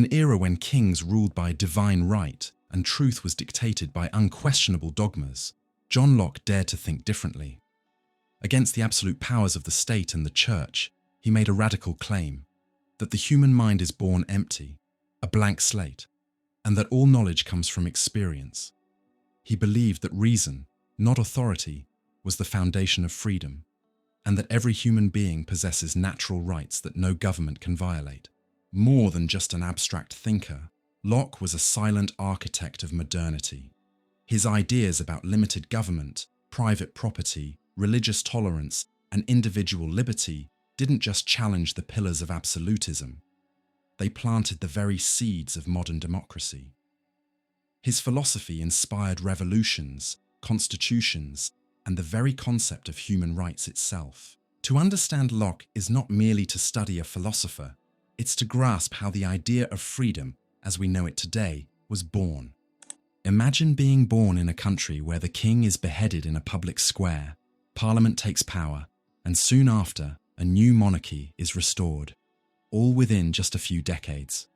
an era when kings ruled by divine right and truth was dictated by unquestionable dogmas, John Locke dared to think differently. Against the absolute powers of the state and the church, he made a radical claim that the human mind is born empty, a blank slate, and that all knowledge comes from experience. He believed that reason, not authority, was the foundation of freedom, and that every human being possesses natural rights that no government can violate. More than just an abstract thinker, Locke was a silent architect of modernity. His ideas about limited government, private property, religious tolerance, and individual liberty didn't just challenge the pillars of absolutism. They planted the very seeds of modern democracy. His philosophy inspired revolutions, constitutions, and the very concept of human rights itself. To understand Locke is not merely to study a philosopher, it's to grasp how the idea of freedom, as we know it today, was born. Imagine being born in a country where the king is beheaded in a public square, parliament takes power, and soon after, a new monarchy is restored, all within just a few decades.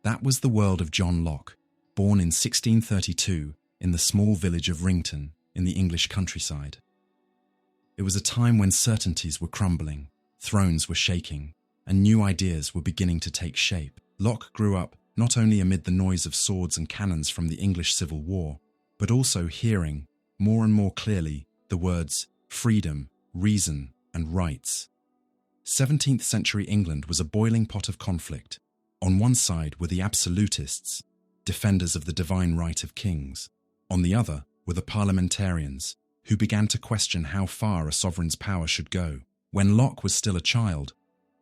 That was the world of John Locke, born in 1632 in the small village of Rington in the English countryside. It was a time when certainties were crumbling, thrones were shaking, and new ideas were beginning to take shape. Locke grew up not only amid the noise of swords and cannons from the English Civil War, but also hearing, more and more clearly, the words freedom, reason, and rights. 17th century England was a boiling pot of conflict. On one side were the absolutists, defenders of the divine right of kings. On the other were the parliamentarians, who began to question how far a sovereign's power should go. When Locke was still a child,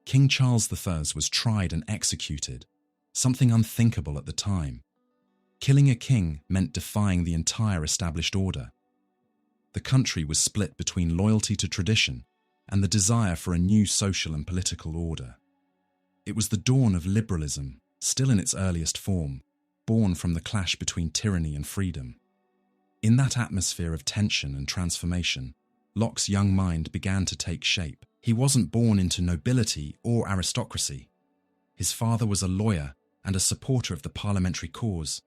King Charles I was tried and executed, something unthinkable at the time. Killing a king meant defying the entire established order. The country was split between loyalty to tradition and the desire for a new social and political order. It was the dawn of liberalism, still in its earliest form, born from the clash between tyranny and freedom. In that atmosphere of tension and transformation, Locke's young mind began to take shape. He wasn't born into nobility or aristocracy. His father was a lawyer and a supporter of the parliamentary cause,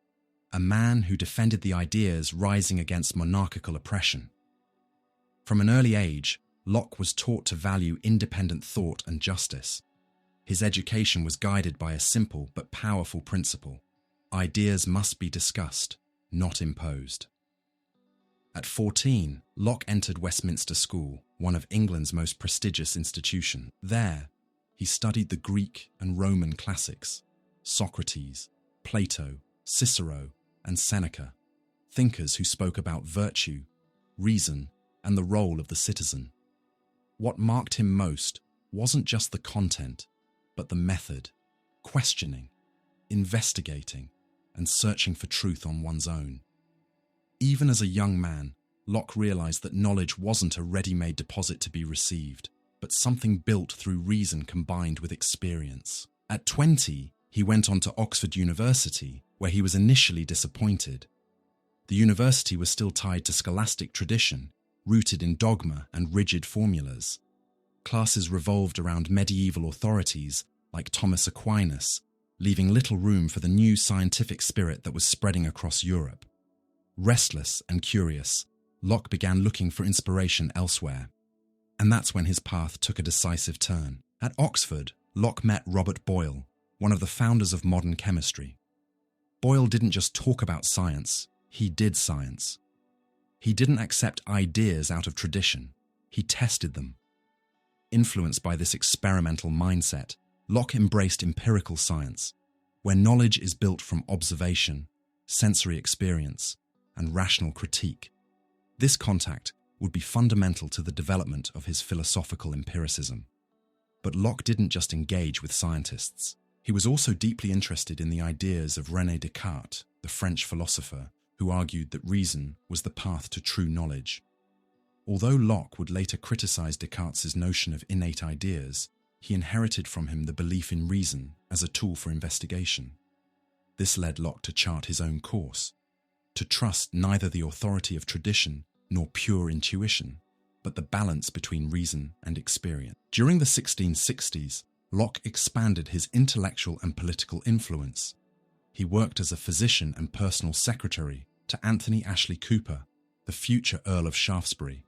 a man who defended the ideas rising against monarchical oppression. From an early age, Locke was taught to value independent thought and justice. His education was guided by a simple but powerful principle: ideas must be discussed, not imposed. At 14, Locke entered Westminster School, one of England's most prestigious institutions. There, he studied the Greek and Roman classics, Socrates, Plato, Cicero, and Seneca, thinkers who spoke about virtue, reason, and the role of the citizen. What marked him most wasn't just the content, but the method: questioning, investigating, and searching for truth on one's own. Even as a young man, Locke realized that knowledge wasn't a ready-made deposit to be received, but something built through reason combined with experience. At 20, he went on to Oxford University, where he was initially disappointed. The university was still tied to scholastic tradition, rooted in dogma and rigid formulas. Classes revolved around medieval authorities like Thomas Aquinas, leaving little room for the new scientific spirit that was spreading across Europe. Restless and curious, Locke began looking for inspiration elsewhere. And that's when his path took a decisive turn. At Oxford, Locke met Robert Boyle, one of the founders of modern chemistry. Boyle didn't just talk about science, he did science. He didn't accept ideas out of tradition, he tested them. Influenced by this experimental mindset, Locke embraced empirical science, where knowledge is built from observation, sensory experience, and rational critique. This contact would be fundamental to the development of his philosophical empiricism. But Locke didn't just engage with scientists. He was also deeply interested in the ideas of René Descartes, the French philosopher, who argued that reason was the path to true knowledge. Although Locke would later criticize Descartes' notion of innate ideas, he inherited from him the belief in reason as a tool for investigation. This led Locke to chart his own course, to trust neither the authority of tradition nor pure intuition, but the balance between reason and experience. During the 1660s, Locke expanded his intellectual and political influence. He worked as a physician and personal secretary to Anthony Ashley Cooper, the future Earl of Shaftesbury,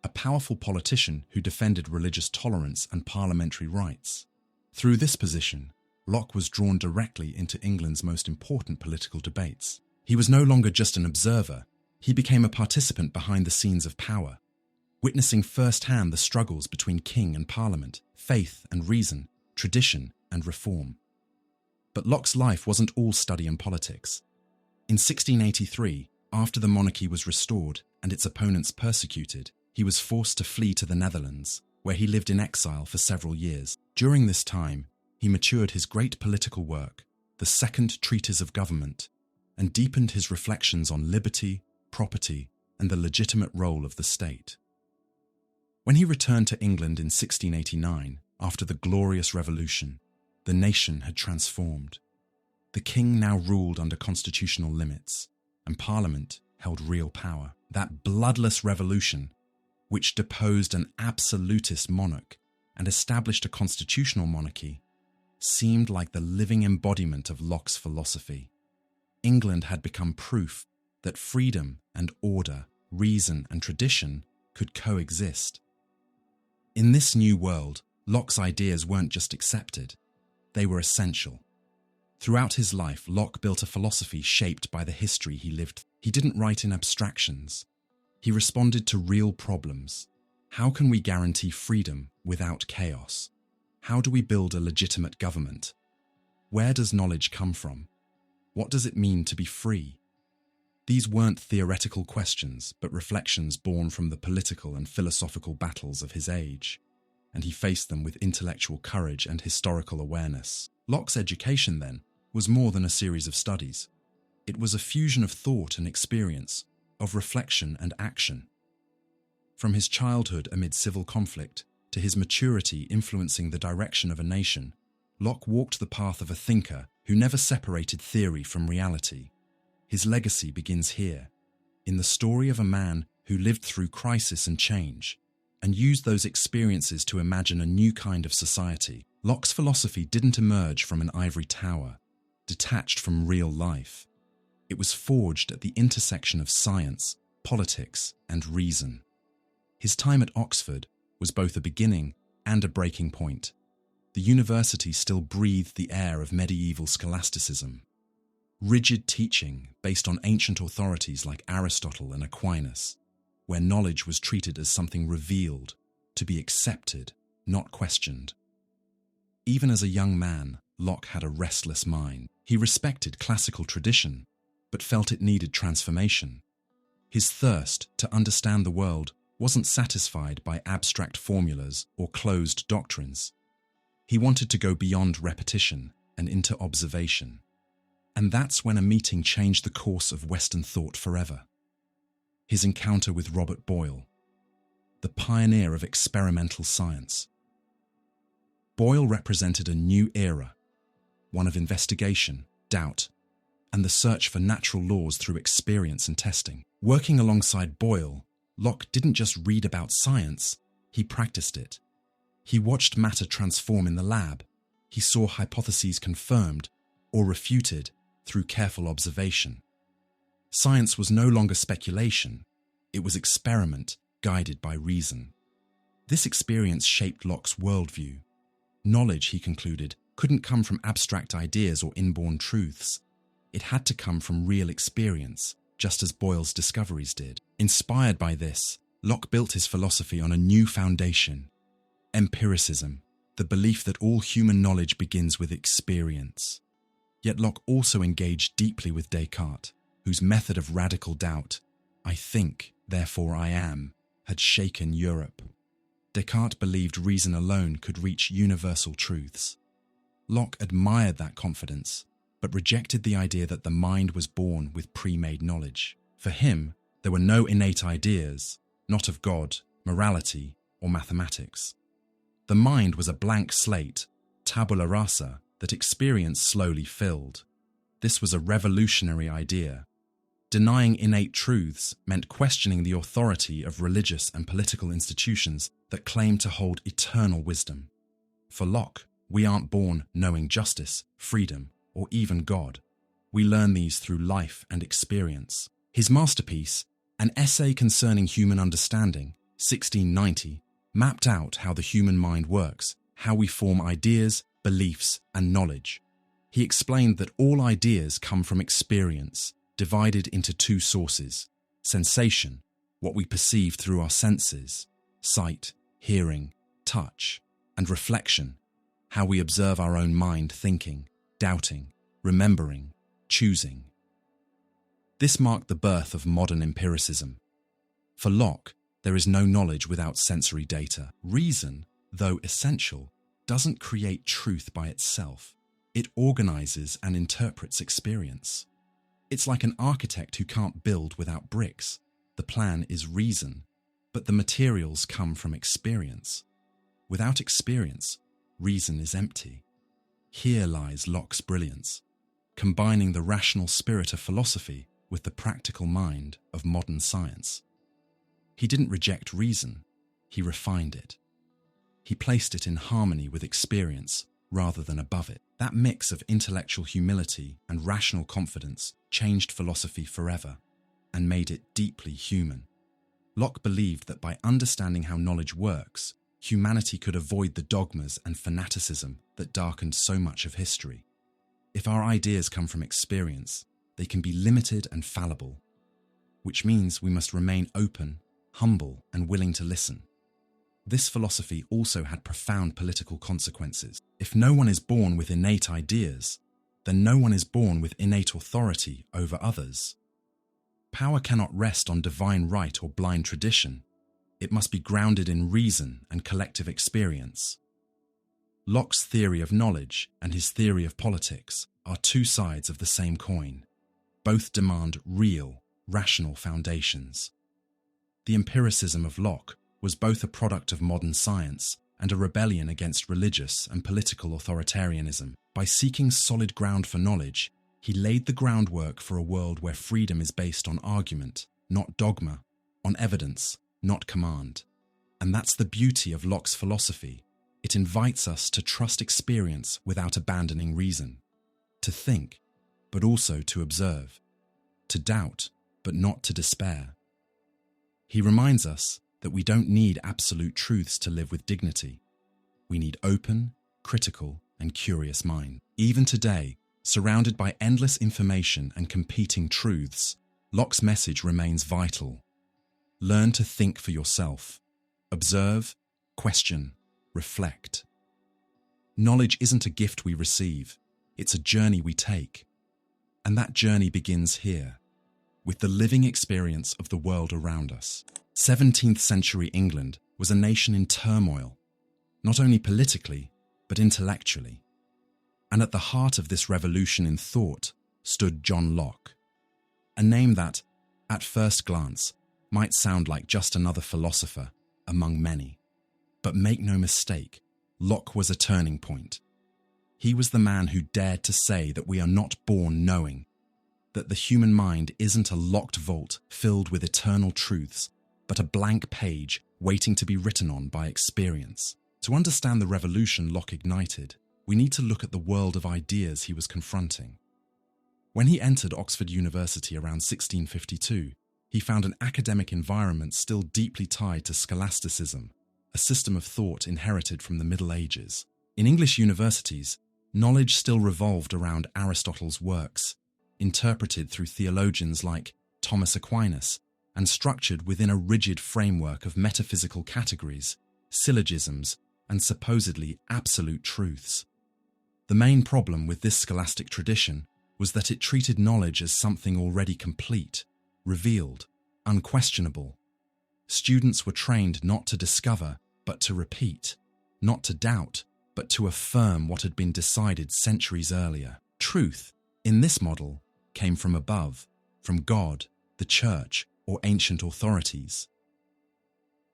a powerful politician who defended religious tolerance and parliamentary rights. Through this position, Locke was drawn directly into England's most important political debates. He was no longer just an observer, he became a participant behind the scenes of power, witnessing firsthand the struggles between king and parliament, faith and reason, tradition and reform. But Locke's life wasn't all study and politics. In 1683, after the monarchy was restored and its opponents persecuted, he was forced to flee to the Netherlands, where he lived in exile for several years. During this time, he matured his great political work, the Second Treatise of Government, and deepened his reflections on liberty, property, and the legitimate role of the state. When he returned to England in 1689, after the Glorious Revolution, the nation had transformed. The king now ruled under constitutional limits, and Parliament held real power. That bloodless revolution, which deposed an absolutist monarch and established a constitutional monarchy, seemed like the living embodiment of Locke's philosophy. England had become proof that freedom and order, reason and tradition could coexist. In this new world, Locke's ideas weren't just accepted, they were essential. Throughout his life, Locke built a philosophy shaped by the history he lived. He didn't write in abstractions. He responded to real problems. How can we guarantee freedom without chaos? How do we build a legitimate government? Where does knowledge come from? What does it mean to be free? These weren't theoretical questions, but reflections born from the political and philosophical battles of his age, and he faced them with intellectual courage and historical awareness. Locke's education, then, was more than a series of studies. It was a fusion of thought and experience, of reflection and action. From his childhood amid civil conflict to his maturity influencing the direction of a nation, Locke walked the path of a thinker who never separated theory from reality. His legacy begins here, in the story of a man who lived through crisis and change, and used those experiences to imagine a new kind of society. Locke's philosophy didn't emerge from an ivory tower, detached from real life. It was forged at the intersection of science, politics, and reason. His time at Oxford was both a beginning and a breaking point. The university still breathed the air of medieval scholasticism. Rigid teaching based on ancient authorities like Aristotle and Aquinas, where knowledge was treated as something revealed, to be accepted, not questioned. Even as a young man, Locke had a restless mind. He respected classical tradition, but felt it needed transformation. His thirst to understand the world wasn't satisfied by abstract formulas or closed doctrines. He wanted to go beyond repetition and into observation. And that's when a meeting changed the course of Western thought forever. His encounter with Robert Boyle, the pioneer of experimental science. Boyle represented a new era, one of investigation, doubt, and the search for natural laws through experience and testing. Working alongside Boyle, Locke didn't just read about science, he practiced it. He watched matter transform in the lab. He saw hypotheses confirmed or refuted through careful observation. Science was no longer speculation, it was experiment guided by reason. This experience shaped Locke's worldview. Knowledge, he concluded, couldn't come from abstract ideas or inborn truths. It had to come from real experience, just as Boyle's discoveries did. Inspired by this, Locke built his philosophy on a new foundation: empiricism, the belief that all human knowledge begins with experience. Yet Locke also engaged deeply with Descartes, whose method of radical doubt, "I think, therefore I am," had shaken Europe. Descartes believed reason alone could reach universal truths. Locke admired that confidence, but rejected the idea that the mind was born with pre-made knowledge. For him, there were no innate ideas, not of God, morality, or mathematics. The mind was a blank slate, tabula rasa, that experience slowly filled. This was a revolutionary idea. Denying innate truths meant questioning the authority of religious and political institutions that claimed to hold eternal wisdom. For Locke, We aren't born knowing justice, freedom, or even God. We learn these through life and experience. His masterpiece, An Essay Concerning Human Understanding, 1690, mapped out how the human mind works, how we form ideas, beliefs, and knowledge. He explained that all ideas come from experience, divided into two sources: sensation, what we perceive through our senses, sight, hearing, touch, and reflection, how we observe our own mind thinking, doubting, remembering, choosing. This marked the birth of modern empiricism. For Locke, there is no knowledge without sensory data. Reason, though essential, doesn't create truth by itself. It organizes and interprets experience. It's like an architect who can't build without bricks. The plan is reason, but the materials come from experience. Without experience, reason is empty. Here lies Locke's brilliance, combining the rational spirit of philosophy with the practical mind of modern science. He didn't reject reason, he refined it. He placed it in harmony with experience rather than above it. That mix of intellectual humility and rational confidence changed philosophy forever and made it deeply human. Locke believed that by understanding how knowledge works, humanity could avoid the dogmas and fanaticism that darkened so much of history. If our ideas come from experience, they can be limited and fallible, which means we must remain open, humble, and willing to listen. This philosophy also had profound political consequences. If no one is born with innate ideas, then no one is born with innate authority over others. Power cannot rest on divine right or blind tradition. It must be grounded in reason and collective experience. Locke's theory of knowledge and his theory of politics are two sides of the same coin. Both demand real, rational foundations. The empiricism of Locke was both a product of modern science and a rebellion against religious and political authoritarianism. By seeking solid ground for knowledge, he laid the groundwork for a world where freedom is based on argument, not dogma, on evidence, not command. And that's the beauty of Locke's philosophy. It invites us to trust experience without abandoning reason, to think, but also to observe, to doubt, but not to despair. He reminds us that we don't need absolute truths to live with dignity. We need open, critical, and curious mind. Even today, surrounded by endless information and competing truths, Locke's message remains vital. Learn to think for yourself. Observe, question, reflect. Knowledge isn't a gift we receive, it's a journey we take. And that journey begins here, with the living experience of the world around us. 17th century England was a nation in turmoil, not only politically, but intellectually. And at the heart of this revolution in thought stood John Locke, a name that, at first glance, might sound like just another philosopher among many. But make no mistake, Locke was a turning point. He was the man who dared to say that we are not born knowing, that the human mind isn't a locked vault filled with eternal truths, but a blank page waiting to be written on by experience. To understand the revolution Locke ignited, we need to look at the world of ideas he was confronting. When he entered Oxford University around 1652, he found an academic environment still deeply tied to scholasticism, a system of thought inherited from the Middle Ages. In English universities, knowledge still revolved around Aristotle's works, interpreted through theologians like Thomas Aquinas, and structured within a rigid framework of metaphysical categories, syllogisms, and supposedly absolute truths. The main problem with this scholastic tradition was that it treated knowledge as something already complete, revealed, unquestionable. Students were trained not to discover, but to repeat, not to doubt, but to affirm what had been decided centuries earlier. Truth, in this model, came from above, from God, the Church, or ancient authorities.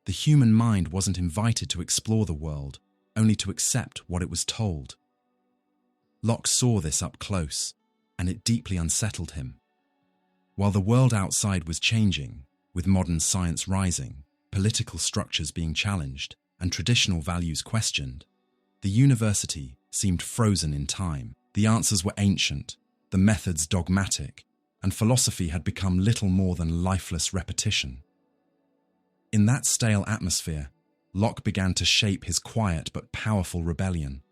The human mind wasn't invited to explore the world, only to accept what it was told. Locke saw this up close, and it deeply unsettled him. While the world outside was changing, with modern science rising, political structures being challenged, and traditional values questioned, the university seemed frozen in time. The answers were ancient, the methods dogmatic, and philosophy had become little more than lifeless repetition. In that stale atmosphere, Locke began to shape his quiet but powerful rebellion,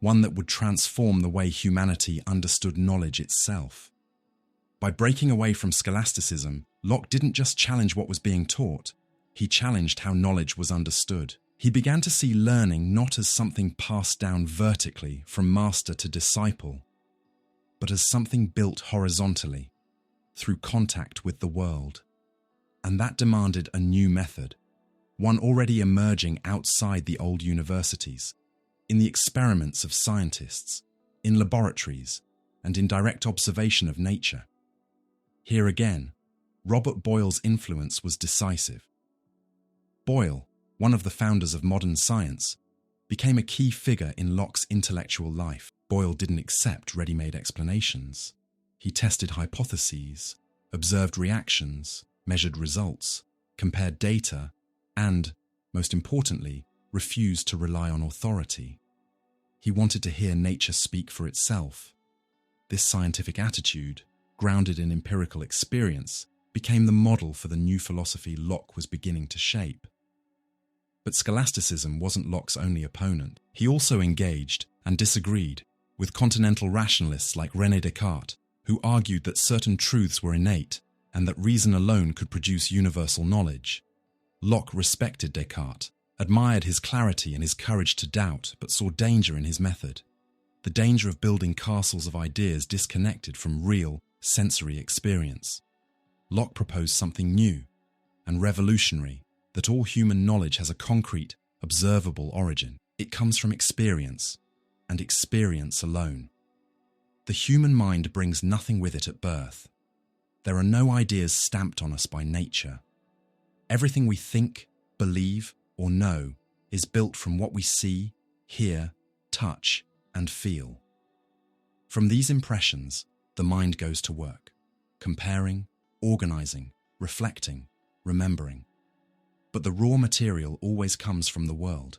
one that would transform the way humanity understood knowledge itself. By breaking away from scholasticism, Locke didn't just challenge what was being taught, he challenged how knowledge was understood. He began to see learning not as something passed down vertically from master to disciple, but as something built horizontally, through contact with the world. And that demanded a new method, one already emerging outside the old universities, in the experiments of scientists, in laboratories, and in direct observation of nature. Here again, Robert Boyle's influence was decisive. Boyle, one of the founders of modern science, became a key figure in Locke's intellectual life. Boyle didn't accept ready-made explanations. He tested hypotheses, observed reactions, measured results, compared data, and, most importantly, refused to rely on authority. He wanted to hear nature speak for itself. This scientific attitude, grounded in empirical experience, became the model for the new philosophy Locke was beginning to shape. But scholasticism wasn't Locke's only opponent. He also engaged and disagreed with continental rationalists like René Descartes, who argued that certain truths were innate and that reason alone could produce universal knowledge. Locke respected Descartes, admired his clarity and his courage to doubt, but saw danger in his method. The danger of building castles of ideas disconnected from real, sensory experience. Locke proposed something new and revolutionary, that all human knowledge has a concrete, observable origin. It comes from experience, and experience alone. The human mind brings nothing with it at birth. There are no ideas stamped on us by nature. Everything we think, believe, or know is built from what we see, hear, touch, and feel. From these impressions, the mind goes to work, comparing, organizing, reflecting, remembering. But the raw material always comes from the world.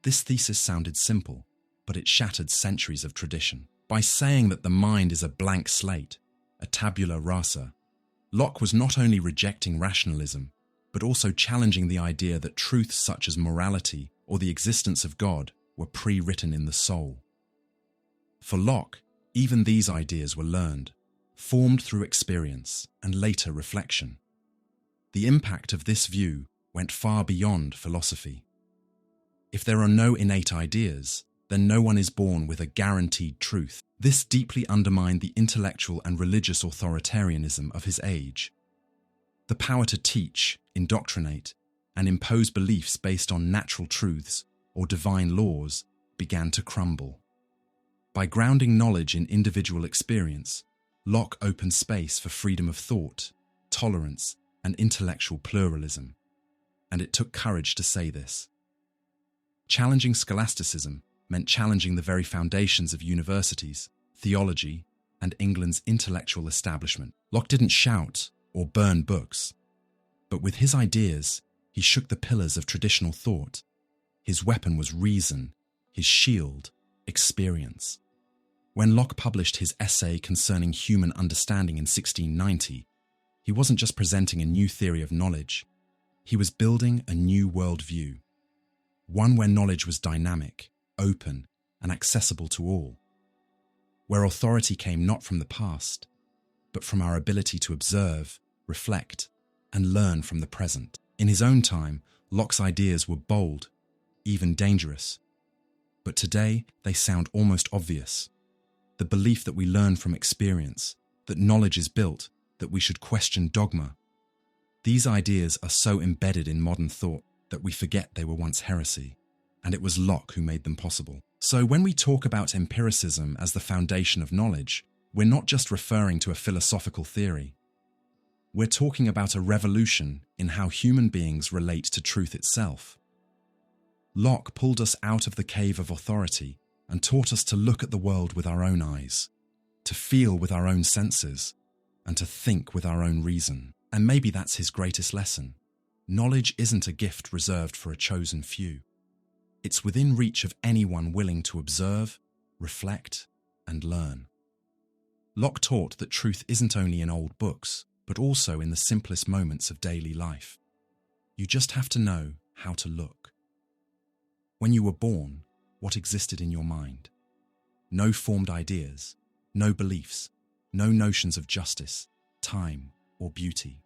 This thesis sounded simple, but it shattered centuries of tradition. By saying that the mind is a blank slate, a tabula rasa, Locke was not only rejecting rationalism, but also challenging the idea that truths such as morality or the existence of God were pre-written in the soul. For Locke, even these ideas were learned, formed through experience and later reflection. The impact of this view went far beyond philosophy. If there are no innate ideas, then no one is born with a guaranteed truth. This deeply undermined the intellectual and religious authoritarianism of his age. The power to teach, indoctrinate, and impose beliefs based on natural truths or divine laws began to crumble. By grounding knowledge in individual experience, Locke opened space for freedom of thought, tolerance, and intellectual pluralism. And it took courage to say this. Challenging scholasticism meant challenging the very foundations of universities, theology, and England's intellectual establishment. Locke didn't shout or burn books, but with his ideas, he shook the pillars of traditional thought. His weapon was reason, his shield, experience. When Locke published his essay concerning human understanding in 1690, he wasn't just presenting a new theory of knowledge. He was building a new worldview, one where knowledge was dynamic, open, and accessible to all, where authority came not from the past, but from our ability to observe, reflect, and learn from the present. In his own time, Locke's ideas were bold, even dangerous, but today they sound almost obvious. The belief that we learn from experience, that knowledge is built, that we should question dogma. These ideas are so embedded in modern thought that we forget they were once heresy, and it was Locke who made them possible. So when we talk about empiricism as the foundation of knowledge, we're not just referring to a philosophical theory. We're talking about a revolution in how human beings relate to truth itself. Locke pulled us out of the cave of authority and taught us to look at the world with our own eyes, to feel with our own senses, and to think with our own reason. And maybe that's his greatest lesson. Knowledge isn't a gift reserved for a chosen few. It's within reach of anyone willing to observe, reflect, and learn. Locke taught that truth isn't only in old books, but also in the simplest moments of daily life. You just have to know how to look. When you were born, what existed in your mind? No formed ideas, no beliefs, no notions of justice, time, or beauty.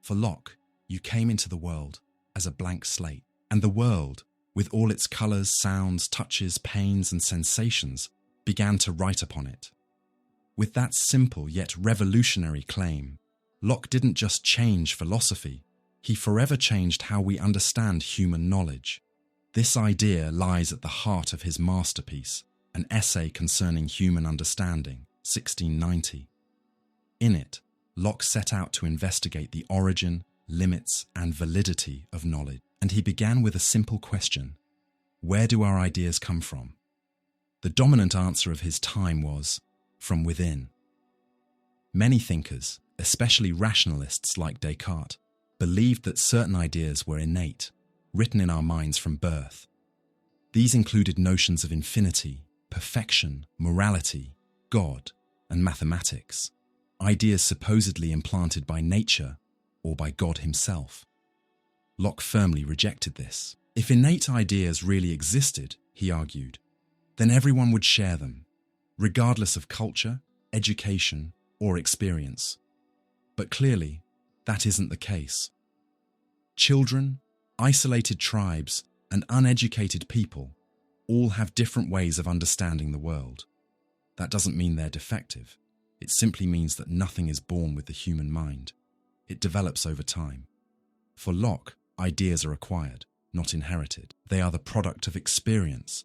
For Locke, you came into the world as a blank slate, and the world, with all its colours, sounds, touches, pains, and sensations, began to write upon it. With that simple yet revolutionary claim, Locke didn't just change philosophy, he forever changed how we understand human knowledge. This idea lies at the heart of his masterpiece, an essay concerning human understanding, 1690. In it, Locke set out to investigate the origin, limits, and validity of knowledge, and he began with a simple question: where do our ideas come from? The dominant answer of his time was, from within. Many thinkers, especially rationalists like Descartes, believed that certain ideas were innate, written in our minds from birth. These included notions of infinity, perfection, morality, God, and mathematics, ideas supposedly implanted by nature or by God himself. Locke firmly rejected this. If innate ideas really existed, he argued, then everyone would share them, regardless of culture, education, or experience. But clearly, that isn't the case. Children, isolated tribes, and uneducated people all have different ways of understanding the world. That doesn't mean they're defective. It simply means that nothing is born with the human mind. It develops over time. For Locke, ideas are acquired, not inherited. They are the product of experience,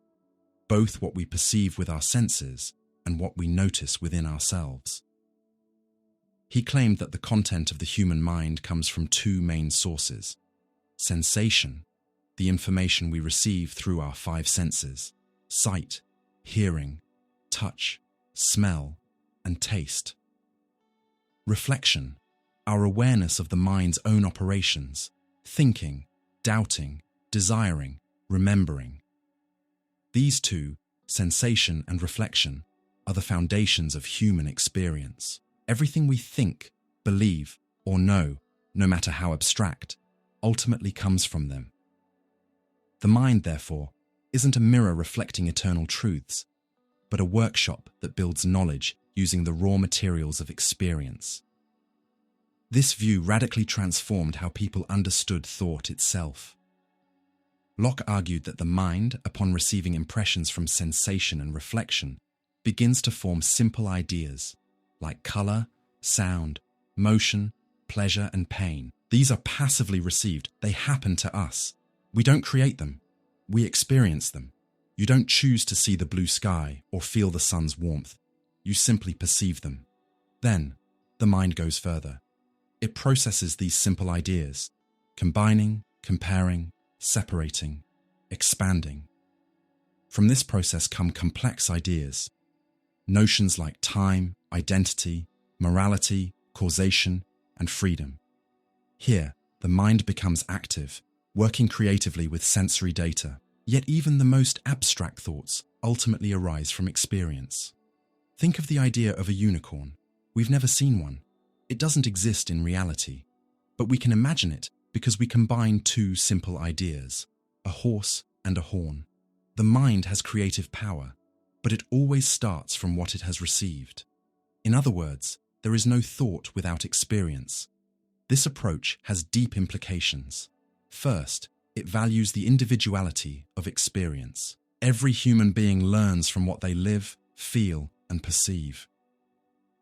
both what we perceive with our senses and what we notice within ourselves. He claimed that the content of the human mind comes from two main sources: sensation, the information we receive through our five senses, sight, hearing, touch, smell, and taste. Reflection, our awareness of the mind's own operations, thinking, doubting, desiring, remembering. These two, sensation and reflection, are the foundations of human experience. Everything we think, believe, or know, no matter how abstract, ultimately comes from them. The mind, therefore, isn't a mirror reflecting eternal truths, but a workshop that builds knowledge using the raw materials of experience. This view radically transformed how people understood thought itself. Locke argued that the mind, upon receiving impressions from sensation and reflection, begins to form simple ideas, like colour, sound, motion, pleasure, and pain. These are passively received. They happen to us. We don't create them. We experience them. You don't choose to see the blue sky or feel the sun's warmth. You simply perceive them. Then, the mind goes further. It processes these simple ideas, combining, comparing, separating, expanding. From this process come complex ideas. Notions like time, identity, morality, causation, and freedom. Here, the mind becomes active, working creatively with sensory data. Yet even the most abstract thoughts ultimately arise from experience. Think of the idea of a unicorn. We've never seen one. It doesn't exist in reality, but we can imagine it because we combine two simple ideas, a horse and a horn. The mind has creative power, but it always starts from what it has received. In other words, there is no thought without experience. This approach has deep implications. First, it values the individuality of experience. Every human being learns from what they live, feel, and perceive.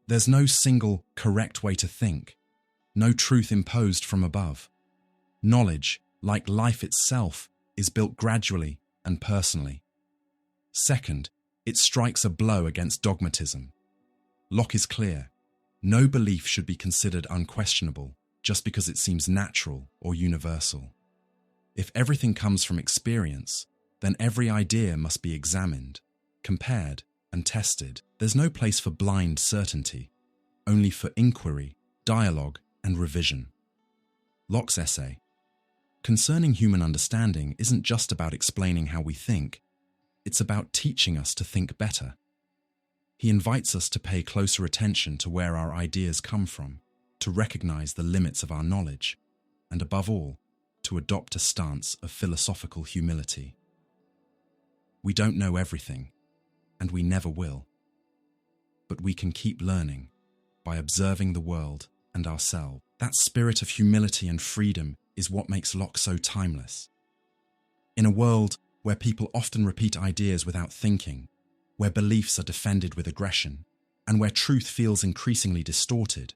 There's no single correct way to think, no truth imposed from above. Knowledge, like life itself, is built gradually and personally. Second, it strikes a blow against dogmatism. Locke is clear. No belief should be considered unquestionable just because it seems natural or universal. If everything comes from experience, then every idea must be examined, compared, and tested. There's no place for blind certainty, only for inquiry, dialogue, and revision. Locke's essay, concerning human understanding, isn't just about explaining how we think. It's about teaching us to think better. He invites us to pay closer attention to where our ideas come from, to recognize the limits of our knowledge, and above all, to adopt a stance of philosophical humility. We don't know everything, and we never will. But we can keep learning by observing the world and ourselves. That spirit of humility and freedom is what makes Locke so timeless. In a world where people often repeat ideas without thinking, where beliefs are defended with aggression, and where truth feels increasingly distorted,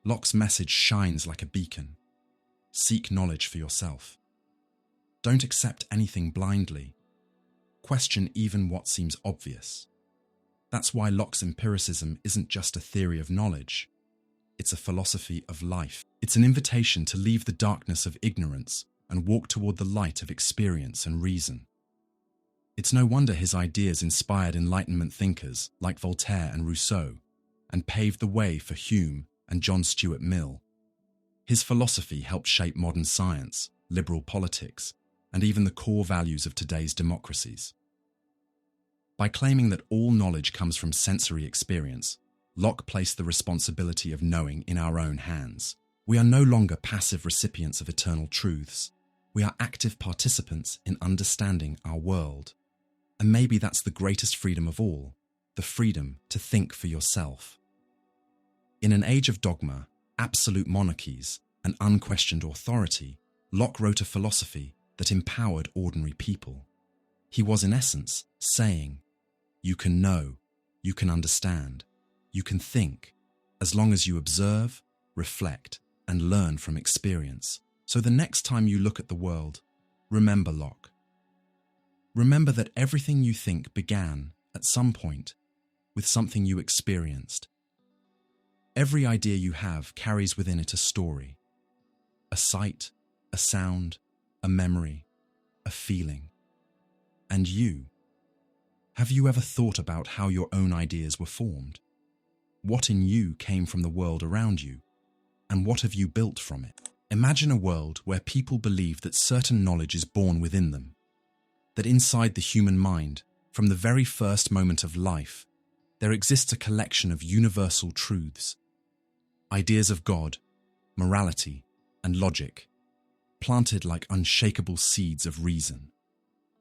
Locke's message shines like a beacon. Seek knowledge for yourself. Don't accept anything blindly. Question even what seems obvious. That's why Locke's empiricism isn't just a theory of knowledge. It's a philosophy of life. It's an invitation to leave the darkness of ignorance and walk toward the light of experience and reason. It's no wonder his ideas inspired Enlightenment thinkers like Voltaire and Rousseau, and paved the way for Hume and John Stuart Mill. His philosophy helped shape modern science, liberal politics, and even the core values of today's democracies. By claiming that all knowledge comes from sensory experience, Locke placed the responsibility of knowing in our own hands. We are no longer passive recipients of eternal truths. We are active participants in understanding our world. And maybe that's the greatest freedom of all, the freedom to think for yourself. In an age of dogma, absolute monarchies, and unquestioned authority, Locke wrote a philosophy that empowered ordinary people. He was, in essence, saying, you can know, you can understand, you can think, as long as you observe, reflect, and learn from experience. So the next time you look at the world, remember Locke. Remember that everything you think began, at some point, with something you experienced. Every idea you have carries within it a story, a sight, a sound, a memory, a feeling. And you? Have you ever thought about how your own ideas were formed? What in you came from the world around you? And what have you built from it? Imagine a world where people believe that certain knowledge is born within them, that inside the human mind, from the very first moment of life, there exists a collection of universal truths, ideas of God, morality, and logic, planted like unshakable seeds of reason.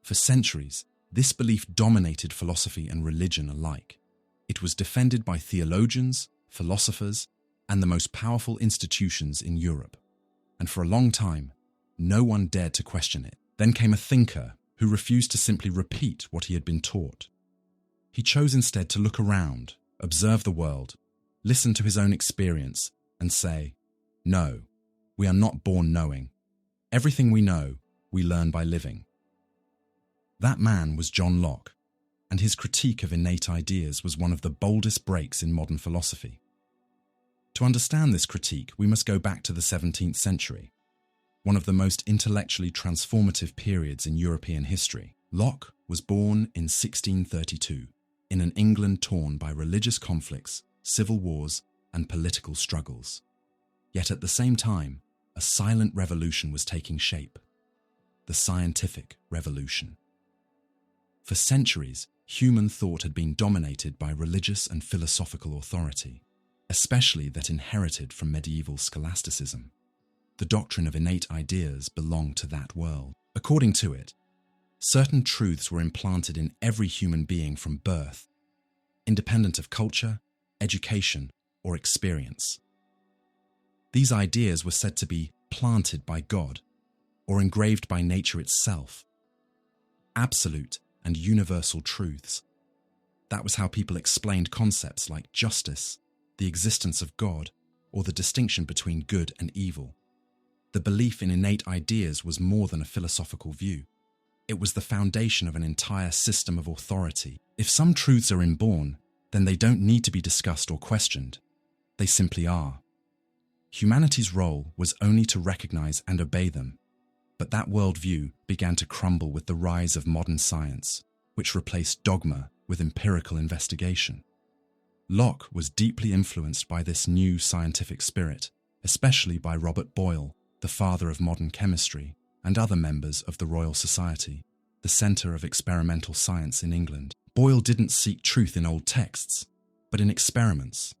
For centuries, this belief dominated philosophy and religion alike. It was defended by theologians, philosophers, and the most powerful institutions in Europe. And for a long time, no one dared to question it. Then came a thinker who refused to simply repeat what he had been taught. He chose instead to look around, observe the world, listen to his own experience, and say, no, we are not born knowing. Everything we know, we learn by living. That man was John Locke, and his critique of innate ideas was one of the boldest breaks in modern philosophy. To understand this critique, we must go back to the 17th century, one of the most intellectually transformative periods in European history. Locke was born in 1632, in an England torn by religious conflicts, civil wars, and political struggles. Yet at the same time, a silent revolution was taking shape, the scientific revolution. For centuries, human thought had been dominated by religious and philosophical authority, especially that inherited from medieval scholasticism. The doctrine of innate ideas belonged to that world. According to it, certain truths were implanted in every human being from birth, independent of culture, education, or experience. These ideas were said to be planted by God, or engraved by nature itself. Absolute and universal truths. That was how people explained concepts like justice, the existence of God, or the distinction between good and evil. The belief in innate ideas was more than a philosophical view. It was the foundation of an entire system of authority. If some truths are inborn, then they don't need to be discussed or questioned. They simply are. Humanity's role was only to recognize and obey them. But that worldview began to crumble with the rise of modern science, which replaced dogma with empirical investigation. Locke was deeply influenced by this new scientific spirit, especially by Robert Boyle, the father of modern chemistry, and other members of the Royal Society. the centre of experimental science in England. Boyle didn't seek truth in old texts, but in experiments,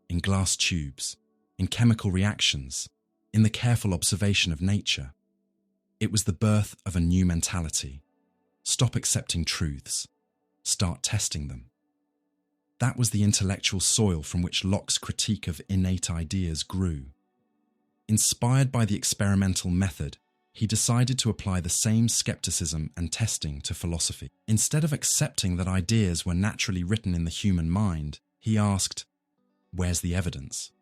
in glass tubes, in chemical reactions, in the careful observation of nature. It was the birth of a new mentality. Stop accepting truths. Start testing them. That was the intellectual soil from which Locke's critique of innate ideas grew. Inspired by the experimental method, he decided to apply the same skepticism and testing to philosophy. Instead of accepting that ideas were naturally written in the human mind, he asked, where's the evidence?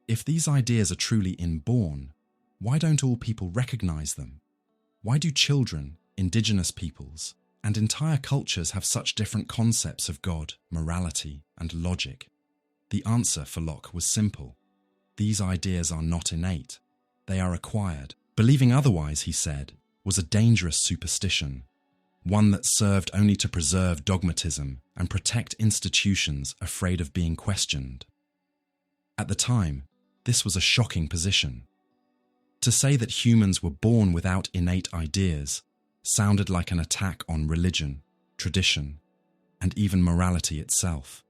If these ideas are truly inborn, why don't all people recognize them? Why do children, indigenous peoples, and entire cultures have such different concepts of God, morality, and logic? The answer for Locke was simple. These ideas are not innate. They are acquired. Believing otherwise, he said, was a dangerous superstition, one that served only to preserve dogmatism and protect institutions afraid of being questioned. At the time, this was a shocking position. To say that humans were born without innate ideas sounded like an attack on religion, tradition, and even morality itself.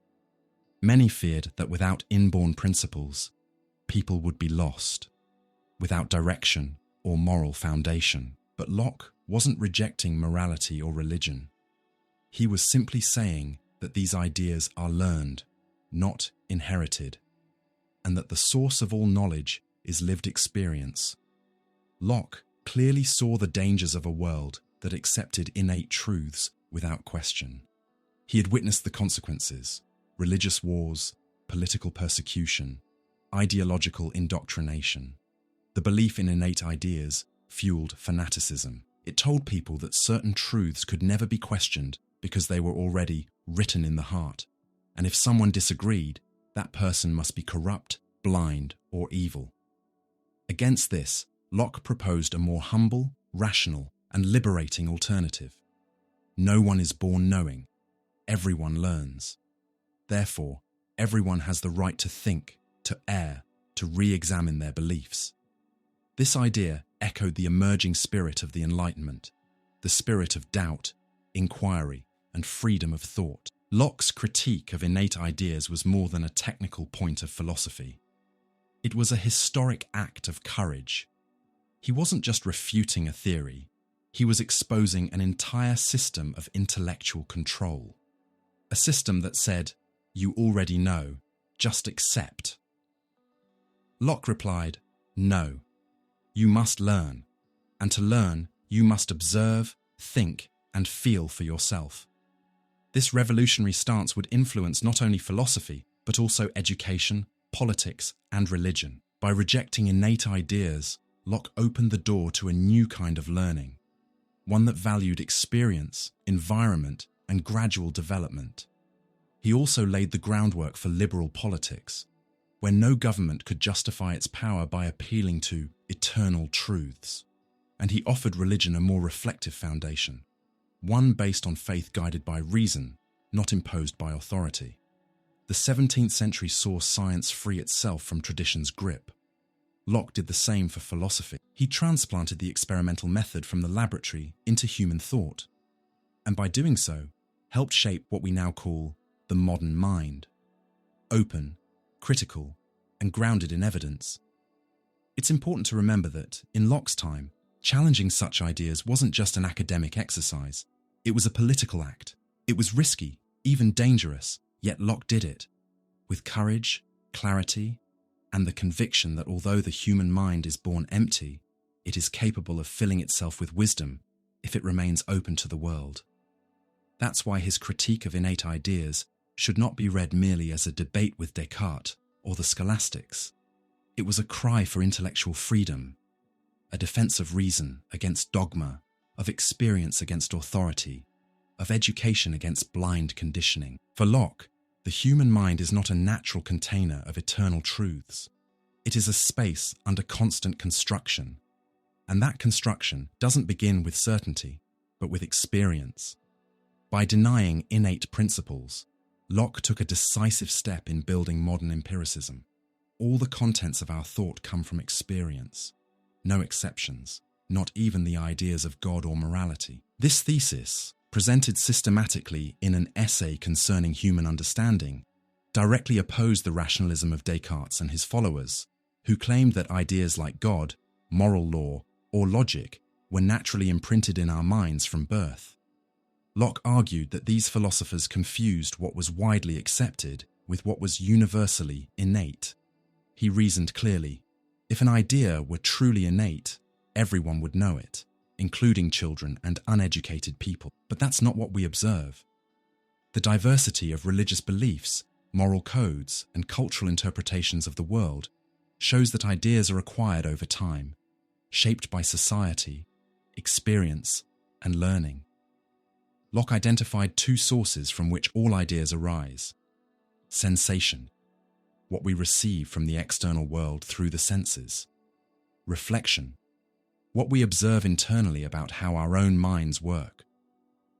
Many feared that without inborn principles, people would be lost, without direction or moral foundation. But Locke wasn't rejecting morality or religion. He was simply saying that these ideas are learned, not inherited, and that the source of all knowledge is lived experience. Locke clearly saw the dangers of a world that accepted innate truths without question. He had witnessed the consequences: religious wars, political persecution, ideological indoctrination. The belief in innate ideas fueled fanaticism. It told people that certain truths could never be questioned because they were already written in the heart, and if someone disagreed, that person must be corrupt, blind, or evil. Against this, Locke proposed a more humble, rational, and liberating alternative. No one is born knowing. Everyone learns. Therefore, everyone has the right to think, to err, to re-examine their beliefs. This idea echoed the emerging spirit of the Enlightenment, the spirit of doubt, inquiry, and freedom of thought. Locke's critique of innate ideas was more than a technical point of philosophy. It was a historic act of courage. He wasn't just refuting a theory, he was exposing an entire system of intellectual control. A system that said, "You already know, just accept." Locke replied, "No, you must learn, and to learn, you must observe, think, and feel for yourself." This revolutionary stance would influence not only philosophy, but also education, politics, and religion. By rejecting innate ideas, Locke opened the door to a new kind of learning, one that valued experience, environment, and gradual development. He also laid the groundwork for liberal politics, where no government could justify its power by appealing to eternal truths. And he offered religion a more reflective foundation, one based on faith guided by reason, not imposed by authority. The 17th century saw science free itself from tradition's grip. Locke did the same for philosophy. He transplanted the experimental method from the laboratory into human thought, and by doing so, helped shape what we now call the modern mind. Open, critical, and grounded in evidence. It's important to remember that, in Locke's time, challenging such ideas wasn't just an academic exercise. It was a political act. It was risky, even dangerous, yet Locke did it, with courage, clarity, and the conviction that although the human mind is born empty, it is capable of filling itself with wisdom if it remains open to the world. That's why his critique of innate ideas should not be read merely as a debate with Descartes or the scholastics. It was a cry for intellectual freedom, a defense of reason against dogma, of experience against authority, of education against blind conditioning. For Locke, the human mind is not a natural container of eternal truths. It is a space under constant construction, and that construction doesn't begin with certainty, but with experience. By denying innate principles, Locke took a decisive step in building modern empiricism. All the contents of our thought come from experience, no exceptions. not even the ideas of God or morality. This thesis, presented systematically in an essay concerning human understanding, directly opposed the rationalism of Descartes and his followers, who claimed that ideas like God, moral law, or logic were naturally imprinted in our minds from birth. Locke argued that these philosophers confused what was widely accepted with what was universally innate. He reasoned clearly, if an idea were truly innate, everyone would know it, including children and uneducated people. But that's not what we observe. The diversity of religious beliefs, moral codes, and cultural interpretations of the world shows that ideas are acquired over time, shaped by society, experience, and learning. Locke identified two sources from which all ideas arise: sensation, what we receive from the external world through the senses; reflection, what we observe internally about how our own minds work.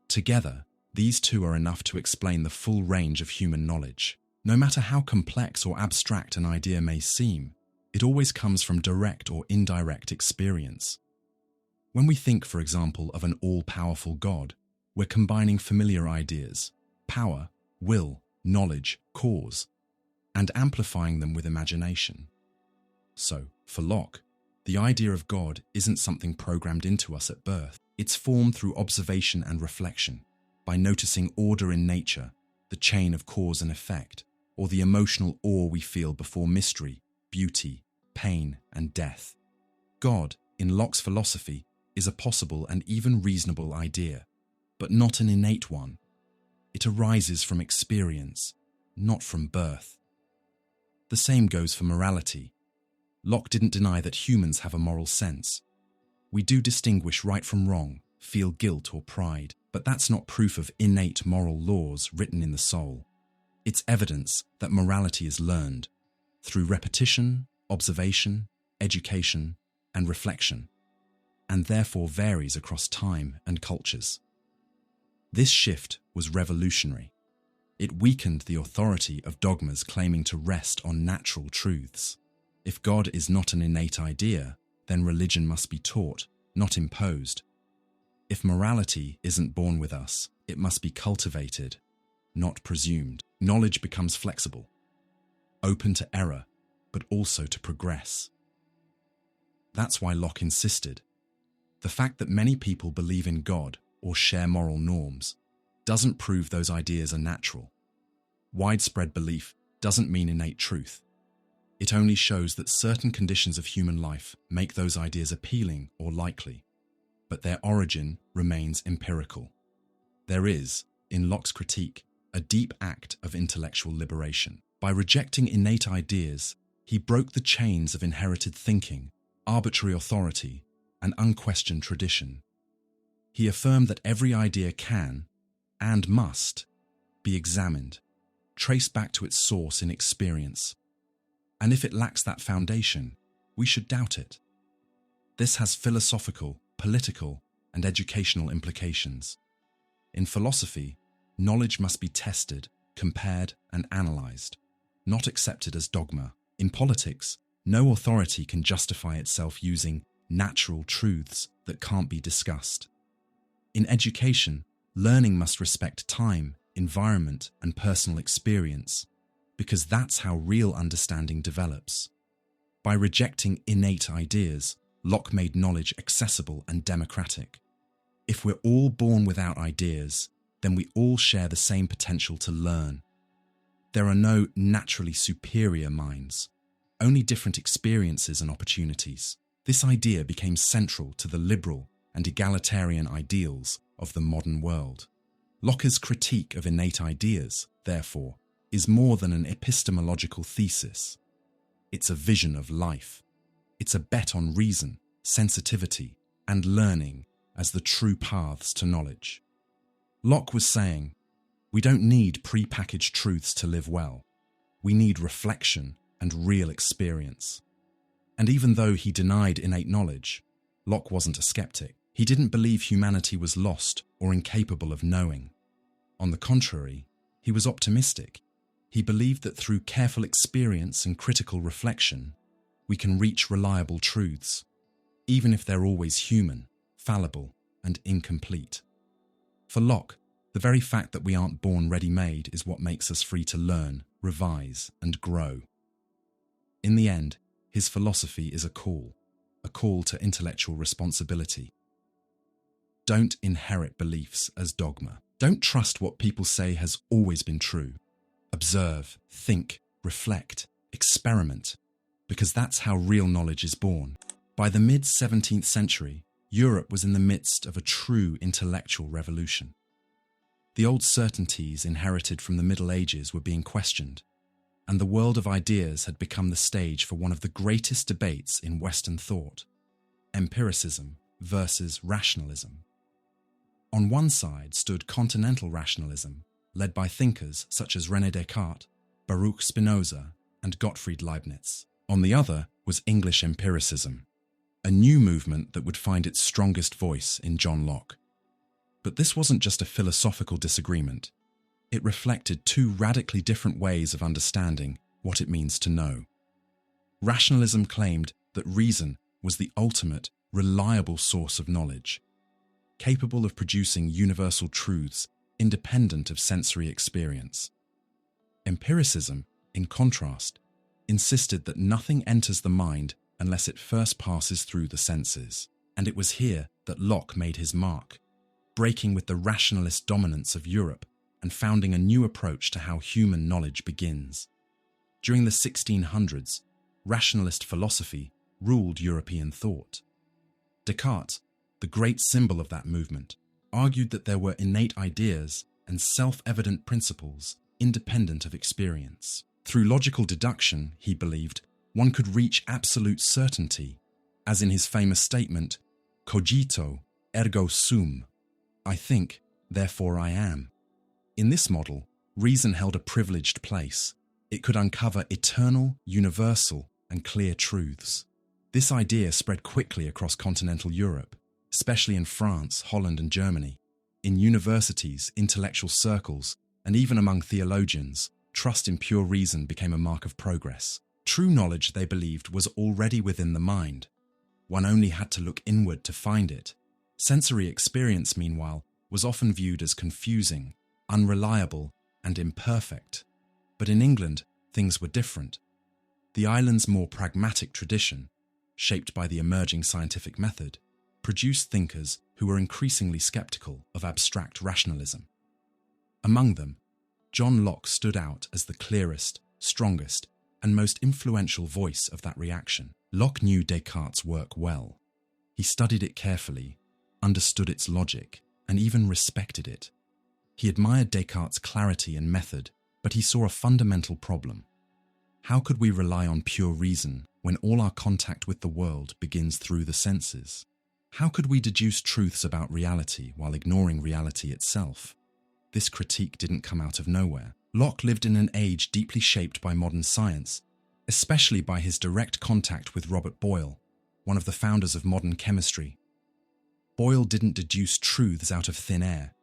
Together, these two are enough to explain the full range of human knowledge. No matter how complex or abstract an idea may seem, it always comes from direct or indirect experience. When we think, for example, of an all-powerful God, we're combining familiar ideas, power, will, knowledge, cause, and amplifying them with imagination. So, for Locke, the idea of God isn't something programmed into us at birth. It's formed through observation and reflection, by noticing order in nature, the chain of cause and effect, or the emotional awe we feel before mystery, beauty, pain, and death. God, in Locke's philosophy, is a possible and even reasonable idea, but not an innate one. It arises from experience, not from birth. The same goes for morality. Locke didn't deny that humans have a moral sense. We do distinguish right from wrong, feel guilt or pride, but that's not proof of innate moral laws written in the soul. It's evidence that morality is learned through repetition, observation, education, and reflection, and therefore varies across time and cultures. This shift was revolutionary. It weakened the authority of dogmas claiming to rest on natural truths. If God is not an innate idea, then religion must be taught, not imposed. If morality isn't born with us, it must be cultivated, not presumed. Knowledge becomes flexible, open to error, but also to progress. That's why Locke insisted. The fact that many people believe in God or share moral norms doesn't prove those ideas are natural. Widespread belief doesn't mean innate truth. It only shows that certain conditions of human life make those ideas appealing or likely, but their origin remains empirical. There is, in Locke's critique, a deep act of intellectual liberation. By rejecting innate ideas, he broke the chains of inherited thinking, arbitrary authority, and unquestioned tradition. He affirmed that every idea can, and must, be examined, traced back to its source in experience. And if it lacks that foundation, we should doubt it. This has philosophical, political, and educational implications. In philosophy, knowledge must be tested, compared, and analyzed, not accepted as dogma. In politics, no authority can justify itself using natural truths that can't be discussed. In education, learning must respect time, environment, and personal experience, because that's how real understanding develops. By rejecting innate ideas, Locke made knowledge accessible and democratic. If we're all born without ideas, then we all share the same potential to learn. There are no naturally superior minds, only different experiences and opportunities. This idea became central to the liberal and egalitarian ideals of the modern world. Locke's critique of innate ideas, therefore, is more than an epistemological thesis. It's a vision of life. It's a bet on reason, sensitivity, and learning as the true paths to knowledge. Locke was saying, we don't need pre-packaged truths to live well. We need reflection and real experience. And even though he denied innate knowledge, Locke wasn't a skeptic. He didn't believe humanity was lost or incapable of knowing. On the contrary, he was optimistic. He believed that through careful experience and critical reflection, we can reach reliable truths. even if they're always human, fallible, and incomplete. For Locke, the very fact that we aren't born ready-made is what makes us free to learn, revise, and grow. In the end, his philosophy is a call to intellectual responsibility. Don't inherit beliefs as dogma. Don't trust what people say has always been true. Observe, think, reflect, experiment, because that's how real knowledge is born. By the mid-17th century, Europe was in the midst of a true intellectual revolution. The old certainties inherited from the Middle Ages were being questioned, and the world of ideas had become the stage for one of the greatest debates in Western thought: empiricism versus rationalism. On one side stood continental rationalism, led by thinkers such as René Descartes, Baruch Spinoza, and Gottfried Leibniz. On the other was English empiricism, a new movement that would find its strongest voice in John Locke. But this wasn't just a philosophical disagreement. It reflected two radically different ways of understanding what it means to know. Rationalism claimed that reason was the ultimate, reliable source of knowledge, capable of producing universal truths independent of sensory experience. Empiricism, in contrast, insisted that nothing enters the mind unless it first passes through the senses. And it was here that Locke made his mark, breaking with the rationalist dominance of Europe and founding a new approach to how human knowledge begins. During the 1600s, rationalist philosophy ruled European thought. Descartes, the great symbol of that movement, argued that there were innate ideas and self-evident principles independent of experience. Through logical deduction, he believed, one could reach absolute certainty, as in his famous statement, "Cogito, ergo sum," I think, therefore I am. In this model, reason held a privileged place. It could uncover eternal, universal, and clear truths. This idea spread quickly across continental Europe, especially in France, Holland, and Germany. In universities, intellectual circles, and even among theologians, trust in pure reason became a mark of progress. True knowledge, they believed, was already within the mind. One only had to look inward to find it. Sensory experience, meanwhile, was often viewed as confusing, unreliable, and imperfect. But in England, things were different. The island's more pragmatic tradition, shaped by the emerging scientific method, produced thinkers who were increasingly skeptical of abstract rationalism. Among them, John Locke stood out as the clearest, strongest, and most influential voice of that reaction. Locke knew Descartes' work well. He studied it carefully, understood its logic, and even respected it. He admired Descartes' clarity and method, but he saw a fundamental problem. How could we rely on pure reason when all our contact with the world begins through the senses? How could we deduce truths about reality while ignoring reality itself? This critique didn't come out of nowhere. Locke lived in an age deeply shaped by modern science, especially by his direct contact with Robert Boyle, one of the founders of modern chemistry. Boyle didn't deduce truths out of thin air.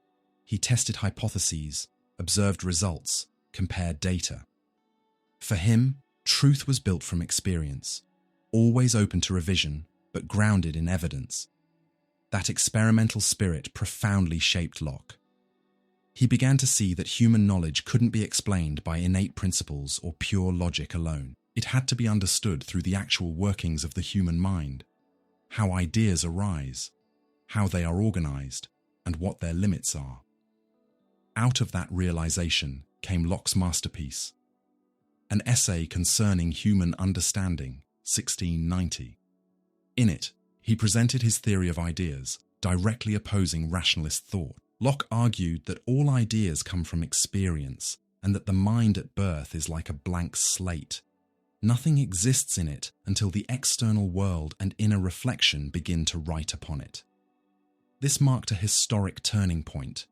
He tested hypotheses, observed results, compared data. For him, truth was built from experience, always open to revision, but grounded in evidence. That experimental spirit profoundly shaped Locke. He began to see that human knowledge couldn't be explained by innate principles or pure logic alone. It had to be understood through the actual workings of the human mind, how ideas arise, how they are organized, and what their limits are. Out of that realization came Locke's masterpiece, an essay concerning human understanding, 1690. In it, he presented his theory of ideas, directly opposing rationalist thought. Locke argued that all ideas come from experience and that the mind at birth is like a blank slate. Nothing exists in it until the external world and inner reflection begin to write upon it. This marked a historic turning point.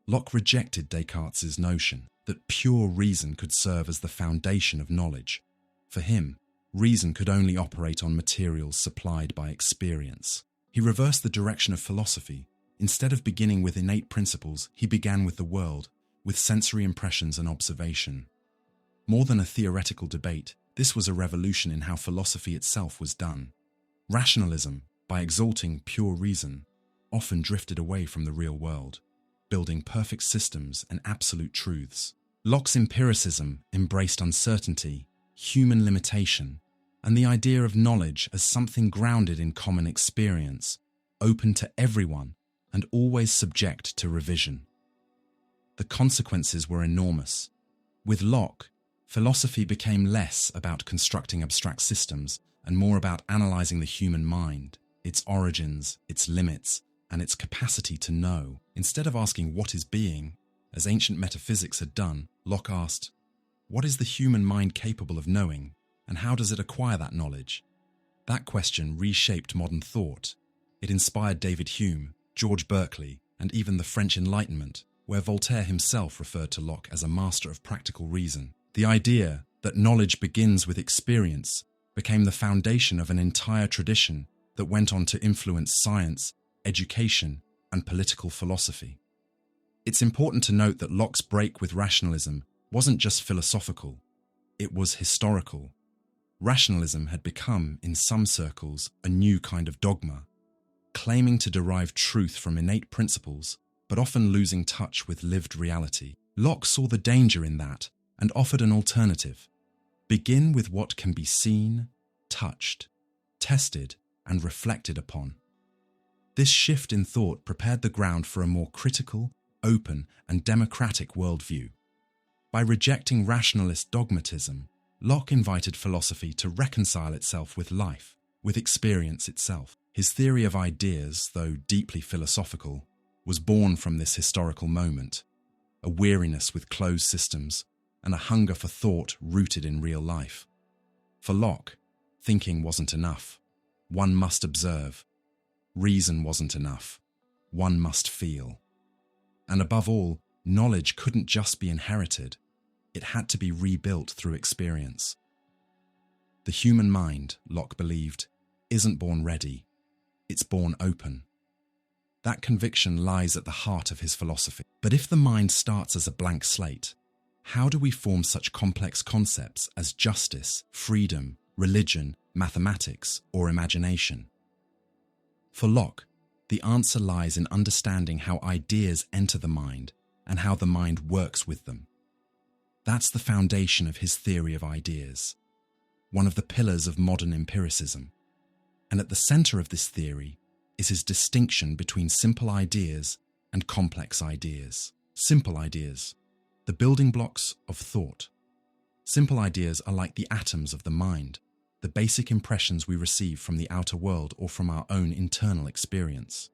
Locke rejected Descartes' notion that pure reason could serve as the foundation of knowledge. For him, reason could only operate on materials supplied by experience. He reversed the direction of philosophy. Instead of beginning with innate principles, he began with the world, with sensory impressions and observation. More than a theoretical debate, this was a revolution in how philosophy itself was done. Rationalism, by exalting pure reason, often drifted away from the real world, building perfect systems and absolute truths. Locke's empiricism embraced uncertainty, human limitation, and the idea of knowledge as something grounded in common experience, open to everyone and always subject to revision. The consequences were enormous. With Locke, philosophy became less about constructing abstract systems and more about analyzing the human mind, its origins, its limits, and its capacity to know. Instead of asking what is being, as ancient metaphysics had done, Locke asked, what is the human mind capable of knowing, and how does it acquire that knowledge? That question reshaped modern thought. It inspired David Hume, George Berkeley, and even the French Enlightenment, where Voltaire himself referred to Locke as a master of practical reason. The idea that knowledge begins with experience became the foundation of an entire tradition that went on to influence science, education, and political philosophy. It's important to note that Locke's break with rationalism wasn't just philosophical, it was historical. Rationalism had become, in some circles, a new kind of dogma, claiming to derive truth from innate principles, but often losing touch with lived reality. Locke saw the danger in that and offered an alternative. Begin with what can be seen, touched, tested, and reflected upon. This shift in thought prepared the ground for a more critical, open, and democratic worldview. By rejecting rationalist dogmatism, Locke invited philosophy to reconcile itself with life, with experience itself. His theory of ideas, though deeply philosophical, was born from this historical moment, a weariness with closed systems, and a hunger for thought rooted in real life. For Locke, thinking wasn't enough. One must observe. Reason wasn't enough. One must feel. And above all, knowledge couldn't just be inherited. It had to be rebuilt through experience. The human mind, Locke believed, isn't born ready. It's born open. That conviction lies at the heart of his philosophy. But if the mind starts as a blank slate, how do we form such complex concepts as justice, freedom, religion, mathematics, or imagination? For Locke, the answer lies in understanding how ideas enter the mind and how the mind works with them. That's the foundation of his theory of ideas, one of the pillars of modern empiricism. And at the center of this theory is his distinction between simple ideas and complex ideas. Simple ideas, the building blocks of thought. Simple ideas are like the atoms of the mind, the basic impressions we receive from the outer world or from our own internal experience.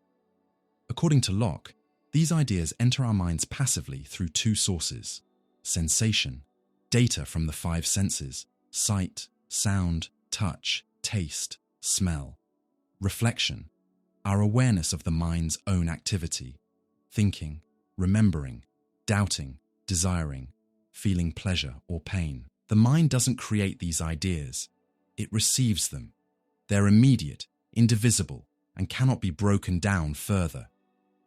According to Locke, these ideas enter our minds passively through two sources: sensation, data from the five senses, sight, sound, touch, taste, smell; reflection, our awareness of the mind's own activity, thinking, remembering, doubting, desiring, feeling pleasure or pain. The mind doesn't create these ideas, it receives them. They're immediate, indivisible, and cannot be broken down further.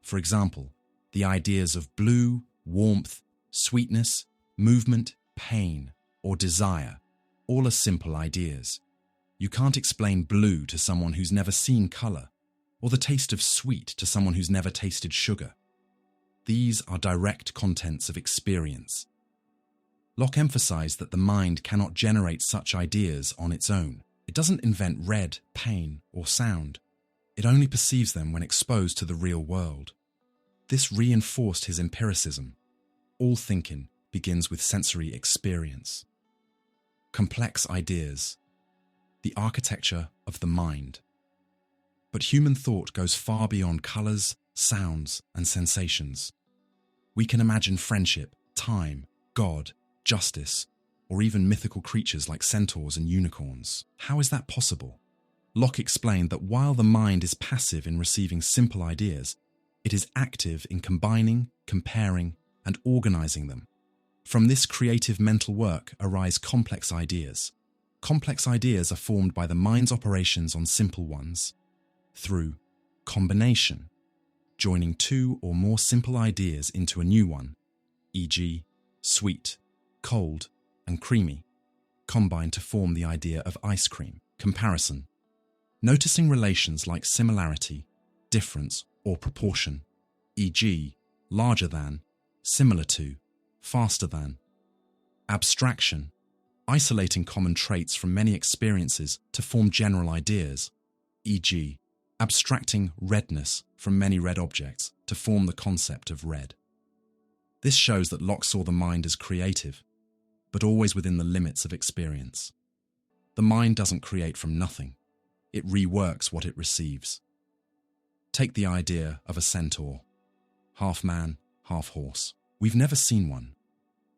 For example, the ideas of blue, warmth, sweetness, movement, pain, or desire, all are simple ideas. You can't explain blue to someone who's never seen color, or the taste of sweet to someone who's never tasted sugar. These are direct contents of experience. Locke emphasized that the mind cannot generate such ideas on its own. It doesn't invent red, pain, or sound. It only perceives them when exposed to the real world. This reinforced his empiricism. All thinking begins with sensory experience. Complex ideas, the architecture of the mind. But human thought goes far beyond colors, sounds, and sensations. We can imagine friendship, time, God, justice, or even mythical creatures like centaurs and unicorns. How is that possible? Locke explained that while the mind is passive in receiving simple ideas, it is active in combining, comparing, and organizing them. From this creative mental work arise complex ideas. Complex ideas are formed by the mind's operations on simple ones, through combination, joining two or more simple ideas into a new one, e.g., sweet, cold, and creamy, combine to form the idea of ice cream. Comparison. noticing relations like similarity, difference, or proportion, e.g., larger than, similar to, faster than. Abstraction, isolating common traits from many experiences to form general ideas, e.g., abstracting redness from many red objects to form the concept of red. This shows that Locke saw the mind as creative, but always within the limits of experience. The mind doesn't create from nothing. It reworks what it receives. Take the idea of a centaur, half man, half horse. We've never seen one,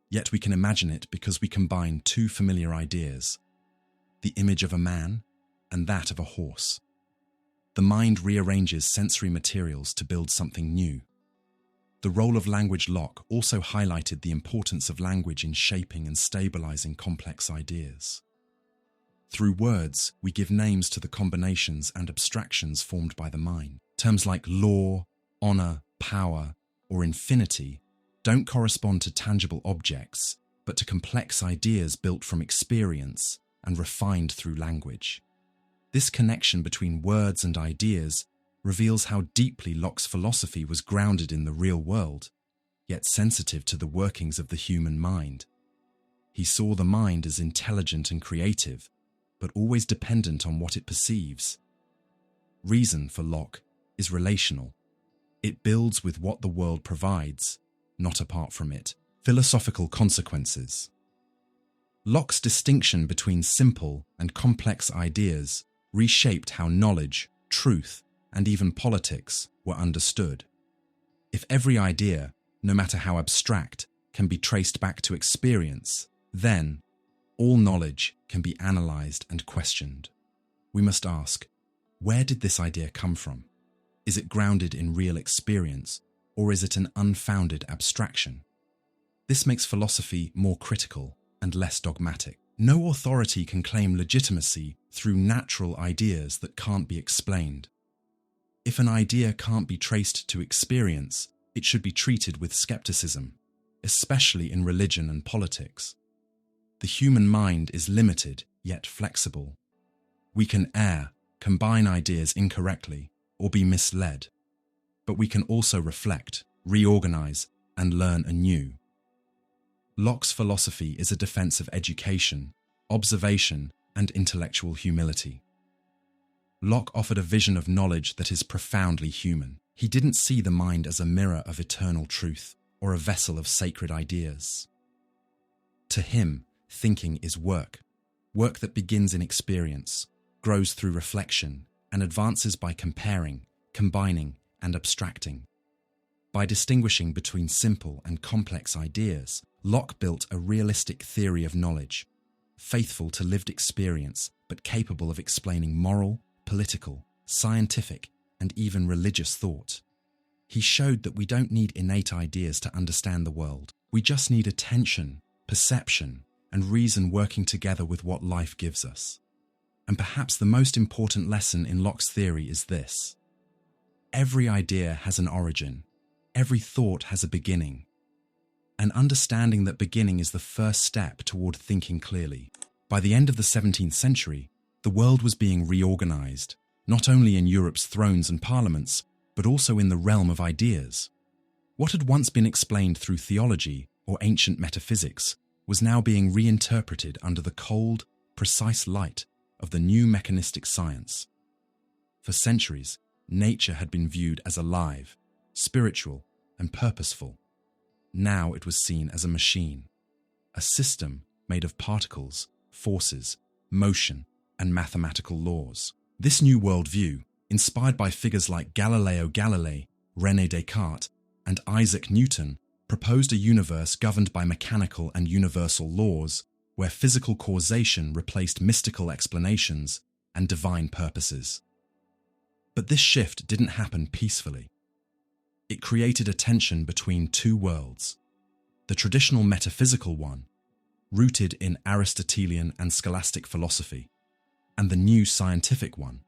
yet we can imagine it because we combine two familiar ideas, the image of a man and that of a horse. The mind rearranges sensory materials to build something new. The role of language Locke also highlighted the importance of language in shaping and stabilizing complex ideas. Through words, we give names to the combinations and abstractions formed by the mind. Terms like law, honor, power, or infinity don't correspond to tangible objects, but to complex ideas built from experience and refined through language. This connection between words and ideas reveals how deeply Locke's philosophy was grounded in the real world, yet sensitive to the workings of the human mind. He saw the mind as intelligent and creative, but always dependent on what it perceives. Reason, for Locke, is relational. It builds with what the world provides, not apart from it. Philosophical consequences. Locke's distinction between simple and complex ideas reshaped how knowledge, truth, and even politics were understood. If every idea, no matter how abstract, can be traced back to experience, then all knowledge can be analysed and questioned. We must ask, where did this idea come from? Is it grounded in real experience, or is it an unfounded abstraction? This makes philosophy more critical and less dogmatic. No authority can claim legitimacy through natural ideas that can't be explained. If an idea can't be traced to experience, it should be treated with skepticism, especially in religion and politics. The human mind is limited yet flexible. We can err, combine ideas incorrectly, or be misled. But we can also reflect, reorganize, and learn anew. Locke's philosophy is a defense of education, observation, and intellectual humility. Locke offered a vision of knowledge that is profoundly human. He didn't see the mind as a mirror of eternal truth or a vessel of sacred ideas. To him, thinking is work that begins in experience, grows through reflection, and advances by comparing, combining, and abstracting. By distinguishing between simple and complex ideas, Locke built a realistic theory of knowledge, faithful to lived experience but capable of explaining moral, political, scientific, and even religious thought. He showed that we don't need innate ideas to understand the world. We just need attention, perception, and reason working together with what life gives us. And perhaps the most important lesson in Locke's theory is this: every idea has an origin. Every thought has a beginning. And understanding that beginning is the first step toward thinking clearly. By the end of the 17th century, the world was being reorganized, not only in Europe's thrones and parliaments, but also in the realm of ideas. What had once been explained through theology or ancient metaphysics was now being reinterpreted under the cold, precise light of the new mechanistic science. For centuries, nature had been viewed as alive, spiritual, and purposeful. Now it was seen as a machine, a system made of particles, forces, motion, and mathematical laws. This new worldview, inspired by figures like Galileo Galilei, René Descartes, and Isaac Newton, proposed a universe governed by mechanical and universal laws, where physical causation replaced mystical explanations and divine purposes. But this shift didn't happen peacefully. It created a tension between two worlds: the traditional metaphysical one, rooted in Aristotelian and scholastic philosophy, and the new scientific one,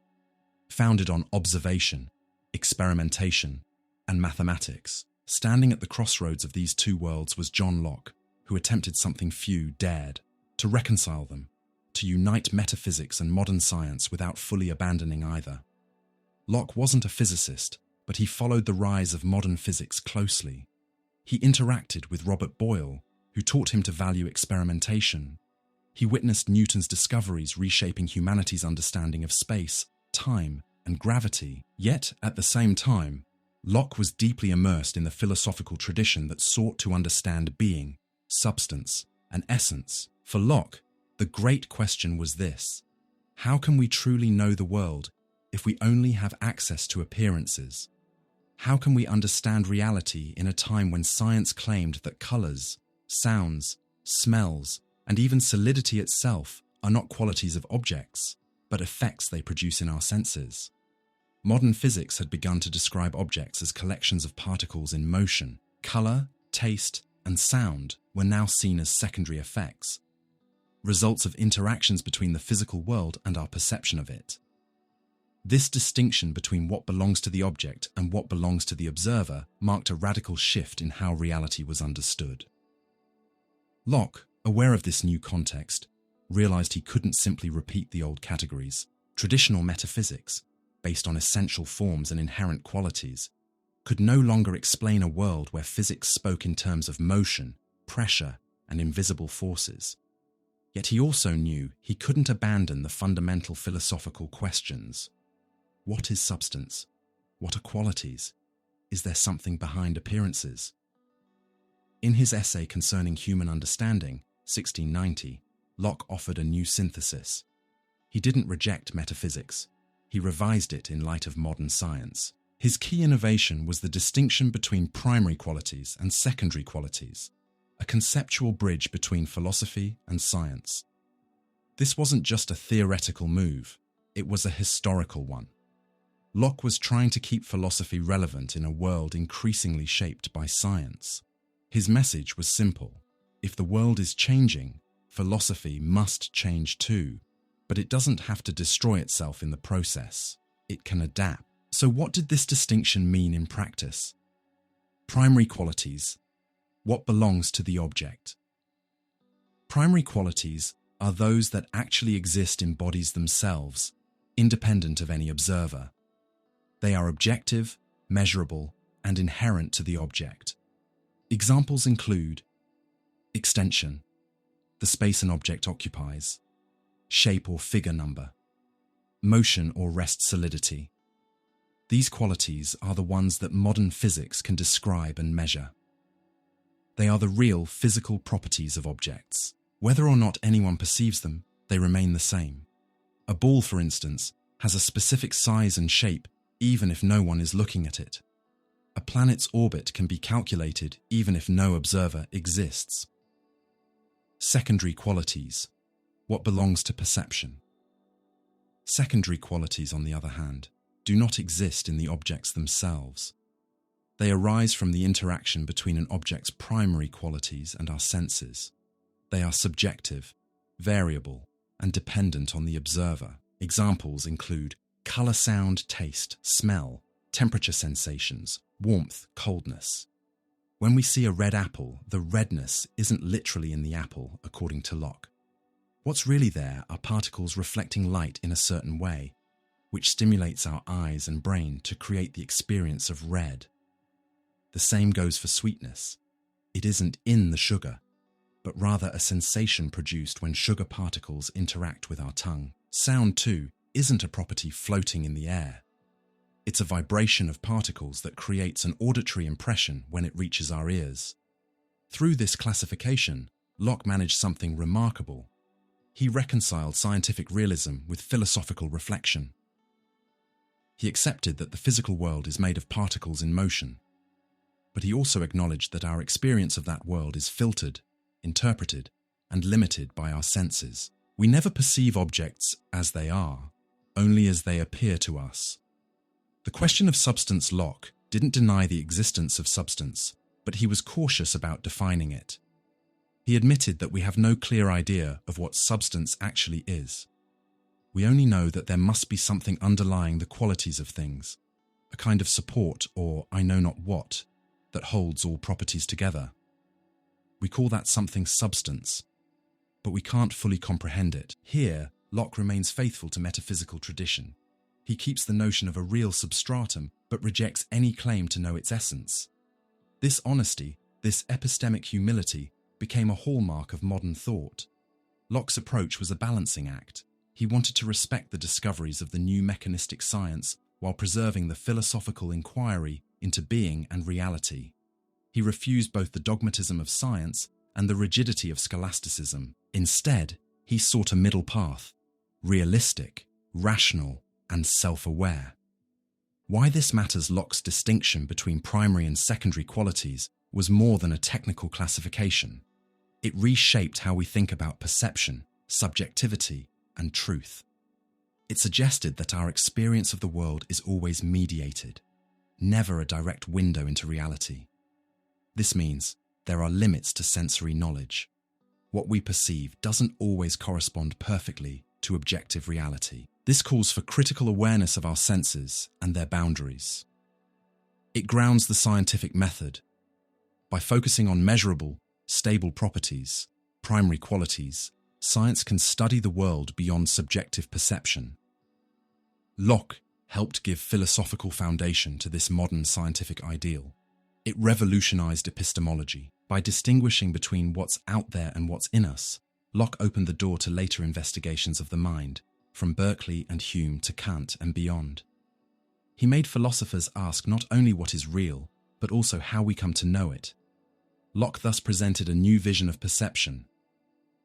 founded on observation, experimentation, and mathematics. Standing at the crossroads of these two worlds was John Locke, who attempted something few dared: to reconcile them, to unite metaphysics and modern science without fully abandoning either. Locke wasn't a physicist, but he followed the rise of modern physics closely. He interacted with Robert Boyle, who taught him to value experimentation. He witnessed Newton's discoveries reshaping humanity's understanding of space, time, and gravity. Yet, at the same time, Locke was deeply immersed in the philosophical tradition that sought to understand being, substance, and essence. For Locke, the great question was this: how can we truly know the world if we only have access to appearances? How can we understand reality in a time when science claimed that colors, sounds, smells, and even solidity itself are not qualities of objects, but effects they produce in our senses? Modern physics had begun to describe objects as collections of particles in motion. Color, taste, and sound were now seen as secondary effects, results of interactions between the physical world and our perception of it. This distinction between what belongs to the object and what belongs to the observer marked a radical shift in how reality was understood. Locke, aware of this new context, realized he couldn't simply repeat the old categories. Traditional metaphysics, based on essential forms and inherent qualities, could no longer explain a world where physics spoke in terms of motion, pressure, and invisible forces. Yet he also knew he couldn't abandon the fundamental philosophical questions. What is substance? What are qualities? Is there something behind appearances? In his essay concerning human understanding, 1690, Locke offered a new synthesis. He didn't reject metaphysics. He revised it in light of modern science. His key innovation was the distinction between primary qualities and secondary qualities, a conceptual bridge between philosophy and science. This wasn't just a theoretical move, it was a historical one. Locke was trying to keep philosophy relevant in a world increasingly shaped by science. His message was simple: if the world is changing, philosophy must change too. But it doesn't have to destroy itself in the process. It can adapt. So what did this distinction mean in practice? Primary qualities. What belongs to the object? Primary qualities are those that actually exist in bodies themselves, independent of any observer. They are objective, measurable, and inherent to the object. Examples include extension, the space an object occupies; shape or figure number; motion or rest solidity. These qualities are the ones that modern physics can describe and measure. They are the real physical properties of objects. Whether or not anyone perceives them, they remain the same. A ball, for instance, has a specific size and shape even if no one is looking at it. A planet's orbit can be calculated even if no observer exists. Secondary qualities. What belongs to perception? Secondary qualities, on the other hand, do not exist in the objects themselves. They arise from the interaction between an object's primary qualities and our senses. They are subjective, variable, and dependent on the observer. Examples include color, sound, taste, smell, temperature sensations, warmth, coldness. When we see a red apple, the redness isn't literally in the apple, according to Locke. What's really there are particles reflecting light in a certain way, which stimulates our eyes and brain to create the experience of red. The same goes for sweetness. It isn't in the sugar, but rather a sensation produced when sugar particles interact with our tongue. Sound, too, isn't a property floating in the air. It's a vibration of particles that creates an auditory impression when it reaches our ears. Through this classification, Locke managed something remarkable. He reconciled scientific realism with philosophical reflection. He accepted that the physical world is made of particles in motion, but he also acknowledged that our experience of that world is filtered, interpreted, and limited by our senses. We never perceive objects as they are, only as they appear to us. The question of substance Locke didn't deny the existence of substance, but he was cautious about defining it. He admitted that we have no clear idea of what substance actually is. We only know that there must be something underlying the qualities of things, a kind of support or I know not what, that holds all properties together. We call that something substance. but we can't fully comprehend it. Here, Locke remains faithful to metaphysical tradition. He keeps the notion of a real substratum, but rejects any claim to know its essence. This honesty, this epistemic humility, became a hallmark of modern thought. Locke's approach was a balancing act. He wanted to respect the discoveries of the new mechanistic science while preserving the philosophical inquiry into being and reality. He refused both the dogmatism of science and the rigidity of scholasticism. Instead, he sought a middle path, realistic, rational, and self-aware. Why this matters: Locke's distinction between primary and secondary qualities was more than a technical classification. It reshaped how we think about perception, subjectivity, and truth. It suggested that our experience of the world is always mediated, never a direct window into reality. This means there are limits to sensory knowledge. What we perceive doesn't always correspond perfectly to objective reality. This calls for critical awareness of our senses and their boundaries. It grounds the scientific method. By focusing on measurable, stable properties, primary qualities, science can study the world beyond subjective perception. Locke helped give philosophical foundation to this modern scientific ideal. It revolutionized epistemology. By distinguishing between what's out there and what's in us, Locke opened the door to later investigations of the mind, from Berkeley and Hume to Kant and beyond. He made philosophers ask not only what is real, but also how we come to know it. Locke thus presented a new vision of perception.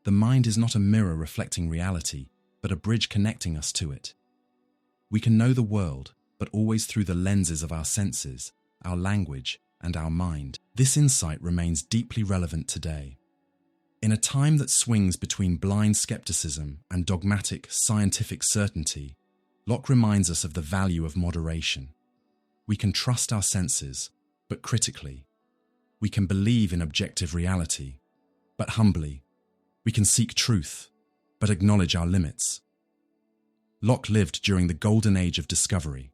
The mind is not a mirror reflecting reality, but a bridge connecting us to it. We can know the world, but always through the lenses of our senses, our language, and our mind. This insight remains deeply relevant today. In a time that swings between blind skepticism and dogmatic scientific certainty, Locke reminds us of the value of moderation. We can trust our senses, but critically. We can believe in objective reality, but humbly. We can seek truth, but acknowledge our limits. Locke lived during the golden age of discovery,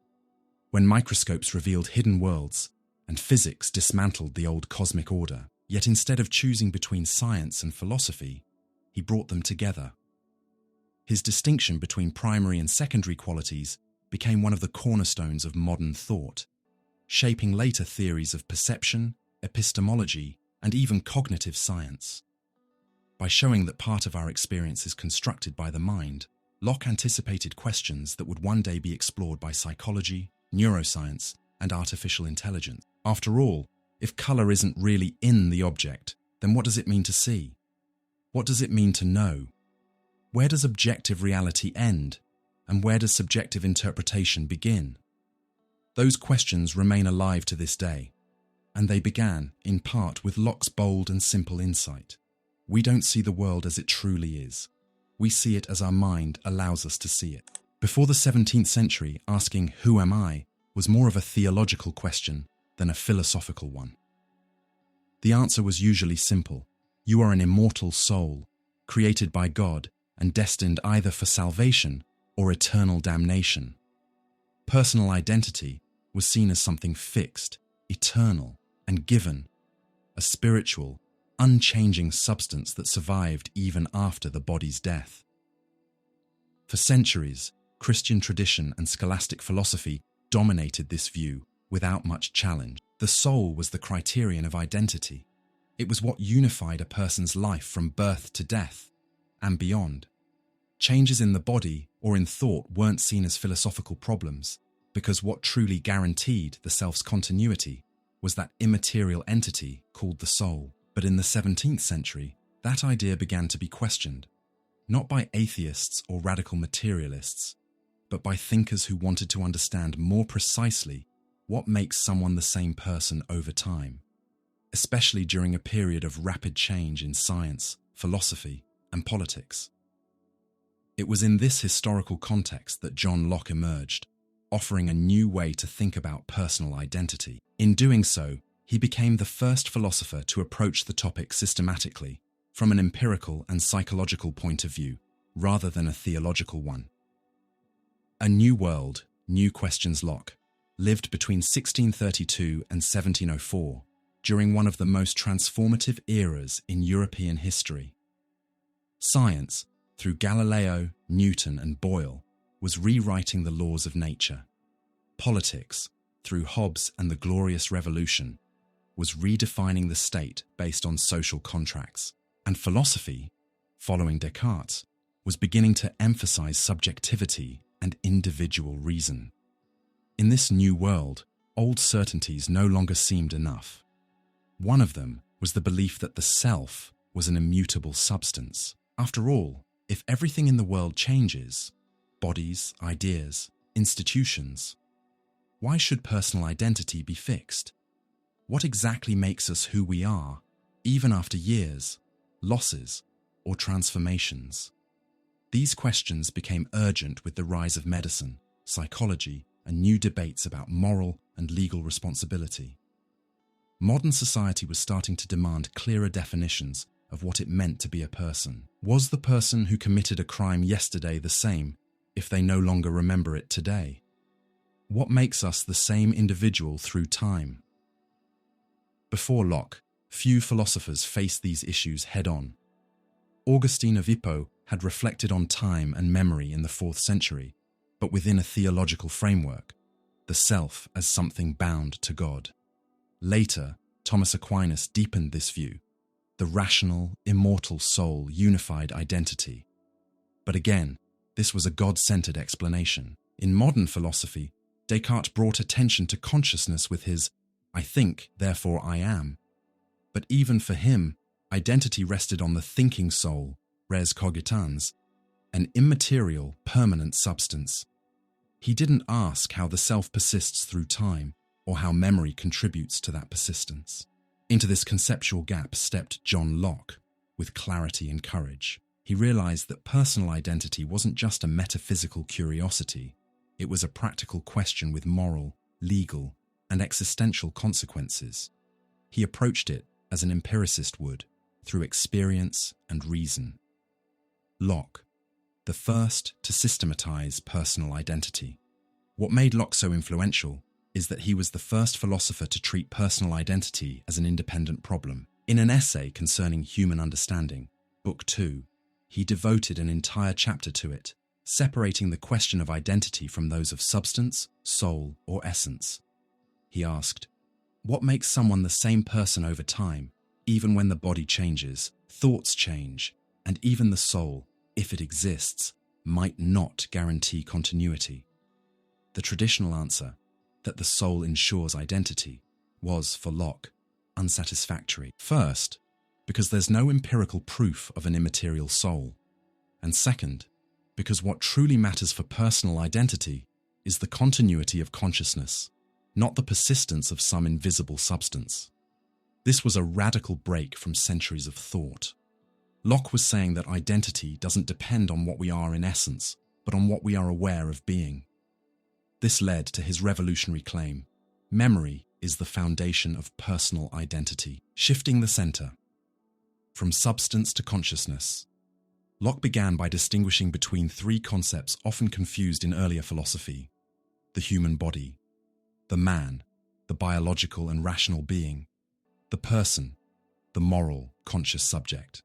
when microscopes revealed hidden worlds and physics dismantled the old cosmic order. Yet instead of choosing between science and philosophy, he brought them together. His distinction between primary and secondary qualities became one of the cornerstones of modern thought, shaping later theories of perception, epistemology, and even cognitive science. By showing that part of our experience is constructed by the mind, Locke anticipated questions that would one day be explored by psychology, neuroscience, and artificial intelligence. After all, if color isn't really in the object, then what does it mean to see? What does it mean to know? Where does objective reality end, and where does subjective interpretation begin? Those questions remain alive to this day, and they began, in part, with Locke's bold and simple insight. We don't see the world as it truly is. We see it as our mind allows us to see it. Before the 17th century, asking "Who am I?" was more of a theological question than a philosophical one. The answer was usually simple. You are an immortal soul, created by God and destined either for salvation or eternal damnation. Personal identity was seen as something fixed, eternal, and given, a spiritual, unchanging substance that survived even after the body's death. For centuries, Christian tradition and scholastic philosophy dominated this view without much challenge. The soul was the criterion of identity. It was what unified a person's life from birth to death and beyond. Changes in the body or in thought weren't seen as philosophical problems, because what truly guaranteed the self's continuity was that immaterial entity called the soul. But in the 17th century, that idea began to be questioned, not by atheists or radical materialists, but by thinkers who wanted to understand more precisely what makes someone the same person over time, especially during a period of rapid change in science, philosophy, and politics. It was in this historical context that John Locke emerged, offering a new way to think about personal identity. In doing so, he became the first philosopher to approach the topic systematically, from an empirical and psychological point of view, rather than a theological one. A New World, New Questions Locke lived between 1632 and 1704, during one of the most transformative eras in European history. Science, through Galileo, Newton, and Boyle, was rewriting the laws of nature. Politics, through Hobbes and the Glorious Revolution, was redefining the state based on social contracts. And philosophy, following Descartes, was beginning to emphasize subjectivity and individual reason. In this new world, old certainties no longer seemed enough. One of them was the belief that the self was an immutable substance. After all, if everything in the world changes, bodies, ideas, institutions, why should personal identity be fixed? What exactly makes us who we are, even after years, losses, or transformations? These questions became urgent with the rise of medicine, psychology, and new debates about moral and legal responsibility. Modern society was starting to demand clearer definitions of what it meant to be a person. Was the person who committed a crime yesterday the same if they no longer remember it today? What makes us the same individual through time? Before Locke, few philosophers faced these issues head-on. Augustine of Hippo had reflected on time and memory in the 4th century, but within a theological framework, the self as something bound to God. Later, Thomas Aquinas deepened this view, the rational, immortal soul unified identity. But again, this was a God-centered explanation. In modern philosophy, Descartes brought attention to consciousness with his "I think, therefore I am." But even for him, identity rested on the thinking soul, res cogitans, an immaterial, permanent substance. He didn't ask how the self persists through time or how memory contributes to that persistence. Into this conceptual gap stepped John Locke with clarity and courage. He realized that personal identity wasn't just a metaphysical curiosity, it was a practical question with moral, legal, and existential consequences. He approached it as an empiricist would, through experience and reason. Locke, the first to systematize personal identity. What made Locke so influential is that he was the first philosopher to treat personal identity as an independent problem. In an essay concerning human understanding, Book 2, he devoted an entire chapter to it, separating the question of identity from those of substance, soul, or essence. He asked, what makes someone the same person over time, even when the body changes, thoughts change, and even the soul, if it exists, might not guarantee continuity? The traditional answer, that the soul ensures identity, was, for Locke, unsatisfactory. First, because there's no empirical proof of an immaterial soul. And second, because what truly matters for personal identity is the continuity of consciousness, not the persistence of some invisible substance. This was a radical break from centuries of thought. Locke was saying that identity doesn't depend on what we are in essence, but on what we are aware of being. This led to his revolutionary claim, memory is the foundation of personal identity, shifting the center. From substance to consciousness, Locke began by distinguishing between three concepts often confused in earlier philosophy: the human body, the man, the biological and rational being, the person, the moral, conscious subject.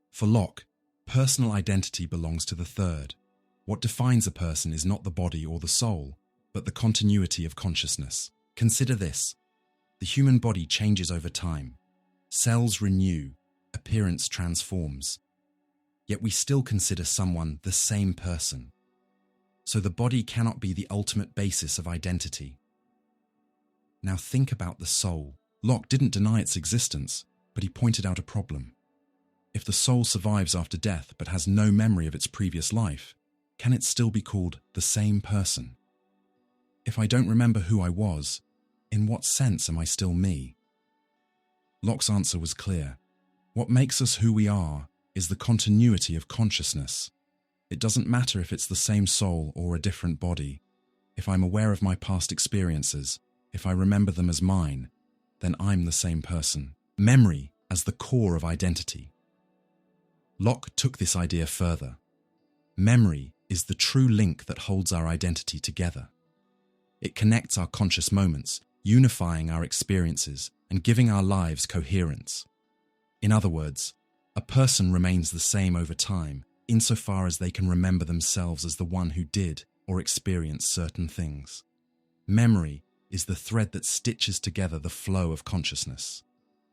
For Locke, personal identity belongs to the third. What defines a person is not the body or the soul, but the continuity of consciousness. Consider this: the human body changes over time. Cells renew, appearance transforms. Yet we still consider someone the same person. So the body cannot be the ultimate basis of identity. Now think about the soul. Locke didn't deny its existence, but he pointed out a problem. If the soul survives after death but has no memory of its previous life, can it still be called the same person? If I don't remember who I was, in what sense am I still me? Locke's answer was clear. What makes us who we are is the continuity of consciousness. It doesn't matter if it's the same soul or a different body. If I'm aware of my past experiences, if I remember them as mine, then I'm the same person. Memory as the core of identity. Locke took this idea further. Memory is the true link that holds our identity together. It connects our conscious moments, unifying our experiences and giving our lives coherence. In other words, A person remains the same over time, insofar as they can remember themselves as the one who did or experienced certain things. Memory is the thread that stitches together the flow of consciousness.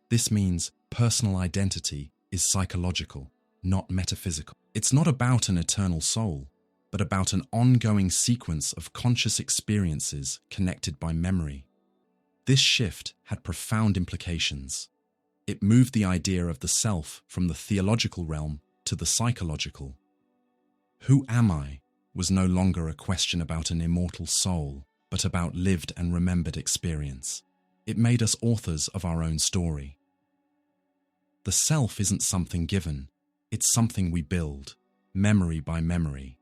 This means personal identity is psychological, not metaphysical. It's not about an eternal soul, but about an ongoing sequence of conscious experiences connected by memory. This shift had profound implications. It moved the idea of the self from the theological realm to the psychological. Who am I was no longer a question about an immortal soul, but about lived and remembered experience. It made us authors of our own story. The self isn't something given, it's something we build, memory by memory.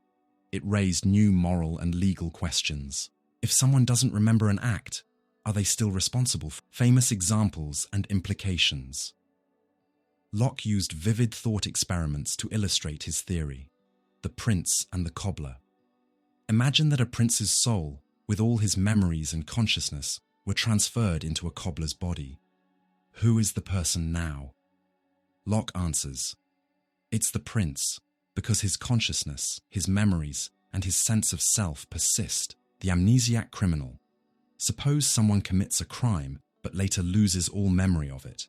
It raised new moral and legal questions. If someone doesn't remember an act, are they still responsible? Famous examples and implications. Locke used vivid thought experiments to illustrate his theory. The prince and the cobbler. Imagine that a prince's soul, with all his memories and consciousness, were transferred into a cobbler's body. Who is the person now? Locke answers, it's the prince, because his consciousness, his memories, and his sense of self persist, the amnesiac criminal. Suppose someone commits a crime, but later loses all memory of it.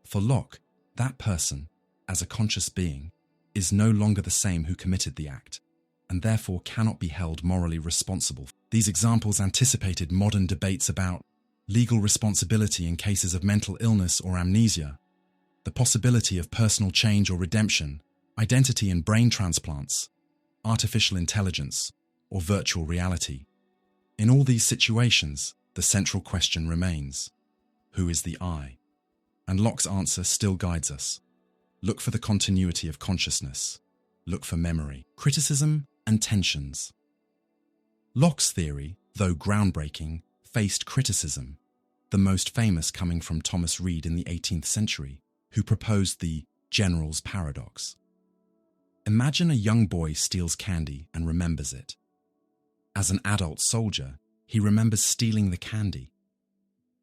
For Locke, that person, as a conscious being, is no longer the same who committed the act, and therefore cannot be held morally responsible. These examples anticipated modern debates about legal responsibility in cases of mental illness or amnesia, the possibility of personal change or redemption, identity and brain transplants, artificial intelligence, or virtual reality. In all these situations, the central question remains, who is the I? And Locke's answer still guides us. Look for the continuity of consciousness. Look for memory, criticism, and tensions. Locke's theory, though groundbreaking, faced criticism, the most famous coming from Thomas Reid in the 18th century, who proposed the general's paradox. Imagine a young boy steals candy and remembers it. As an adult soldier, he remembers stealing the candy.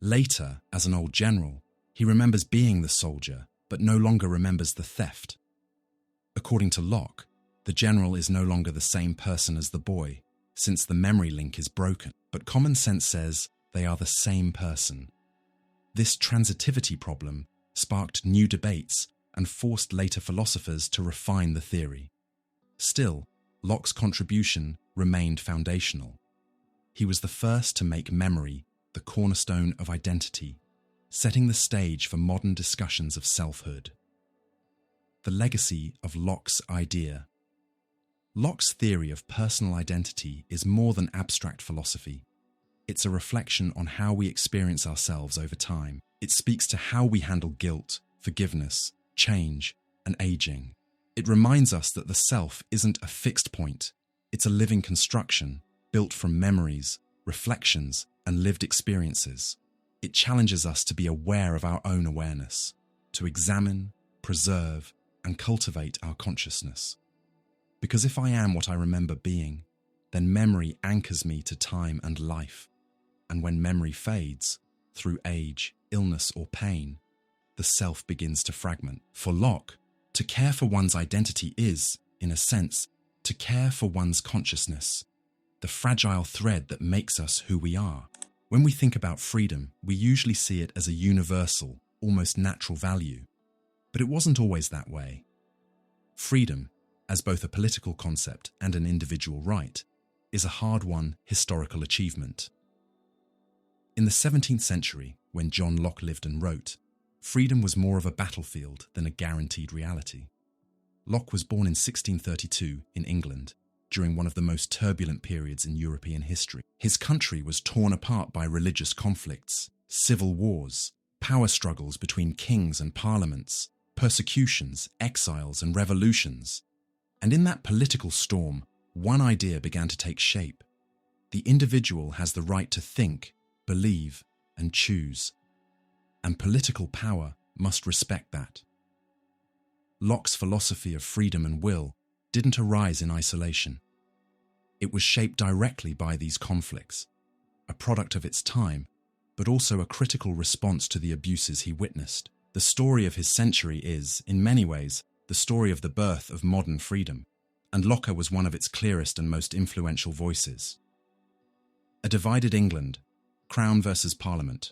Later, as an old general, he remembers being the soldier, but no longer remembers the theft. According to Locke, the general is no longer the same person as the boy, since the memory link is broken, but common sense says they are the same person. This transitivity problem sparked new debates and forced later philosophers to refine the theory. Still, Locke's contribution remained foundational. He was the first to make memory the cornerstone of identity, setting the stage for modern discussions of selfhood. The legacy of Locke's idea. Locke's theory of personal identity is more than abstract philosophy. It's a reflection on how we experience ourselves over time. It speaks to how we handle guilt, forgiveness, change, and aging. It reminds us that the self isn't a fixed point. It's a living construction, built from memories, reflections, and lived experiences. It challenges us to be aware of our own awareness, to examine, preserve, and cultivate our consciousness. Because if I am what I remember being, then memory anchors me to time and life. And when memory fades, through age, illness, or pain, the self begins to fragment. For Locke, to care for one's identity is, in a sense, to care for one's consciousness, the fragile thread that makes us who we are. When we think about freedom, we usually see it as a universal, almost natural value. But it wasn't always that way. Freedom, as both a political concept and an individual right, is a hard-won historical achievement. In the 17th century, when John Locke lived and wrote, freedom was more of a battlefield than a guaranteed reality. Locke was born in 1632 in England, during one of the most turbulent periods in European history. His country was torn apart by religious conflicts, civil wars, power struggles between kings and parliaments, persecutions, exiles, and revolutions. And in that political storm, one idea began to take shape. The individual has the right to think, believe, and choose. And political power must respect that. Locke's philosophy of freedom and will didn't arise in isolation. It was shaped directly by these conflicts, a product of its time, but also a critical response to the abuses he witnessed. The story of his century is, in many ways, the story of the birth of modern freedom, and Locke was one of its clearest and most influential voices. A divided England, Crown versus Parliament.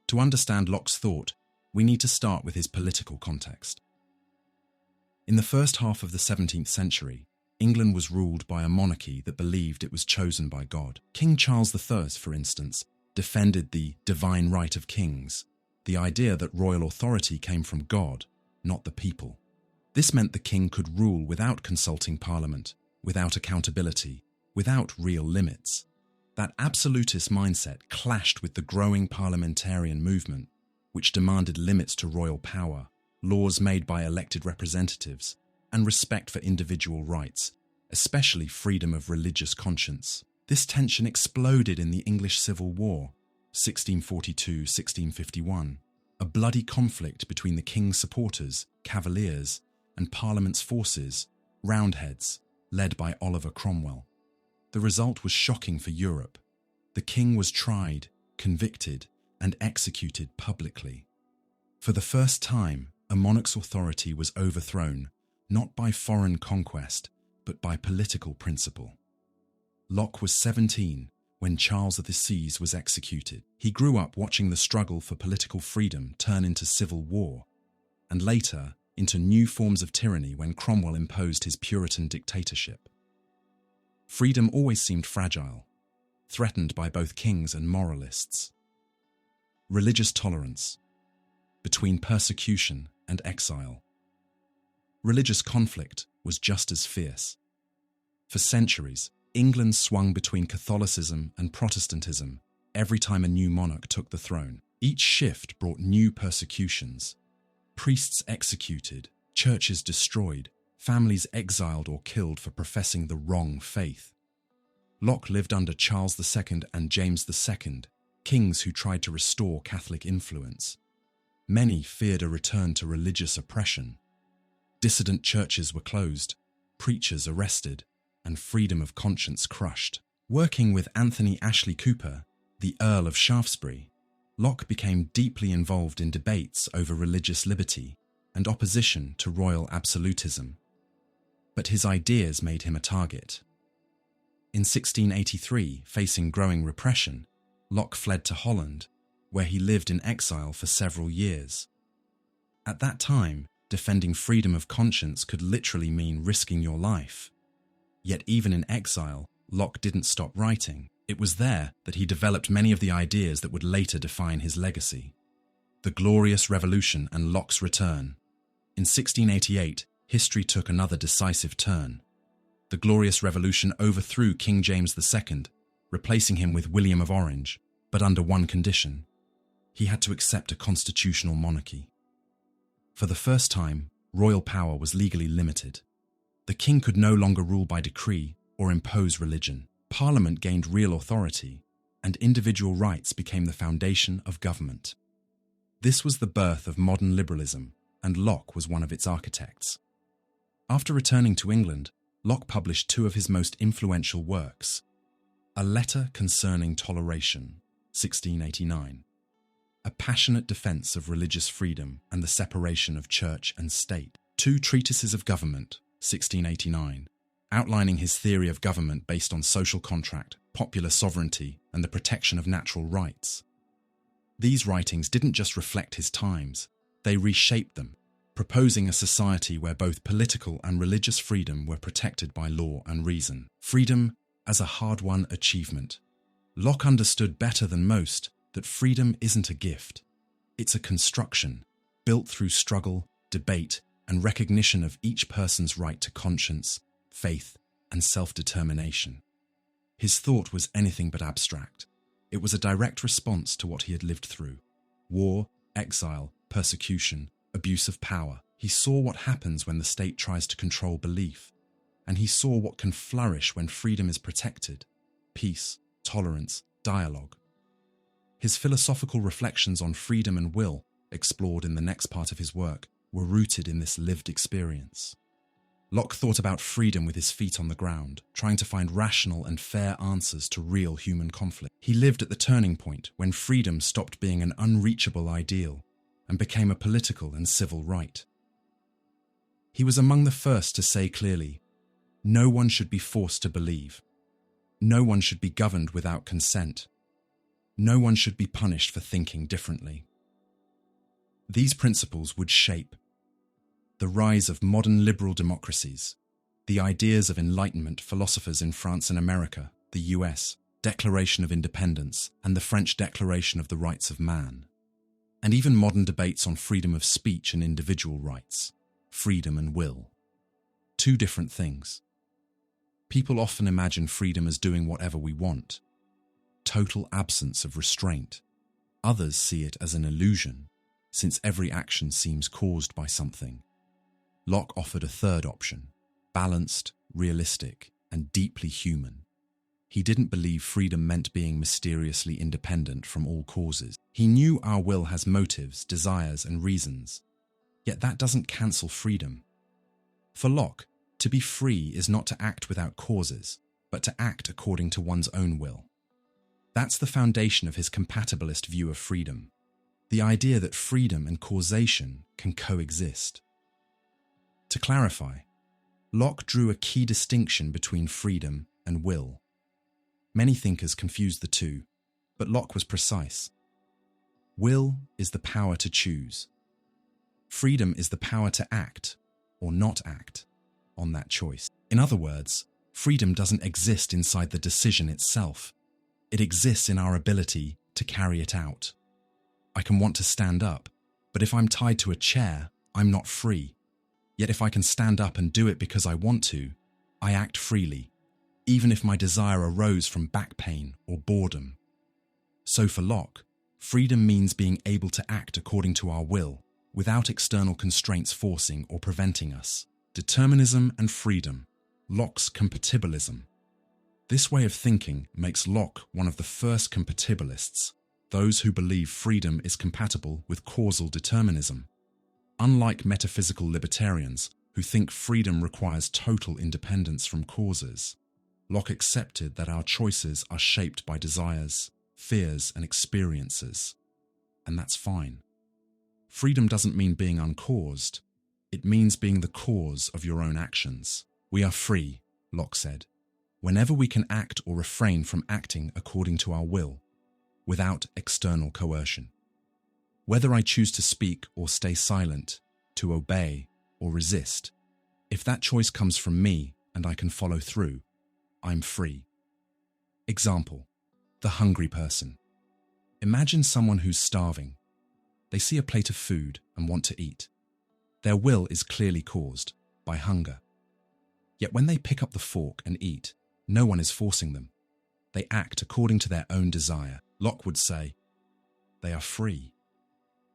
To understand Locke's thought, we need to start with his political context. In the first half of the 17th century, England was ruled by a monarchy that believed it was chosen by God. King Charles I, for instance, defended the divine right of kings, the idea that royal authority came from God, not the people. This meant the king could rule without consulting Parliament, without accountability, without real limits. That absolutist mindset clashed with the growing parliamentarian movement, which demanded limits to royal power, laws made by elected representatives, and respect for individual rights, especially freedom of religious conscience. This tension exploded in the English Civil War, 1642-1651, a bloody conflict between the king's supporters, Cavaliers, and Parliament's forces, Roundheads, led by Oliver Cromwell. The result was shocking for Europe. The king was tried, convicted, and executed publicly. For the first time, a monarch's authority was overthrown, not by foreign conquest, but by political principle. Locke was 17 when Charles of the Seas was executed. He grew up watching the struggle for political freedom turn into civil war, and later into new forms of tyranny when Cromwell imposed his Puritan dictatorship. Freedom always seemed fragile, threatened by both kings and moralists. Religious tolerance, between persecution and exile. Religious conflict was just as fierce. For centuries, England swung between Catholicism and Protestantism every time a new monarch took the throne. Each shift brought new persecutions. Priests executed, churches destroyed, families exiled or killed for professing the wrong faith. Locke lived under Charles II and James II, kings who tried to restore Catholic influence. Many feared a return to religious oppression. Dissident churches were closed, preachers arrested, and freedom of conscience crushed. Working with Anthony Ashley Cooper, the Earl of Shaftesbury, Locke became deeply involved in debates over religious liberty and opposition to royal absolutism. But his ideas made him a target. In 1683, facing growing repression, Locke fled to Holland, where he lived in exile for several years. At that time, defending freedom of conscience could literally mean risking your life. Yet even in exile, Locke didn't stop writing. It was there that he developed many of the ideas that would later define his legacy. The Glorious Revolution and Locke's Return. In 1688, history took another decisive turn. The Glorious Revolution overthrew King James II, replacing him with William of Orange, but under one condition. He had to accept a constitutional monarchy. For the first time, royal power was legally limited. The king could no longer rule by decree or impose religion. Parliament gained real authority, and individual rights became the foundation of government. This was the birth of modern liberalism, and Locke was one of its architects. After returning to England, Locke published two of his most influential works: A Letter Concerning Toleration, 1689, a passionate defense of religious freedom and the separation of church and state; Two Treatises of Government, 1689, outlining his theory of government based on social contract, popular sovereignty, and the protection of natural rights. These writings didn't just reflect his times, they reshaped them, proposing a society where both political and religious freedom were protected by law and reason. Freedom as a hard-won achievement. Locke understood better than most that freedom isn't a gift. It's a construction, built through struggle, debate, and recognition of each person's right to conscience, faith, and self-determination. His thought was anything but abstract. It was a direct response to what he had lived through: war, exile, persecution, abuse of power. He saw what happens when the state tries to control belief, and he saw what can flourish when freedom is protected: peace, tolerance, dialogue. His philosophical reflections on freedom and will, explored in the next part of his work, were rooted in this lived experience. Locke thought about freedom with his feet on the ground, trying to find rational and fair answers to real human conflict. He lived at the turning point when freedom stopped being an unreachable ideal and became a political and civil right. He was among the first to say clearly, no one should be forced to believe. No one should be governed without consent. No one should be punished for thinking differently. These principles would shape the rise of modern liberal democracies, the ideas of Enlightenment philosophers in France and America, the US, Declaration of Independence, and the French Declaration of the Rights of Man, and even modern debates on freedom of speech and individual rights, freedom and will. Two different things. People often imagine freedom as doing whatever we want, total absence of restraint. Others see it as an illusion, since every action seems caused by something. Locke offered a third option, balanced, realistic, and deeply human. He didn't believe freedom meant being mysteriously independent from all causes. He knew our will has motives, desires, and reasons, yet that doesn't cancel freedom. For Locke, to be free is not to act without causes, but to act according to one's own will. That's the foundation of his compatibilist view of freedom, the idea that freedom and causation can coexist. To clarify, Locke drew a key distinction between freedom and will. Many thinkers confuse the two, but Locke was precise. Will is the power to choose. Freedom is the power to act, or not act, on that choice. In other words, freedom doesn't exist inside the decision itself. It exists in our ability to carry it out. I can want to stand up, but if I'm tied to a chair, I'm not free. Yet if I can stand up and do it because I want to, I act freely, even if my desire arose from back pain or boredom. So for Locke, freedom means being able to act according to our will, without external constraints forcing or preventing us. Determinism and freedom, Locke's compatibilism. This way of thinking makes Locke one of the first compatibilists, those who believe freedom is compatible with causal determinism. Unlike metaphysical libertarians who think freedom requires total independence from causes, Locke accepted that our choices are shaped by desires, fears, and experiences, and that's fine. Freedom doesn't mean being uncaused. It means being the cause of your own actions. We are free, Locke said, whenever we can act or refrain from acting according to our will, without external coercion. Whether I choose to speak or stay silent, to obey or resist, if that choice comes from me and I can follow through, I'm free. Example, the hungry person. Imagine someone who's starving. They see a plate of food and want to eat. Their will is clearly caused by hunger. Yet when they pick up the fork and eat, no one is forcing them. They act according to their own desire. Locke would say, they are free.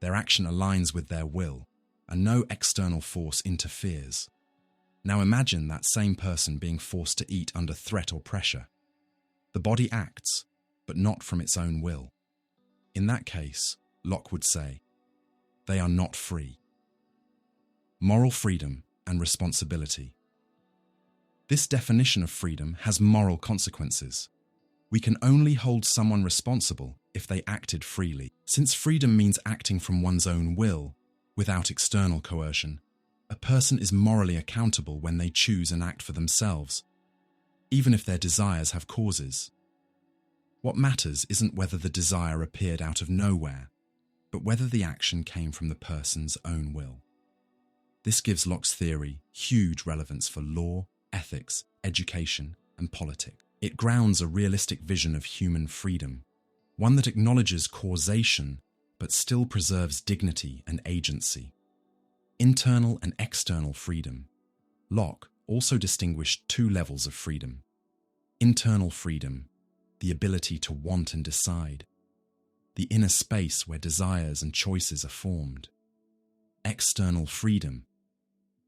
Their action aligns with their will, and no external force interferes. Now imagine that same person being forced to eat under threat or pressure. The body acts, but not from its own will. In that case, Locke would say, they are not free. Moral freedom and responsibility. This definition of freedom has moral consequences. We can only hold someone responsible if they acted freely. Since freedom means acting from one's own will, without external coercion, a person is morally accountable when they choose and act for themselves, even if their desires have causes. What matters isn't whether the desire appeared out of nowhere, but whether the action came from the person's own will. This gives Locke's theory huge relevance for law, ethics, education, and politics. It grounds a realistic vision of human freedom, one that acknowledges causation but still preserves dignity and agency. Internal and external freedom. Locke also distinguished two levels of freedom. Internal freedom, the ability to want and decide, the inner space where desires and choices are formed. External freedom,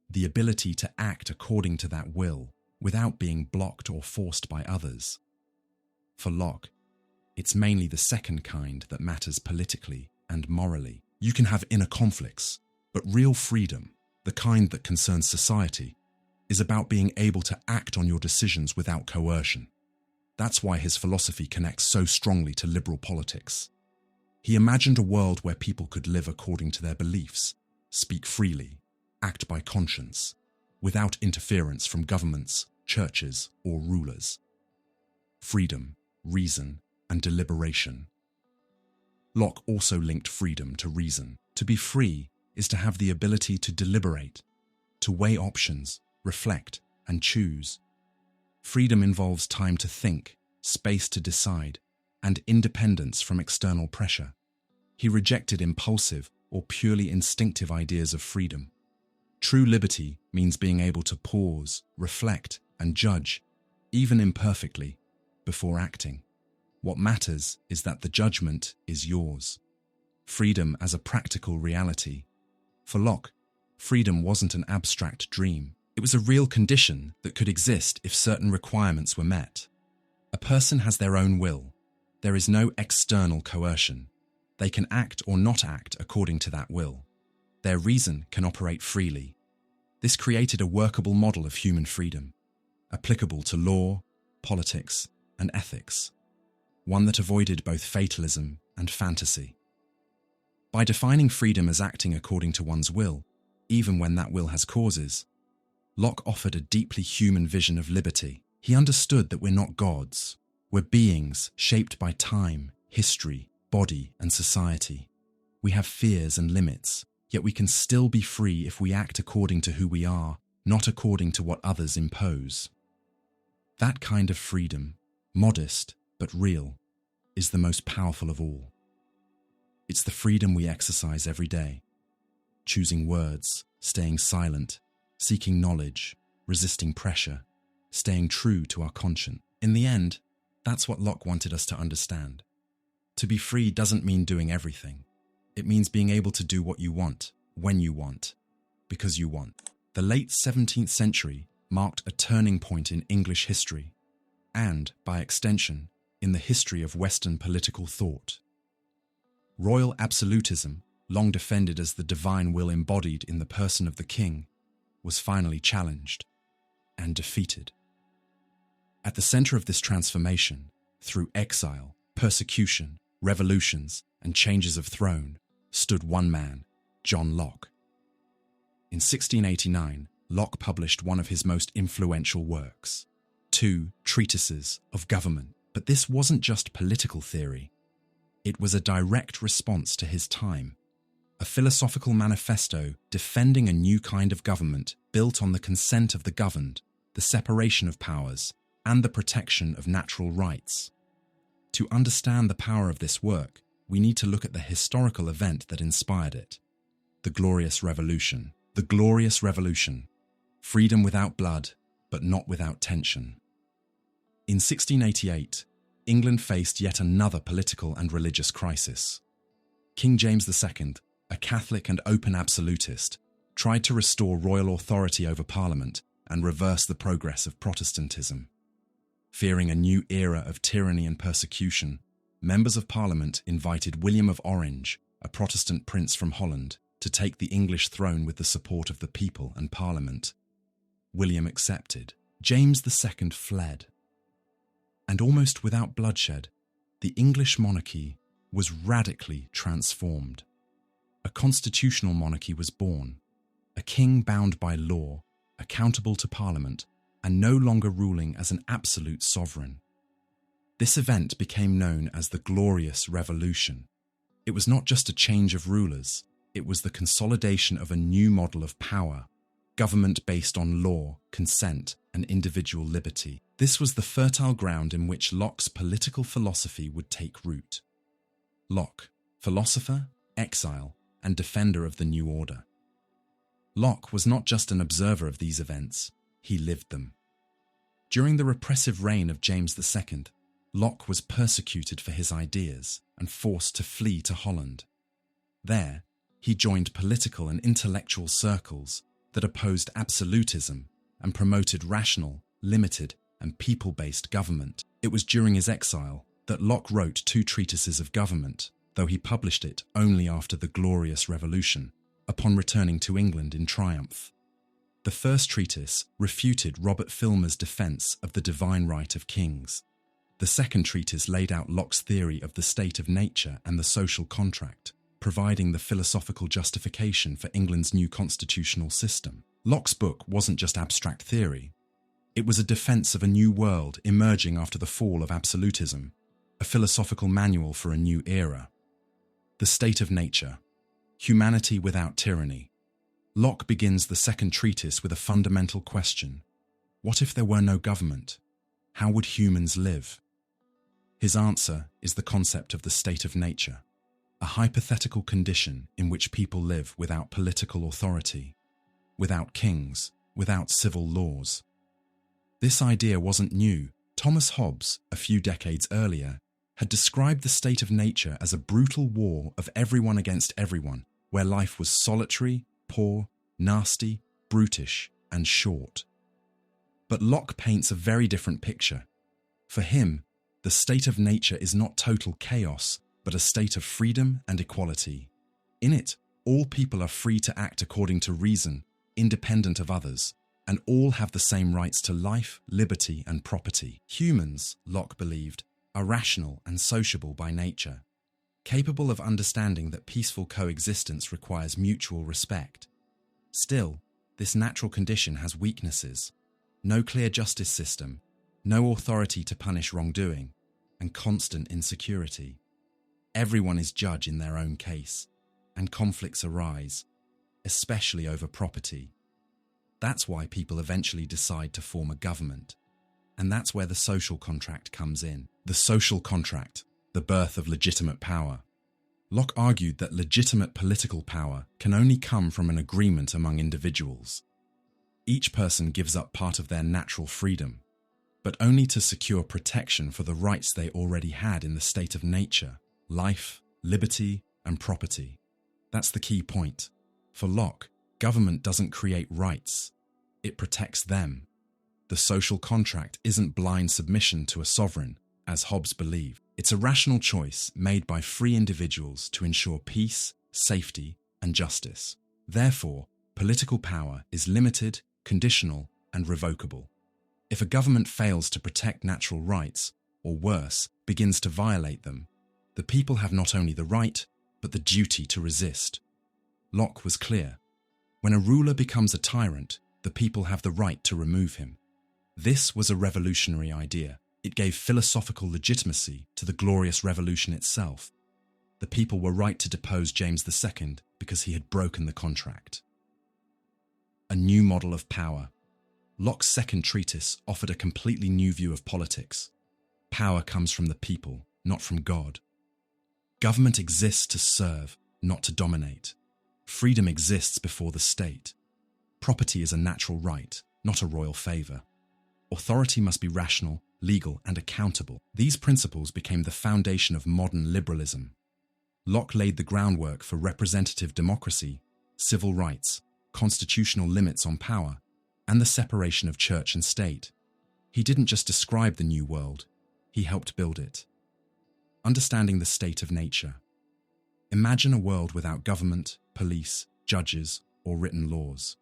the ability to act according to that will without being blocked or forced by others. For Locke, it's mainly the second kind that matters politically and morally. You can have inner conflicts, but real freedom, the kind that concerns society, is about being able to act on your decisions without coercion. That's why his philosophy connects so strongly to liberal politics. He imagined a world where people could live according to their beliefs, speak freely, act by conscience, without interference from governments, churches, or rulers. Freedom, reason, and deliberation. Locke also linked freedom to reason. To be free is to have the ability to deliberate, to weigh options, reflect, and choose. Freedom involves time to think, space to decide, and independence from external pressure. He rejected impulsive or purely instinctive ideas of freedom. True liberty means being able to pause, reflect, and judge, even imperfectly, before acting. What matters is that the judgment is yours. Freedom as a practical reality. For Locke, freedom wasn't an abstract dream. It was a real condition that could exist if certain requirements were met. A person has their own will. There is no external coercion. They can act or not act according to that will. Their reason can operate freely. This created a workable model of human freedom, applicable to law, politics, and ethics, one that avoided both fatalism and fantasy. By defining freedom as acting according to one's will, even when that will has causes, Locke offered a deeply human vision of liberty. He understood that we're not gods. We're beings shaped by time, history, body, and society. We have fears and limits, yet we can still be free if we act according to who we are, not according to what others impose. That kind of freedom, modest but real, is the most powerful of all. It's the freedom we exercise every day, choosing words, staying silent, seeking knowledge, resisting pressure, staying true to our conscience. In the end, that's what Locke wanted us to understand. To be free doesn't mean doing everything. It means being able to do what you want, when you want, because you want. The late 17th century marked a turning point in English history, and, by extension, in the history of Western political thought. Royal absolutism, long defended as the divine will embodied in the person of the king, was finally challenged and defeated. At the center of this transformation, through exile, persecution, revolutions, and changes of throne, stood one man, John Locke. In 1689, Locke published one of his most influential works, 2 treatises of government. But this wasn't just political theory. It was a direct response to his time, a philosophical manifesto defending a new kind of government built on the consent of the governed, the separation of powers, and the protection of natural rights. To understand the power of this work, we need to look at the historical event that inspired it. The Glorious Revolution. The Glorious Revolution. Freedom without blood, but not without tension. In 1688, England faced yet another political and religious crisis. King James II, a Catholic and open absolutist, tried to restore royal authority over Parliament and reverse the progress of Protestantism. Fearing a new era of tyranny and persecution, members of Parliament invited William of Orange, a Protestant prince from Holland, to take the English throne with the support of the people and Parliament. William accepted. James II fled. And almost without bloodshed, the English monarchy was radically transformed. A constitutional monarchy was born, a king bound by law, accountable to Parliament, and no longer ruling as an absolute sovereign. This event became known as the Glorious Revolution. It was not just a change of rulers, it was the consolidation of a new model of power, government based on law, consent, and individual liberty. This was the fertile ground in which Locke's political philosophy would take root. Locke, philosopher, exile, and defender of the new order. Locke was not just an observer of these events, he lived them. During the repressive reign of James II, Locke was persecuted for his ideas and forced to flee to Holland. There, he joined political and intellectual circles that opposed absolutism and promoted rational, limited, and people-based government. It was during his exile that Locke wrote 2 treatises of government, though he published it only after the Glorious Revolution, upon returning to England in triumph. The first treatise refuted Robert Filmer's defense of the divine right of kings. The second treatise laid out Locke's theory of the state of nature and the social contract, providing the philosophical justification for England's new constitutional system. Locke's book wasn't just abstract theory. It was a defense of a new world emerging after the fall of absolutism, a philosophical manual for a new era. The state of nature, humanity without tyranny. Locke begins the second treatise with a fundamental question. What if there were no government? How would humans live? His answer is the concept of the state of nature, a hypothetical condition in which people live without political authority, without kings, without civil laws. This idea wasn't new. Thomas Hobbes, a few decades earlier, had described the state of nature as a brutal war of everyone against everyone, where life was solitary, poor, nasty, brutish, and short. But Locke paints a very different picture. For him, the state of nature is not total chaos, but a state of freedom and equality. In it, all people are free to act according to reason, independent of others, and all have the same rights to life, liberty, and property. Humans, Locke believed, are rational and sociable by nature, capable of understanding that peaceful coexistence requires mutual respect. Still, this natural condition has weaknesses: no clear justice system, no authority to punish wrongdoing, and constant insecurity. Everyone is judge in their own case, and conflicts arise, especially over property. That's why people eventually decide to form a government. And that's where the social contract comes in. The social contract, the birth of legitimate power. Locke argued that legitimate political power can only come from an agreement among individuals. Each person gives up part of their natural freedom, but only to secure protection for the rights they already had in the state of nature: life, liberty, and property. That's the key point. For Locke, government doesn't create rights, it protects them. The social contract isn't blind submission to a sovereign, as Hobbes believed. It's a rational choice made by free individuals to ensure peace, safety, and justice. Therefore, political power is limited, conditional, and revocable. If a government fails to protect natural rights, or worse, begins to violate them, the people have not only the right, but the duty to resist. Locke was clear. When a ruler becomes a tyrant, the people have the right to remove him. This was a revolutionary idea. It gave philosophical legitimacy to the glorious revolution itself. The people were right to depose James II because he had broken the contract. A new model of power. Locke's second treatise offered a completely new view of politics. Power comes from the people, not from God. Government exists to serve, not to dominate. Freedom exists before the state. Property is a natural right, not a royal favour. Authority must be rational, legal, and accountable. These principles became the foundation of modern liberalism. Locke laid the groundwork for representative democracy, civil rights, constitutional limits on power, and the separation of church and state. He didn't just describe the new world, he helped build it. Understanding the state of nature. Imagine a world without government, police, judges, or written laws.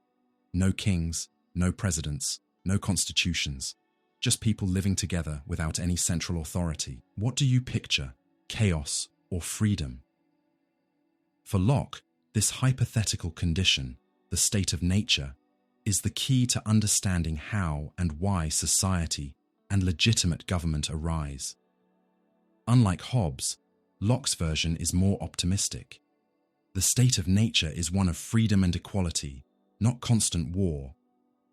No kings, no presidents, no constitutions, just people living together without any central authority. What do you picture? Chaos or freedom? For Locke, this hypothetical condition, the state of nature, is the key to understanding how and why society and legitimate government arise. Unlike Hobbes, Locke's version is more optimistic. The state of nature is one of freedom and equality, not constant war,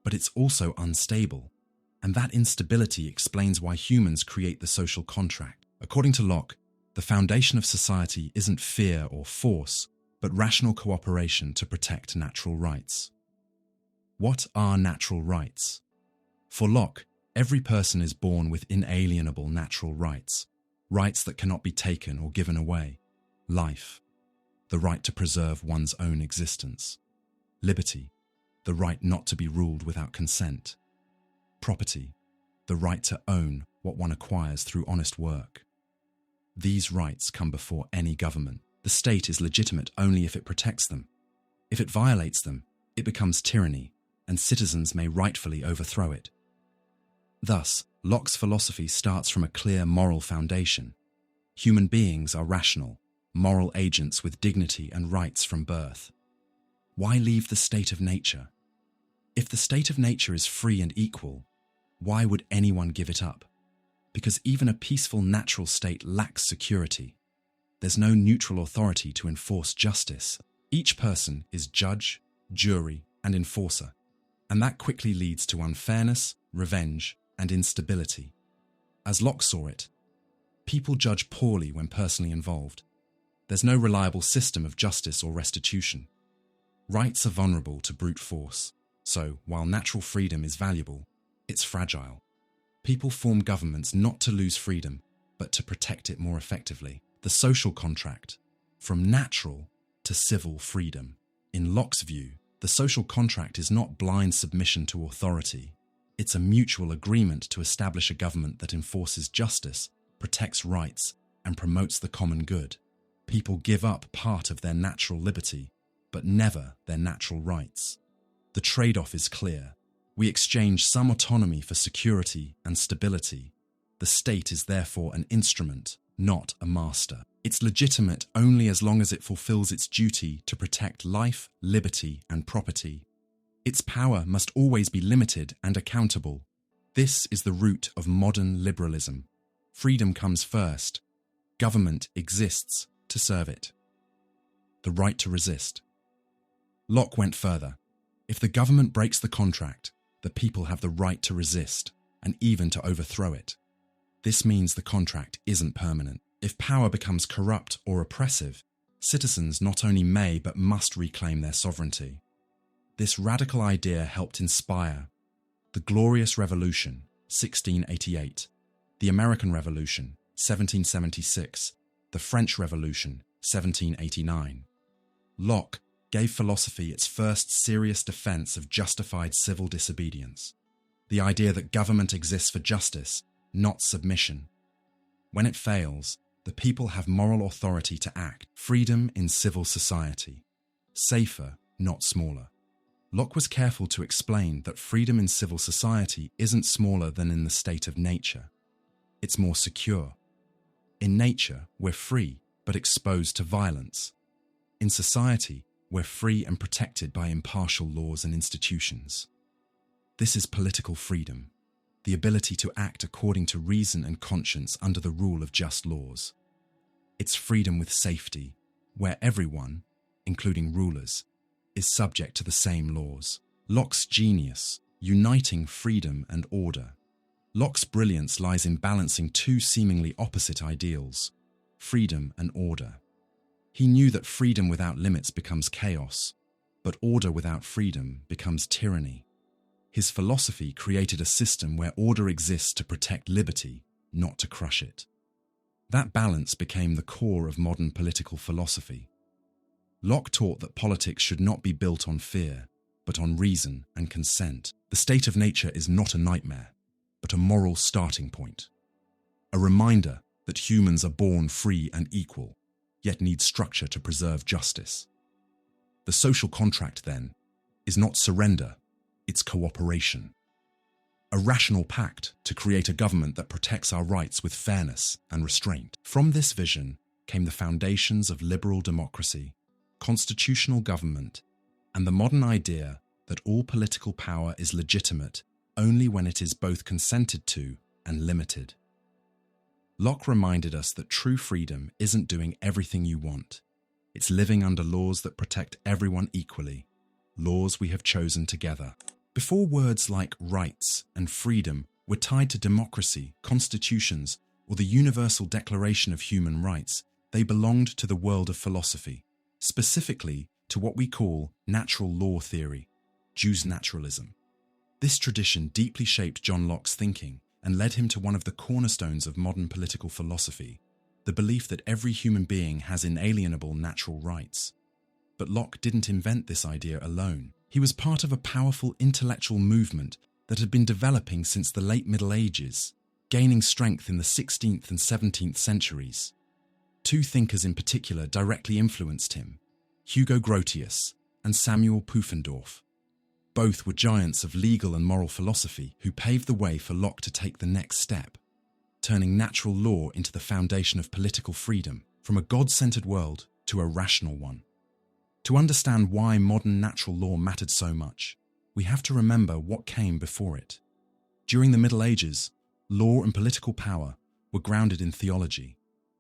but it's also unstable, and that instability explains why humans create the social contract. According to Locke, the foundation of society isn't fear or force, but rational cooperation to protect natural rights. What are natural rights? For Locke, every person is born with inalienable natural rights, rights that cannot be taken or given away. Life, the right to preserve one's own existence. Liberty, the right not to be ruled without consent. Property, the right to own what one acquires through honest work. These rights come before any government. The state is legitimate only if it protects them. If it violates them, it becomes tyranny, and citizens may rightfully overthrow it. Thus, Locke's philosophy starts from a clear moral foundation. Human beings are rational, moral agents with dignity and rights from birth. Why leave the state of nature? If the state of nature is free and equal, why would anyone give it up? Because even a peaceful natural state lacks security. There's no neutral authority to enforce justice. Each person is judge, jury, and enforcer, and that quickly leads to unfairness, revenge, and instability. As Locke saw it, people judge poorly when personally involved. There's no reliable system of justice or restitution. Rights are vulnerable to brute force, so while natural freedom is valuable, it's fragile. People form governments not to lose freedom, but to protect it more effectively. The social contract, from natural to civil freedom. In Locke's view, the social contract is not blind submission to authority. It's a mutual agreement to establish a government that enforces justice, protects rights, and promotes the common good. People give up part of their natural liberty, but never their natural rights. The trade-off is clear. We exchange some autonomy for security and stability. The state is therefore an instrument, not a master. It's legitimate only as long as it fulfills its duty to protect life, liberty, and property. Its power must always be limited and accountable. This is the root of modern liberalism. Freedom comes first. Government exists to serve it. The right to resist. Locke went further. If the government breaks the contract, the people have the right to resist, and even to overthrow it. This means the contract isn't permanent. If power becomes corrupt or oppressive, citizens not only may but must reclaim their sovereignty. This radical idea helped inspire the Glorious Revolution, 1688, the American Revolution, 1776, the French Revolution, 1789. Locke gave philosophy its first serious defense of justified civil disobedience, the idea that government exists for justice, not submission. When it fails, the people have moral authority to act, freedom in civil society, safer, not smaller. Locke was careful to explain that freedom in civil society isn't smaller than in the state of nature. It's more secure. In nature, we're free, but exposed to violence. In society, we're free and protected by impartial laws and institutions. This is political freedom, the ability to act according to reason and conscience under the rule of just laws. It's freedom with safety, where everyone, including rulers, is subject to the same laws. Locke's genius, uniting freedom and order. Locke's brilliance lies in balancing two seemingly opposite ideals, freedom and order. He knew that freedom without limits becomes chaos, but order without freedom becomes tyranny. His philosophy created a system where order exists to protect liberty, not to crush it. That balance became the core of modern political philosophy. Locke taught that politics should not be built on fear, but on reason and consent. The state of nature is not a nightmare, but a moral starting point. A reminder that humans are born free and equal, yet need structure to preserve justice. The social contract, then, is not surrender, it's cooperation. A rational pact to create a government that protects our rights with fairness and restraint. From this vision came the foundations of liberal democracy, constitutional government, and the modern idea that all political power is legitimate only when it is both consented to and limited. Locke reminded us that true freedom isn't doing everything you want. It's living under laws that protect everyone equally, laws we have chosen together. Before words like rights and freedom were tied to democracy, constitutions, or the Universal Declaration of Human Rights, they belonged to the world of philosophy, specifically to what we call natural law theory, jus naturalism. This tradition deeply shaped John Locke's thinking and led him to one of the cornerstones of modern political philosophy, the belief that every human being has inalienable natural rights. But Locke didn't invent this idea alone. He was part of a powerful intellectual movement that had been developing since the late Middle Ages, gaining strength in the 16th and 17th centuries. Two thinkers in particular directly influenced him, Hugo Grotius and Samuel Pufendorf. Both were giants of legal and moral philosophy who paved the way for Locke to take the next step, turning natural law into the foundation of political freedom, from a God-centered world to a rational one. To understand why modern natural law mattered so much, we have to remember what came before it. During the Middle Ages, law and political power were grounded in theology.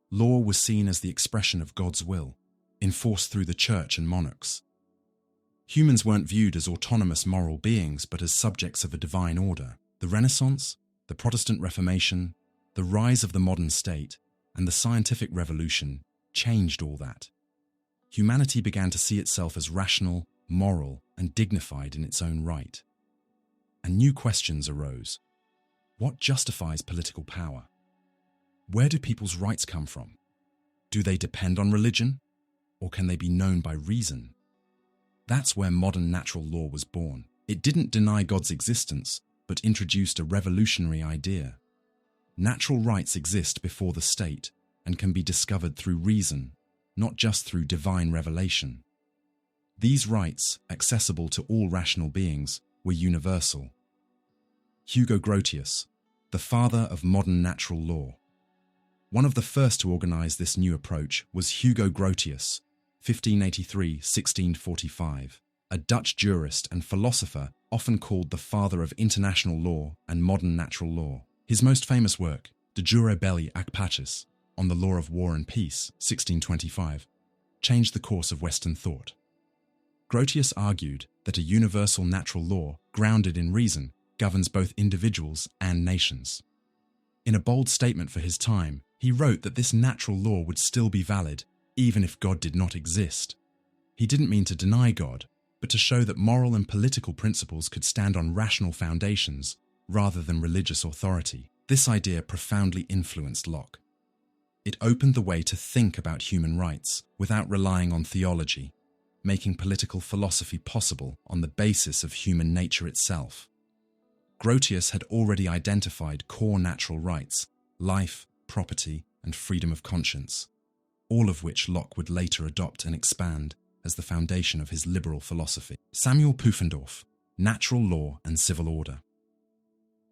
Law was seen as the expression of God's will, enforced through the church and monarchs. Humans weren't viewed as autonomous moral beings, but as subjects of a divine order. The Renaissance, the Protestant Reformation, the rise of the modern state, and the scientific revolution changed all that. Humanity began to see itself as rational, moral, and dignified in its own right. And new questions arose. What justifies political power? Where do people's rights come from? Do they depend on religion, or can they be known by reason? That's where modern natural law was born. It didn't deny God's existence, but introduced a revolutionary idea. Natural rights exist before the state and can be discovered through reason, not just through divine revelation. These rights, accessible to all rational beings, were universal. Hugo Grotius, the father of modern natural law. One of the first to organize this new approach was Hugo Grotius, 1583–1645, a Dutch jurist and philosopher often called the father of international law and modern natural law. His most famous work, De Jure Belli ac Pacis, on the law of war and peace, 1625, changed the course of Western thought. Grotius argued that a universal natural law, grounded in reason, governs both individuals and nations. In a bold statement for his time, he wrote that this natural law would still be valid even if God did not exist. He didn't mean to deny God, but to show that moral and political principles could stand on rational foundations rather than religious authority. This idea profoundly influenced Locke. It opened the way to think about human rights without relying on theology, making political philosophy possible on the basis of human nature itself. Grotius had already identified core natural rights, life, property, and freedom of conscience, all of which Locke would later adopt and expand as the foundation of his liberal philosophy. Samuel Pufendorf, Natural Law and Civil Order.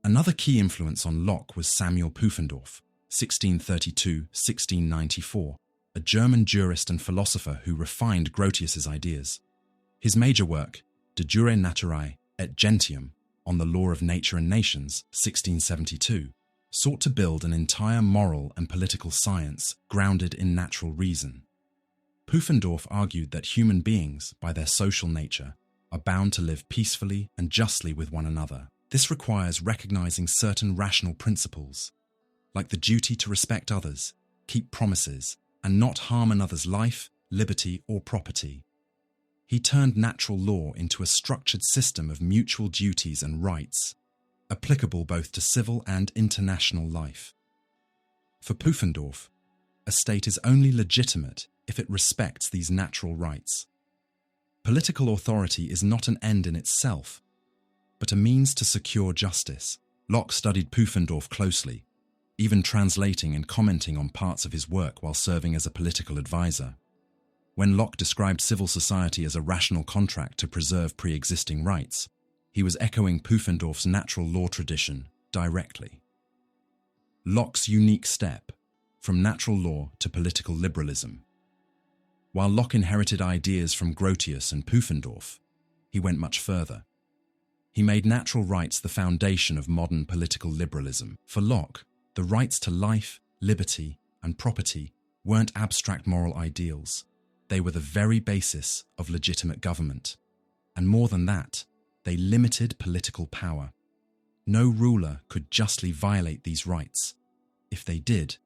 Another key influence on Locke was Samuel Pufendorf, 1632–1694, a German jurist and philosopher who refined Grotius's ideas. His major work, De Jure Naturae et Gentium, on the law of nature and nations, 1672, sought to build an entire moral and political science grounded in natural reason. Pufendorf argued that human beings, by their social nature, are bound to live peacefully and justly with one another. This requires recognizing certain rational principles, like the duty to respect others, keep promises, and not harm another's life, liberty, or property. He turned natural law into a structured system of mutual duties and rights, applicable both to civil and international life. For Pufendorf, a state is only legitimate if it respects these natural rights. Political authority is not an end in itself, but a means to secure justice. Locke studied Pufendorf closely, even translating and commenting on parts of his work while serving as a political advisor. When Locke described civil society as a rational contract to preserve pre-existing rights, he was echoing Pufendorf's natural law tradition directly. Locke's unique step, from natural law to political liberalism. While Locke inherited ideas from Grotius and Pufendorf, he went much further. He made natural rights the foundation of modern political liberalism. For Locke, the rights to life, liberty, and property weren't abstract moral ideals. They were the very basis of legitimate government. And more than that, they limited political power. No ruler could justly violate these rights. If they did,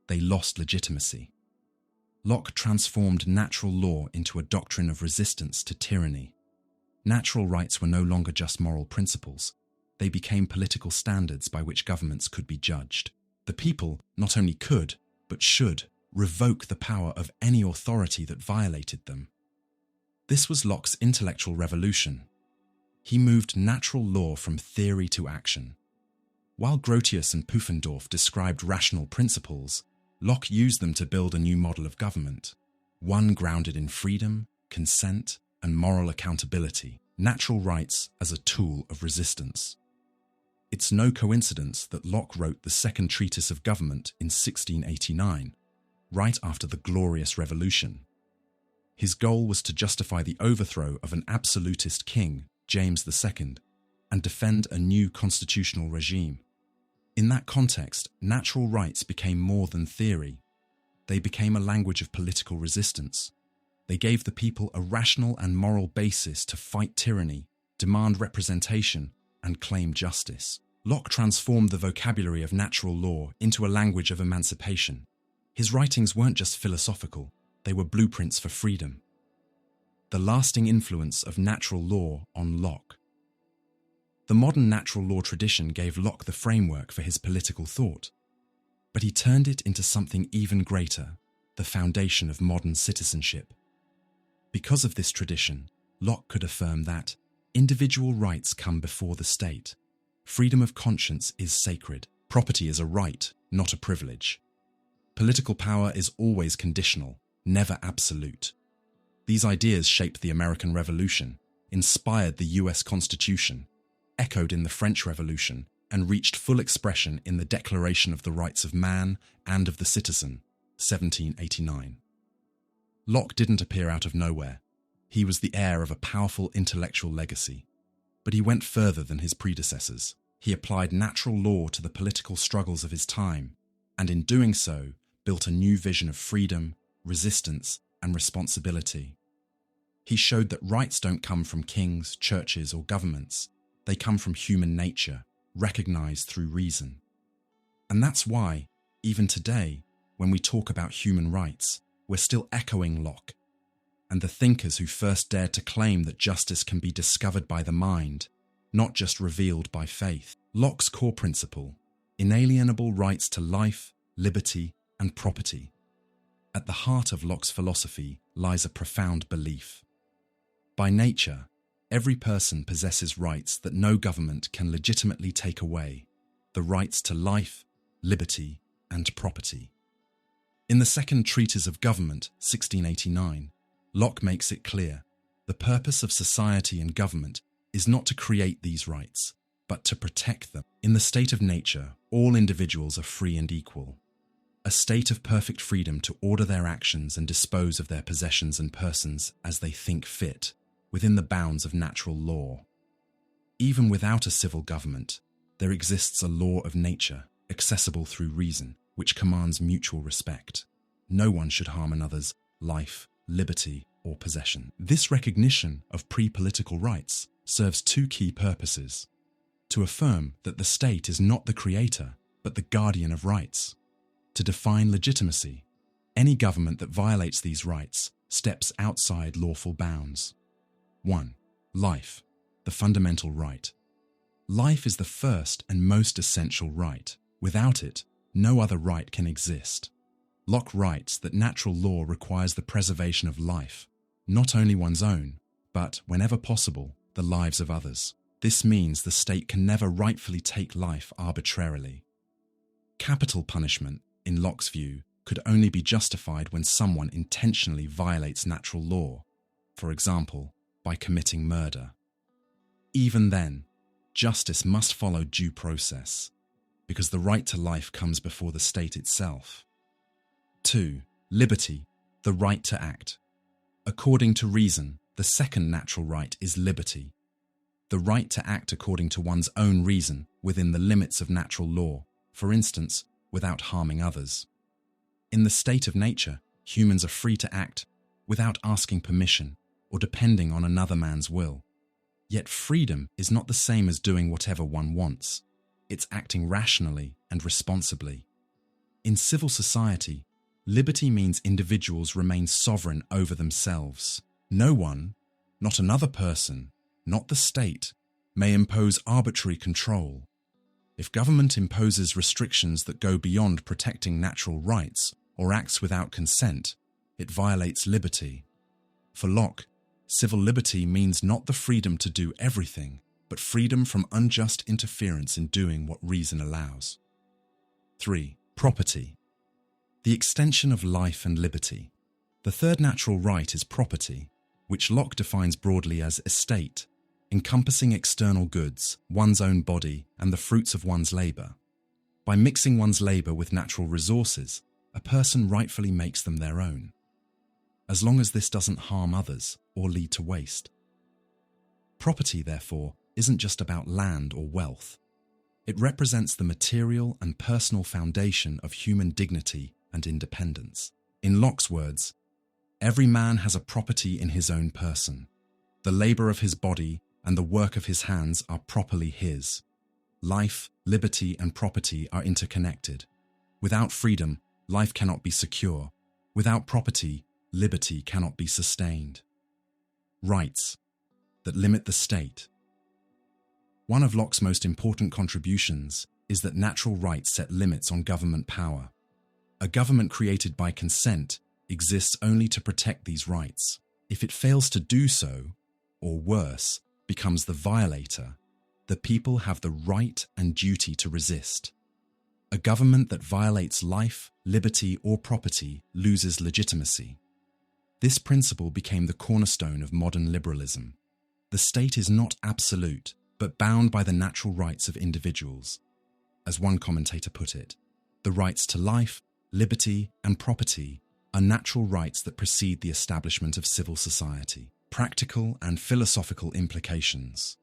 they lost legitimacy. Locke transformed natural law into a doctrine of resistance to tyranny. Natural rights were no longer just moral principles. They became political standards by which governments could be judged. The people not only could, but should, revoke the power of any authority that violated them. This was Locke's intellectual revolution. He moved natural law from theory to action. While Grotius and Pufendorf described rational principles, Locke used them to build a new model of government, one grounded in freedom, consent, and moral accountability. natural rights as a tool of resistance. It's no coincidence that Locke wrote the second treatise of government in 1689, right after the Glorious Revolution. His goal was to justify the overthrow of an absolutist king, James II, and defend a new constitutional regime. In that context, natural rights became more than theory. They became a language of political resistance. They gave the people a rational and moral basis to fight tyranny, demand representation, and claim justice. Locke transformed the vocabulary of natural law into a language of emancipation. His writings weren't just philosophical, they were blueprints for freedom. The lasting influence of natural law on Locke. The modern natural law tradition gave Locke the framework for his political thought, but he turned it into something even greater, the foundation of modern citizenship. Because of this tradition, Locke could affirm that individual rights come before the state. Freedom of conscience is sacred. Property is a right, not a privilege. Political power is always conditional, never absolute. These ideas shaped the American Revolution, inspired the US Constitution, echoed in the French Revolution, and reached full expression in the Declaration of the Rights of Man and of the Citizen, 1789. Locke didn't appear out of nowhere. He was the heir of a powerful intellectual legacy. But he went further than his predecessors. He applied natural law to the political struggles of his time, and in doing so, built a new vision of freedom, resistance, and responsibility. He showed that rights don't come from kings, churches, or governments. They come from human nature, recognized through reason. And that's why, even today, when we talk about human rights, we're still echoing Locke and the thinkers who first dared to claim that justice can be discovered by the mind, not just revealed by faith. Locke's core principle: inalienable rights to life, liberty, and property. At the heart of Locke's philosophy lies a profound belief. By nature, every person possesses rights that no government can legitimately take away, the rights to life, liberty, and property. In the second treatise of government, 1689, Locke makes it clear, the purpose of society and government is not to create these rights, but to protect them. In the state of nature, all individuals are free and equal. A state of perfect freedom to order their actions and dispose of their possessions and persons as they think fit, within the bounds of natural law. Even without a civil government, there exists a law of nature, accessible through reason, which commands mutual respect. No one should harm another's life, liberty, or possession. This recognition of pre-political rights serves two key purposes: to affirm that the state is not the creator, but the guardian of rights; to define legitimacy. Any government that violates these rights steps outside lawful bounds. 1. Life, the fundamental right. Life is the first and most essential right. Without it, no other right can exist. Locke writes that natural law requires the preservation of life, not only one's own, but, whenever possible, the lives of others. This means the state can never rightfully take life arbitrarily. Capital punishment, in Locke's view, could only be justified when someone intentionally violates natural law, for example, by committing murder. Even then, justice must follow due process, because the right to life comes before the state itself. 2. Liberty, the right to act. According to reason, the second natural right is liberty, the right to act according to one's own reason within the limits of natural law, for instance, without harming others. In the state of nature, humans are free to act without asking permission or depending on another man's will. Yet freedom is not the same as doing whatever one wants. It's acting rationally and responsibly. In civil society, liberty means individuals remain sovereign over themselves. No one, not another person, not the state, may impose arbitrary control. If government imposes restrictions that go beyond protecting natural rights or acts without consent, it violates liberty. For Locke, civil liberty means not the freedom to do everything, but freedom from unjust interference in doing what reason allows. 3. Property. The extension of life and liberty. The third natural right is property, which Locke defines broadly as estate, encompassing external goods, one's own body, and the fruits of one's labour. By mixing one's labour with natural resources, a person rightfully makes them their own, as long as this doesn't harm others or lead to waste. Property, therefore, isn't just about land or wealth. It represents the material and personal foundation of human dignity and independence. In Locke's words, every man has a property in his own person. The labour of his body and the work of his hands are properly his. Life, liberty, and property are interconnected. Without freedom, life cannot be secure. Without property, liberty cannot be sustained. Rights that limit the state. One of Locke's most important contributions is that natural rights set limits on government power. A government created by consent exists only to protect these rights. If it fails to do so, or worse, becomes the violator, the people have the right and duty to resist. A government that violates life, liberty, or property loses legitimacy. This principle became the cornerstone of modern liberalism. The state is not absolute, but bound by the natural rights of individuals. As one commentator put it, the rights to life, liberty, and property are natural rights that precede the establishment of civil society. Practical and philosophical implications.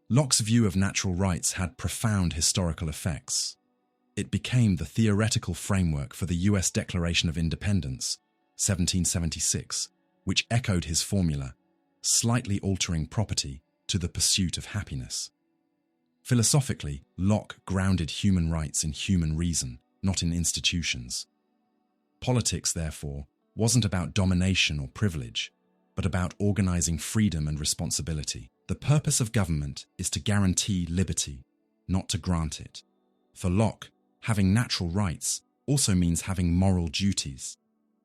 Locke's view of natural rights had profound historical effects. It became the theoretical framework for the US Declaration of Independence, 1776, which echoed his formula, slightly altering property to the pursuit of happiness. Philosophically, Locke grounded human rights in human reason, not in institutions. Politics, therefore, wasn't about domination or privilege, but about organizing freedom and responsibility. The purpose of government is to guarantee liberty, not to grant it. For Locke, having natural rights also means having moral duties.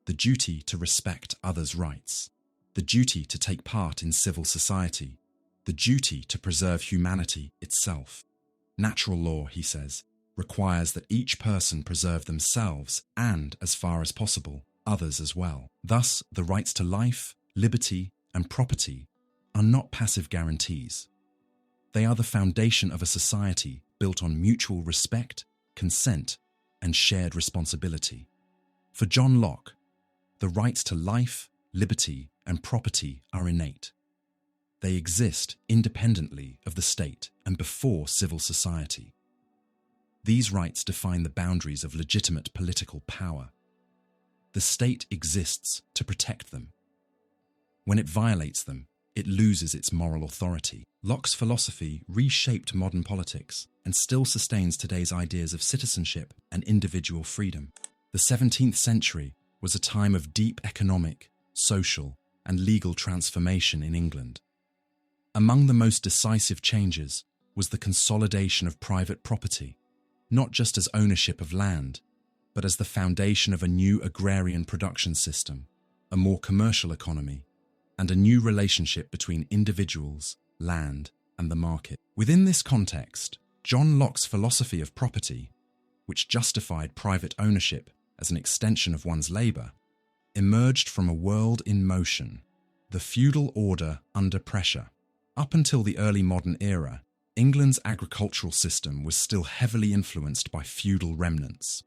The duty to respect others' rights, the duty to take part in civil society, the duty to preserve humanity itself. Natural law, he says, requires that each person preserve themselves and, as far as possible, others as well. Thus, the rights to life, liberty, and property are not passive guarantees. They are the foundation of a society built on mutual respect, consent, and shared responsibility. For John Locke, the rights to life, liberty, and property are innate. They exist independently of the state and before civil society. These rights define the boundaries of legitimate political power. The state exists to protect them. When it violates them, it loses its moral authority. Locke's philosophy reshaped modern politics and still sustains today's ideas of citizenship and individual freedom. The 17th century was a time of deep economic, social, and legal transformation in England. Among the most decisive changes was the consolidation of private property, not just as ownership of land, but as the foundation of a new agrarian production system, a more commercial economy, and a new relationship between individuals, land, and the market. Within this context, John Locke's philosophy of property, which justified private ownership as an extension of one's labour, emerged from a world in motion, the feudal order under pressure. Up until the early modern era, England's agricultural system was still heavily influenced by feudal remnants.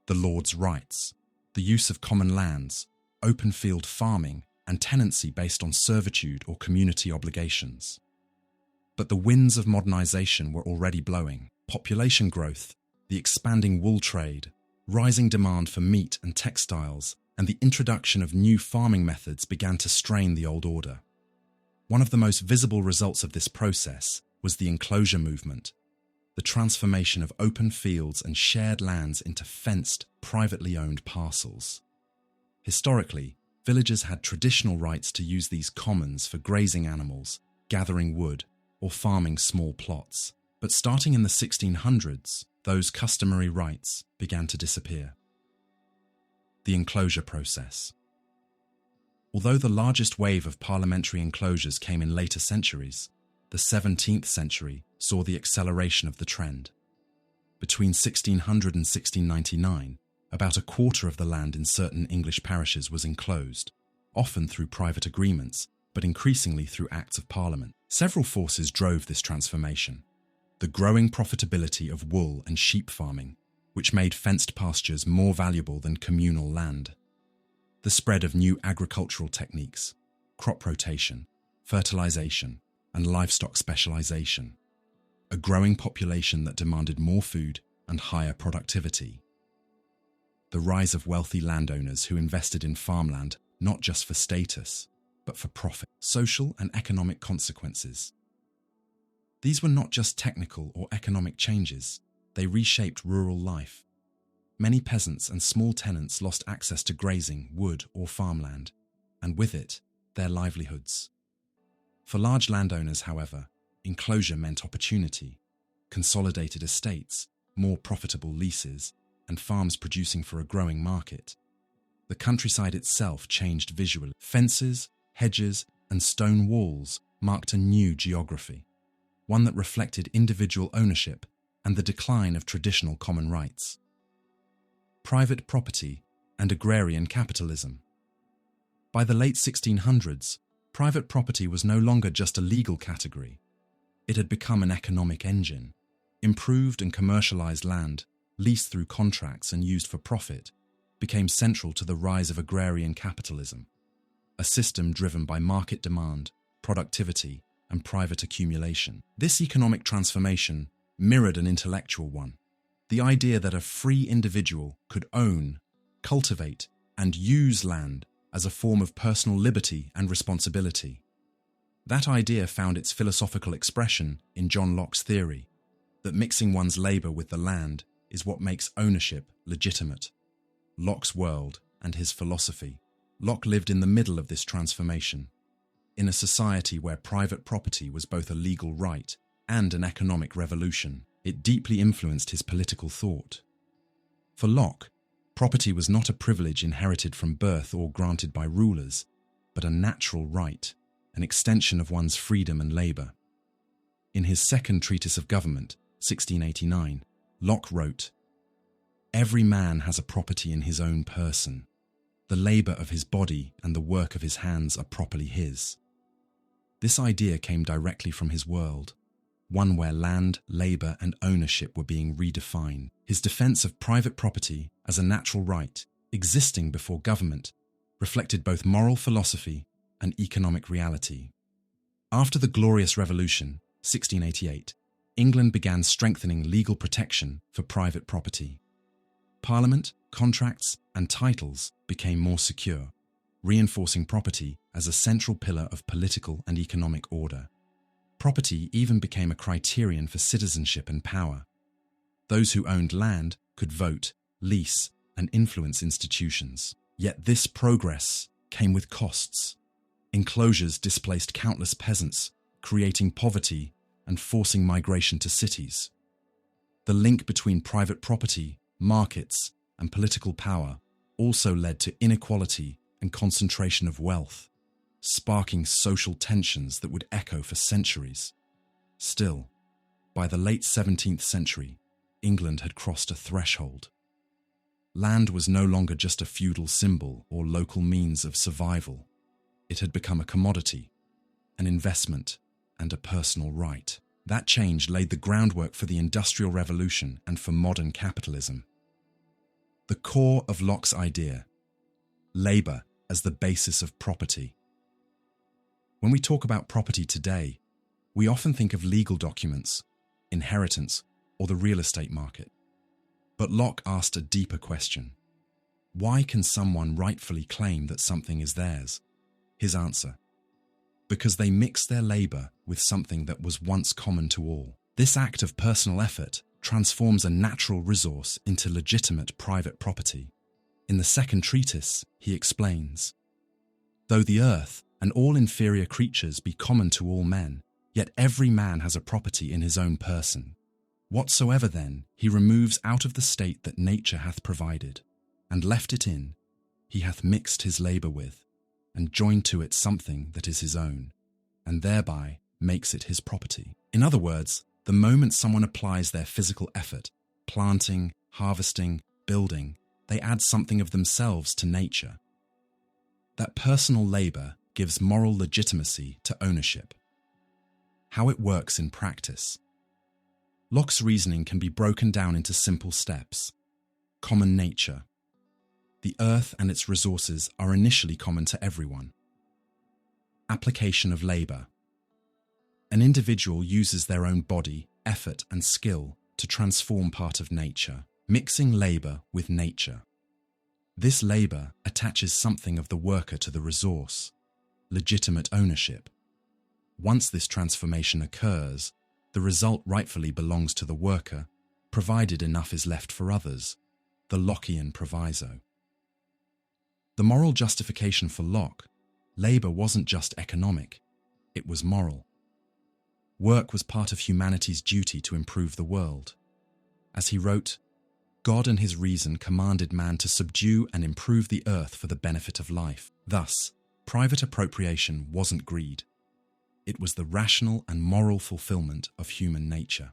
The lord's rights, the use of common lands, open field farming, and tenancy based on servitude or community obligations. But the winds of modernisation were already blowing. Population growth, the expanding wool trade, rising demand for meat and textiles, and the introduction of new farming methods began to strain the old order. One of the most visible results of this process was the enclosure movement, the transformation of open fields and shared lands into fenced, privately owned parcels. Historically, villagers had traditional rights to use these commons for grazing animals, gathering wood, or farming small plots. But starting in the 1600s, those customary rights began to disappear. The enclosure process. Although the largest wave of parliamentary enclosures came in later centuries, the 17th century saw the acceleration of the trend. Between 1600 and 1699, about a quarter of the land in certain English parishes was enclosed, often through private agreements, but increasingly through acts of parliament. Several forces drove this transformation. The growing profitability of wool and sheep farming, which made fenced pastures more valuable than communal land. The spread of new agricultural techniques, crop rotation, fertilization, and livestock specialization. A growing population that demanded more food and higher productivity. The rise of wealthy landowners who invested in farmland not just for status, but for profit. Social and economic consequences. These were not just technical or economic changes, they reshaped rural life. Many peasants and small tenants lost access to grazing, wood, or farmland, and with it, their livelihoods. For large landowners, however, enclosure meant opportunity, consolidated estates, more profitable leases, and farms producing for a growing market. The countryside itself changed visually. Fences, hedges, and stone walls marked a new geography, one that reflected individual ownership and the decline of traditional common rights. Private property and agrarian capitalism. By the late 1600s, private property was no longer just a legal category. It had become an economic engine. Improved and commercialized land, leased through contracts and used for profit, became central to the rise of agrarian capitalism, a system driven by market demand, productivity, and private accumulation. This economic transformation mirrored an intellectual one, the idea that a free individual could own, cultivate, and use land as a form of personal liberty and responsibility. That idea found its philosophical expression in John Locke's theory that mixing one's labor with the land is what makes ownership legitimate. Locke's world and his philosophy. Locke lived in the middle of this transformation, in a society where private property was both a legal right and an economic revolution. It deeply influenced his political thought. For Locke, property was not a privilege inherited from birth or granted by rulers, but a natural right, an extension of one's freedom and labor. In his second treatise of government, 1689, Locke wrote, "Every man has a property in his own person. The labor of his body and the work of his hands are properly his." This idea came directly from his world, one where land, labor, and ownership were being redefined. His defense of private property as a natural right, existing before government, reflected both moral philosophy and economic reality. After the Glorious Revolution, 1688, England began strengthening legal protection for private property. Parliament, contracts, and titles became more secure, reinforcing property as a central pillar of political and economic order. Property even became a criterion for citizenship and power. Those who owned land could vote, lease, and influence institutions. Yet this progress came with costs. Enclosures displaced countless peasants, creating poverty and forcing migration to cities. The link between private property, markets, and political power also led to inequality and concentration of wealth, sparking social tensions that would echo for centuries. Still, by the late 17th century, England had crossed a threshold. Land was no longer just a feudal symbol or local means of survival. It had become a commodity, an investment, and a personal right. That change laid the groundwork for the Industrial Revolution and for modern capitalism. The core of Locke's idea: labor as the basis of property. When we talk about property today, we often think of legal documents, inheritance, or the real estate market. But Locke asked a deeper question. Why can someone rightfully claim that something is theirs? His answer: because they mix their labor with something that was once common to all. This act of personal effort transforms a natural resource into legitimate private property. In the second treatise, he explains, "Though the earth and all inferior creatures be common to all men, yet every man has a property in his own person. Whatsoever then he removes out of the state that nature hath provided, and left it in, he hath mixed his labor with, and joined to it something that is his own, and thereby makes it his property." In other words, the moment someone applies their physical effort, planting, harvesting, building, they add something of themselves to nature. That personal labor gives moral legitimacy to ownership. How it works in practice. Locke's reasoning can be broken down into simple steps. Common nature. The earth and its resources are initially common to everyone. Application of labour. An individual uses their own body, effort and skill to transform part of nature, mixing labour with nature. This labour attaches something of the worker to the resource, legitimate ownership. Once this transformation occurs, the result rightfully belongs to the worker, provided enough is left for others, the Lockean proviso. The moral justification for Locke, labour wasn't just economic, it was moral. Work was part of humanity's duty to improve the world. As he wrote, God and his reason commanded man to subdue and improve the earth for the benefit of life. Thus, private appropriation wasn't greed. It was the rational and moral fulfillment of human nature.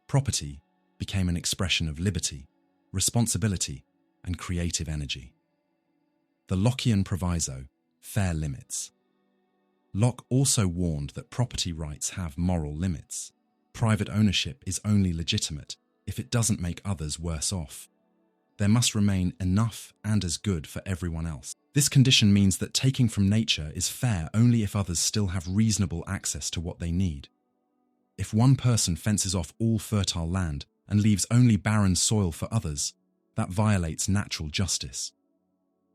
Property became an expression of liberty, responsibility, and creative energy. The Lockean proviso, fair limits. Locke also warned that property rights have moral limits. Private ownership is only legitimate if it doesn't make others worse off. There must remain enough and as good for everyone else. This condition means that taking from nature is fair only if others still have reasonable access to what they need. If one person fences off all fertile land and leaves only barren soil for others, that violates natural justice.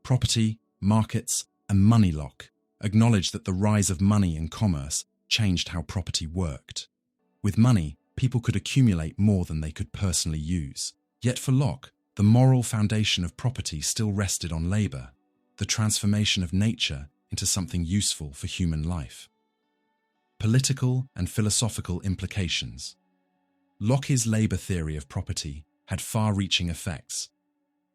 Property, markets, and money Locke acknowledged that the rise of money and commerce changed how property worked. With money, people could accumulate more than they could personally use. Yet for Locke, the moral foundation of property still rested on labour, the transformation of nature into something useful for human life. Political and philosophical implications. Locke's labour theory of property had far-reaching effects.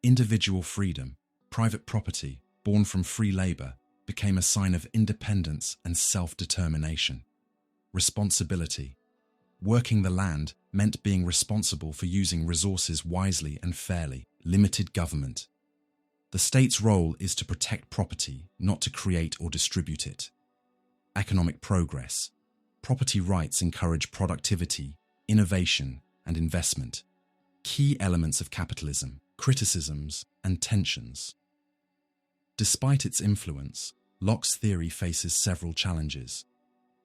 Individual freedom, private property, born from free labour, became a sign of independence and self-determination. Responsibility. Working the land meant being responsible for using resources wisely and fairly. Limited government. The state's role is to protect property, not to create or distribute it. Economic progress. Property rights encourage productivity, innovation, and investment. Key elements of capitalism, criticisms, and tensions. Despite its influence, Locke's theory faces several challenges.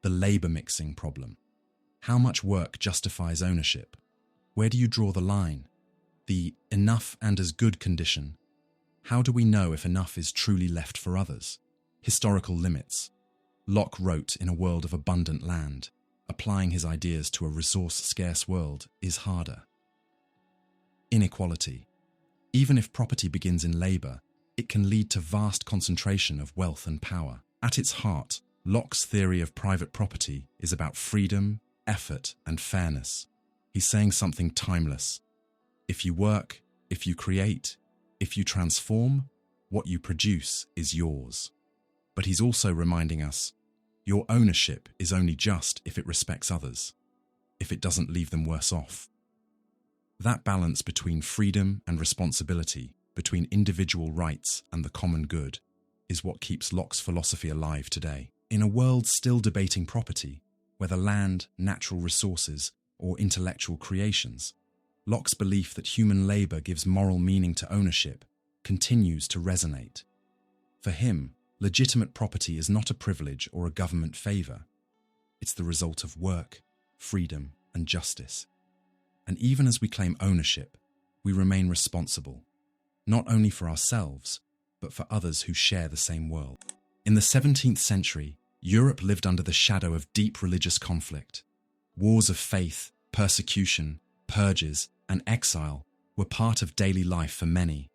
The labour mixing problem. How much work justifies ownership? Where do you draw the line? The enough and as good condition. How do we know if enough is truly left for others? Historical limits. Locke wrote in a world of abundant land. Applying his ideas to a resource-scarce world is harder. Inequality. Even if property begins in labour, it can lead to vast concentration of wealth and power. At its heart, Locke's theory of private property is about freedom, effort, and fairness. He's saying something timeless. If you work, if you create, if you transform, what you produce is yours. But he's also reminding us, your ownership is only just if it respects others, if it doesn't leave them worse off. That balance between freedom and responsibility, between individual rights and the common good, is what keeps Locke's philosophy alive today. In a world still debating property, whether land, natural resources, or intellectual creations, Locke's belief that human labour gives moral meaning to ownership continues to resonate. For him, legitimate property is not a privilege or a government favour. It's the result of work, freedom, and justice. And even as we claim ownership, we remain responsible, not only for ourselves, but for others who share the same world. In the 17th century, Europe lived under the shadow of deep religious conflict. Wars of faith, persecution, purges, and exile were part of daily life for many.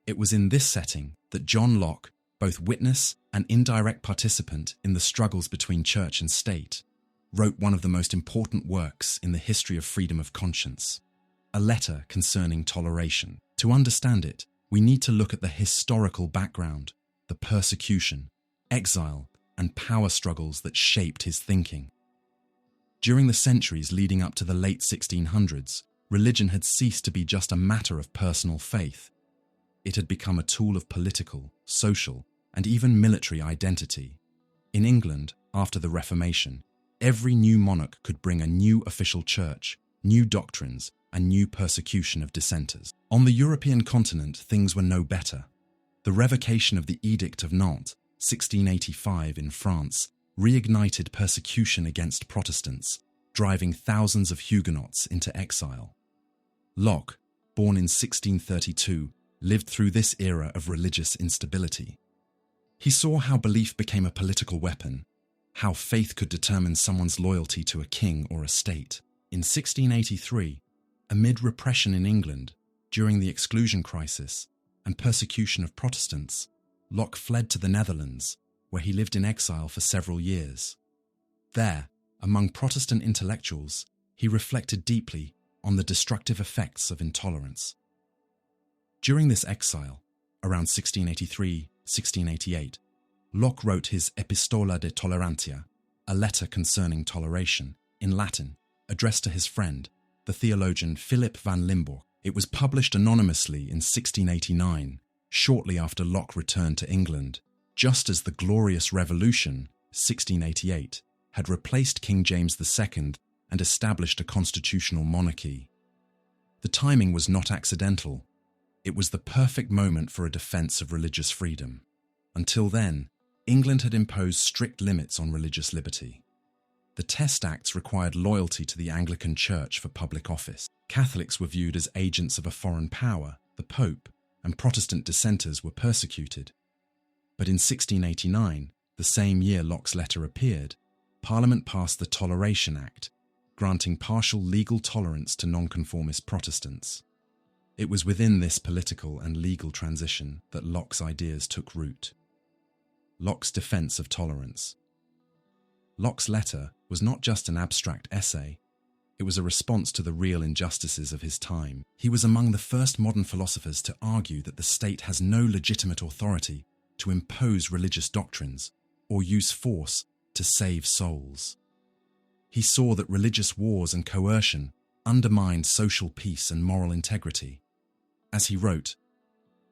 It was in this setting that John Locke, both witness and indirect participant in the struggles between church and state, wrote one of the most important works in the history of freedom of conscience, a letter concerning toleration. To understand it, we need to look at the historical background, the persecution, exile, and power struggles that shaped his thinking. During the centuries leading up to the late 1600s, religion had ceased to be just a matter of personal faith. It had become a tool of political, social, and even military identity. In England, after the Reformation, every new monarch could bring a new official church, new doctrines, and new persecution of dissenters. On the European continent, things were no better. The revocation of the Edict of Nantes, 1685 in France, reignited persecution against Protestants, driving thousands of Huguenots into exile. Locke, born in 1632, lived through this era of religious instability. He saw how belief became a political weapon, how faith could determine someone's loyalty to a king or a state. In 1683, amid repression in England, during the Exclusion Crisis and persecution of Protestants, Locke fled to the Netherlands, where he lived in exile for several years. There, among Protestant intellectuals, he reflected deeply on the destructive effects of intolerance. During this exile, around 1683-1688, Locke wrote his Epistola de Tolerantia, a letter concerning toleration, in Latin, addressed to his friend, the theologian Philip van Limburg. It was published anonymously in 1689, shortly after Locke returned to England, just as the Glorious Revolution, 1688, had replaced King James II and established a constitutional monarchy. The timing was not accidental. It was the perfect moment for a defense of religious freedom. Until then, England had imposed strict limits on religious liberty. The Test Acts required loyalty to the Anglican Church for public office. Catholics were viewed as agents of a foreign power, the Pope, and Protestant dissenters were persecuted. But in 1689, the same year Locke's letter appeared, Parliament passed the Toleration Act, granting partial legal tolerance to nonconformist Protestants. It was within this political and legal transition that Locke's ideas took root. Locke's defense of tolerance. Locke's letter was not just an abstract essay, it was a response to the real injustices of his time. He was among the first modern philosophers to argue that the state has no legitimate authority to impose religious doctrines or use force to save souls. He saw that religious wars and coercion undermined social peace and moral integrity. As he wrote,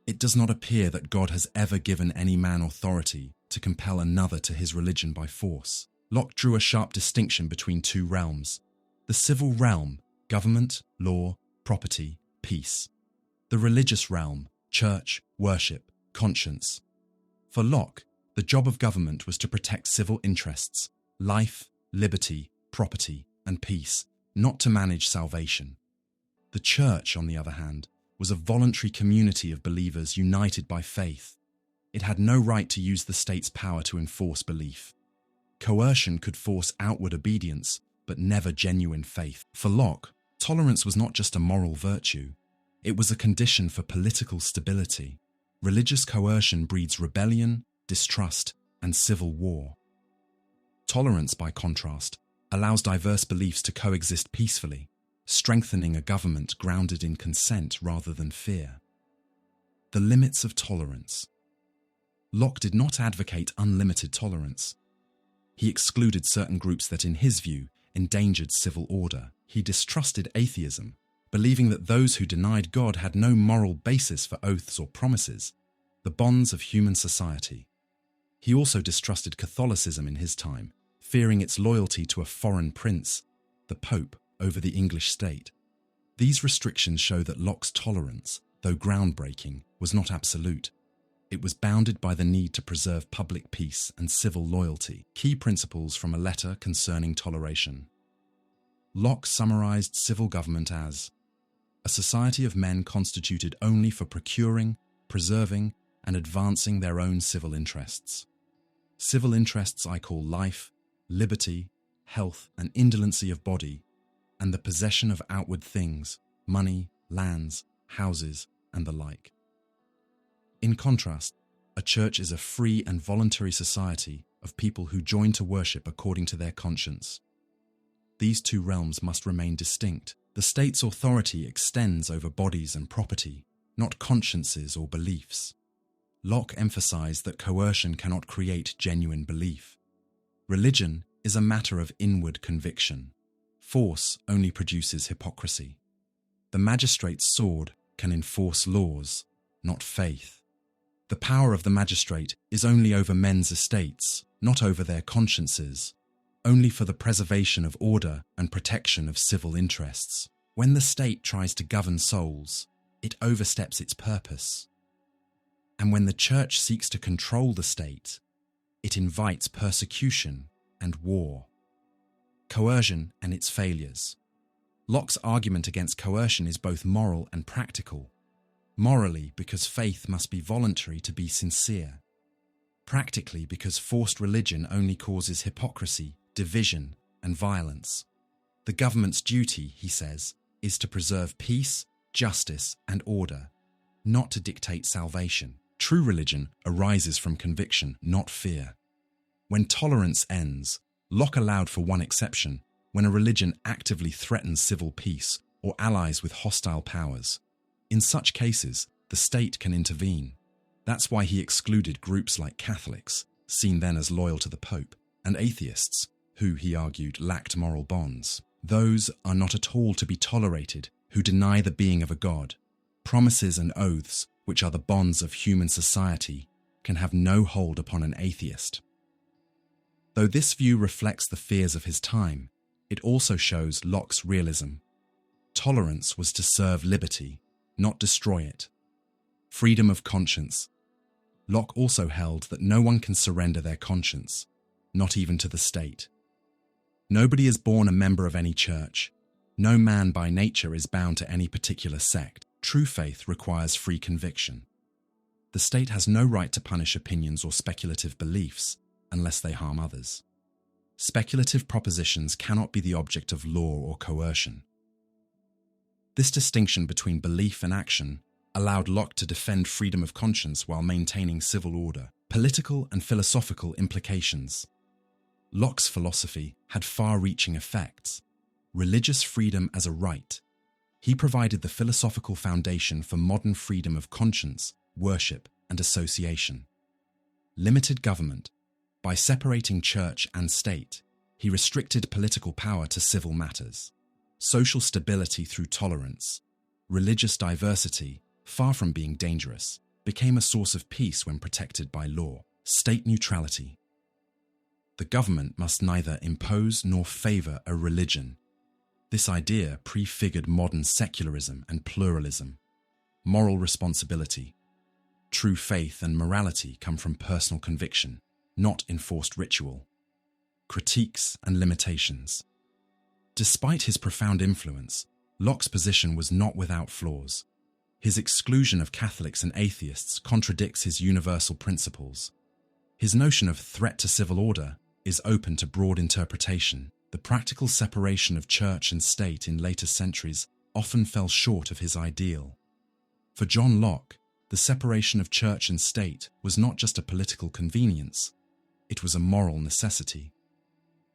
"It does not appear that God has ever given any man authority to compel another to his religion by force." Locke drew a sharp distinction between two realms: the civil realm, government, law, property, peace; the religious realm, church, worship, conscience. For Locke, the job of government was to protect civil interests, life, liberty, property, and peace, not to manage salvation. The church, on the other hand, was a voluntary community of believers united by faith. It had no right to use the state's power to enforce belief. Coercion could force outward obedience, but never genuine faith. For Locke, tolerance was not just a moral virtue, it was a condition for political stability. Religious coercion breeds rebellion, distrust, and civil war. Tolerance, by contrast, allows diverse beliefs to coexist peacefully, strengthening a government grounded in consent rather than fear. The limits of tolerance. Locke did not advocate unlimited tolerance. He excluded certain groups that, in his view, endangered civil order. He distrusted atheism, believing that those who denied God had no moral basis for oaths or promises, the bonds of human society. He also distrusted Catholicism in his time, fearing its loyalty to a foreign prince, the Pope, over the English state. These restrictions show that Locke's tolerance, though groundbreaking, was not absolute. It was bounded by the need to preserve public peace and civil loyalty. Key principles from a letter concerning toleration. Locke summarized civil government as a society of men constituted only for procuring, preserving, and advancing their own civil interests. Civil interests I call life, liberty, health, and indolency of body, and the possession of outward things, money, lands, houses, and the like. In contrast, a church is a free and voluntary society of people who join to worship according to their conscience. These two realms must remain distinct. The state's authority extends over bodies and property, not consciences or beliefs. Locke emphasized that coercion cannot create genuine belief. Religion is a matter of inward conviction. Force only produces hypocrisy. The magistrate's sword can enforce laws, not faith. The power of the magistrate is only over men's estates, not over their consciences, only for the preservation of order and protection of civil interests. When the state tries to govern souls, it oversteps its purpose. And when the church seeks to control the state, it invites persecution and war. Coercion and its failures. Locke's argument against coercion is both moral and practical. Morally, because faith must be voluntary to be sincere. Practically, because forced religion only causes hypocrisy, division, and violence. The government's duty, he says, is to preserve peace, justice, and order, not to dictate salvation. True religion arises from conviction, not fear. When tolerance ends, Locke allowed for one exception, when a religion actively threatens civil peace or allies with hostile powers. In such cases, the state can intervene. That's why he excluded groups like Catholics, seen then as loyal to the Pope, and atheists, who, he argued, lacked moral bonds. Those are not at all to be tolerated who deny the being of a God. Promises and oaths, which are the bonds of human society, can have no hold upon an atheist. Though this view reflects the fears of his time, it also shows Locke's realism. Tolerance was to serve liberty, not destroy it. Freedom of conscience. Locke also held that no one can surrender their conscience, not even to the state. Nobody is born a member of any church. No man by nature is bound to any particular sect. True faith requires free conviction. The state has no right to punish opinions or speculative beliefs unless they harm others. Speculative propositions cannot be the object of law or coercion. This distinction between belief and action allowed Locke to defend freedom of conscience while maintaining civil order. Political and philosophical implications. Locke's philosophy had far-reaching effects. Religious freedom as a right. He provided the philosophical foundation for modern freedom of conscience, worship, and association. Limited government. By separating church and state, he restricted political power to civil matters. Social stability through tolerance. Religious diversity, far from being dangerous, became a source of peace when protected by law. State neutrality. The government must neither impose nor favour a religion. This idea prefigured modern secularism and pluralism. Moral responsibility. True faith and morality come from personal conviction, not enforced ritual. Critiques and limitations. Despite his profound influence, Locke's position was not without flaws. His exclusion of Catholics and atheists contradicts his universal principles. His notion of threat to civil order is open to broad interpretation. The practical separation of church and state in later centuries often fell short of his ideal. For John Locke, the separation of church and state was not just a political convenience, it was a moral necessity.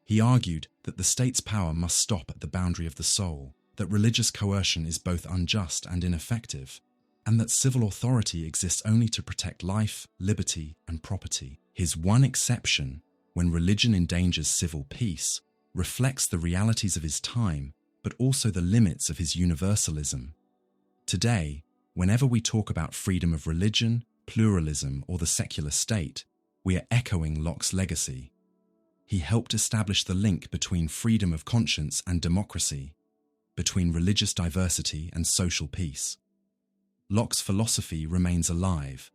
He argued that the state's power must stop at the boundary of the soul, that religious coercion is both unjust and ineffective, and that civil authority exists only to protect life, liberty, and property. His one exception, when religion endangers civil peace, reflects the realities of his time, but also the limits of his universalism. Today, whenever we talk about freedom of religion, pluralism, or the secular state, we are echoing Locke's legacy. He helped establish the link between freedom of conscience and democracy, between religious diversity and social peace. Locke's philosophy remains alive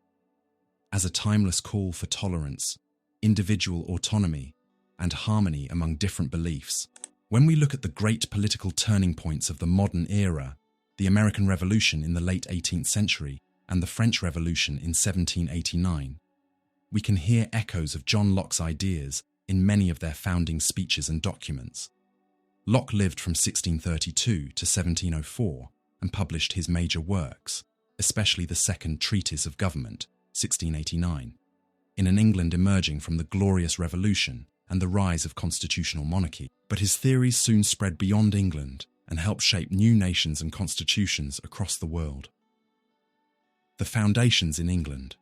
as a timeless call for tolerance, individual autonomy, and harmony among different beliefs. When we look at the great political turning points of the modern era, the American Revolution in the late 18th century and the French Revolution in 1789, we can hear echoes of John Locke's ideas in many of their founding speeches and documents. Locke lived from 1632 to 1704 and published his major works, especially the Second Treatise of Government, 1689, in an England emerging from the Glorious Revolution and the rise of constitutional monarchy. But his theories soon spread beyond England and helped shape new nations and constitutions across the world. The foundations in England.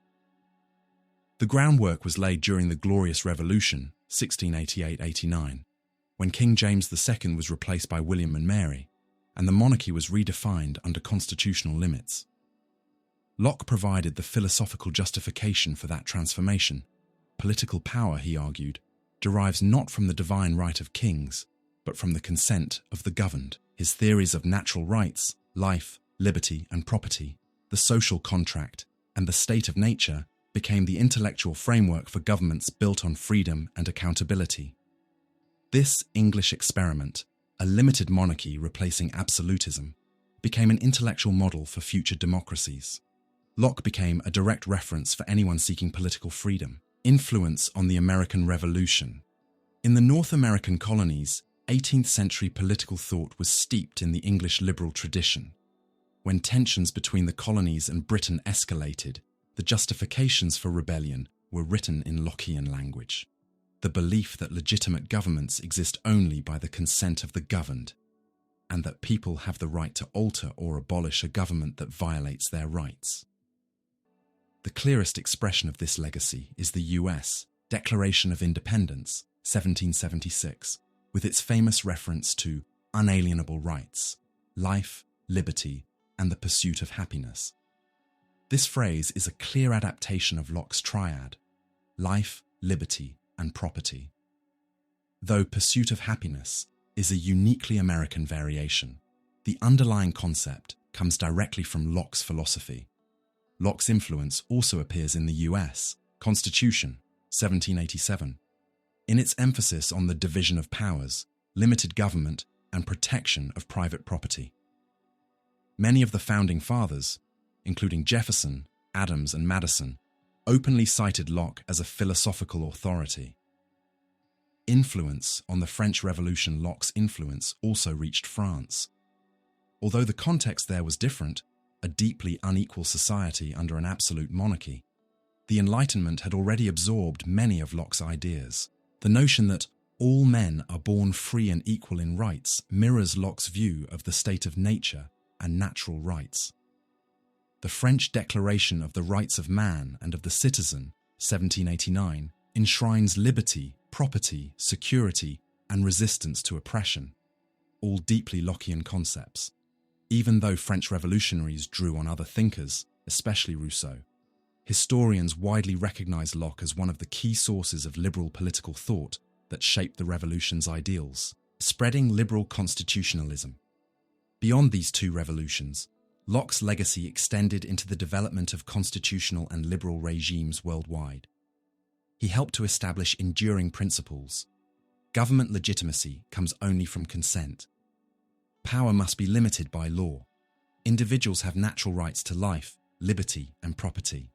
The groundwork was laid during the Glorious Revolution, 1688-89, when King James II was replaced by William and Mary, and the monarchy was redefined under constitutional limits. Locke provided the philosophical justification for that transformation. Political power, he argued, derives not from the divine right of kings, but from the consent of the governed. His theories of natural rights, life, liberty, and property, the social contract, and the state of nature became the intellectual framework for governments built on freedom and accountability. This English experiment, a limited monarchy replacing absolutism, became an intellectual model for future democracies. Locke became a direct reference for anyone seeking political freedom. Influence on the American Revolution. In the North American colonies, 18th century political thought was steeped in the English liberal tradition. When tensions between the colonies and Britain escalated, the justifications for rebellion were written in Lockean language. The belief that legitimate governments exist only by the consent of the governed, and that people have the right to alter or abolish a government that violates their rights. The clearest expression of this legacy is the US Declaration of Independence, 1776, with its famous reference to unalienable rights, life, liberty, and the pursuit of happiness. This phrase is a clear adaptation of Locke's triad: life, liberty, and property. Though pursuit of happiness is a uniquely American variation, the underlying concept comes directly from Locke's philosophy. Locke's influence also appears in the US Constitution, 1787, in its emphasis on the division of powers, limited government, and protection of private property. Many of the founding fathers, including Jefferson, Adams, and Madison, openly cited Locke as a philosophical authority. Influence on the French Revolution. Locke's influence also reached France. Although the context there was different, a deeply unequal society under an absolute monarchy, the Enlightenment had already absorbed many of Locke's ideas. The notion that all men are born free and equal in rights mirrors Locke's view of the state of nature and natural rights. The French Declaration of the Rights of Man and of the Citizen, 1789, enshrines liberty, property, security, and resistance to oppression, all deeply Lockean concepts. Even though French revolutionaries drew on other thinkers, especially Rousseau, historians widely recognize Locke as one of the key sources of liberal political thought that shaped the revolution's ideals, spreading liberal constitutionalism. Beyond these two revolutions, Locke's legacy extended into the development of constitutional and liberal regimes worldwide. He helped to establish enduring principles. Government legitimacy comes only from consent. Power must be limited by law. Individuals have natural rights to life, liberty, and property.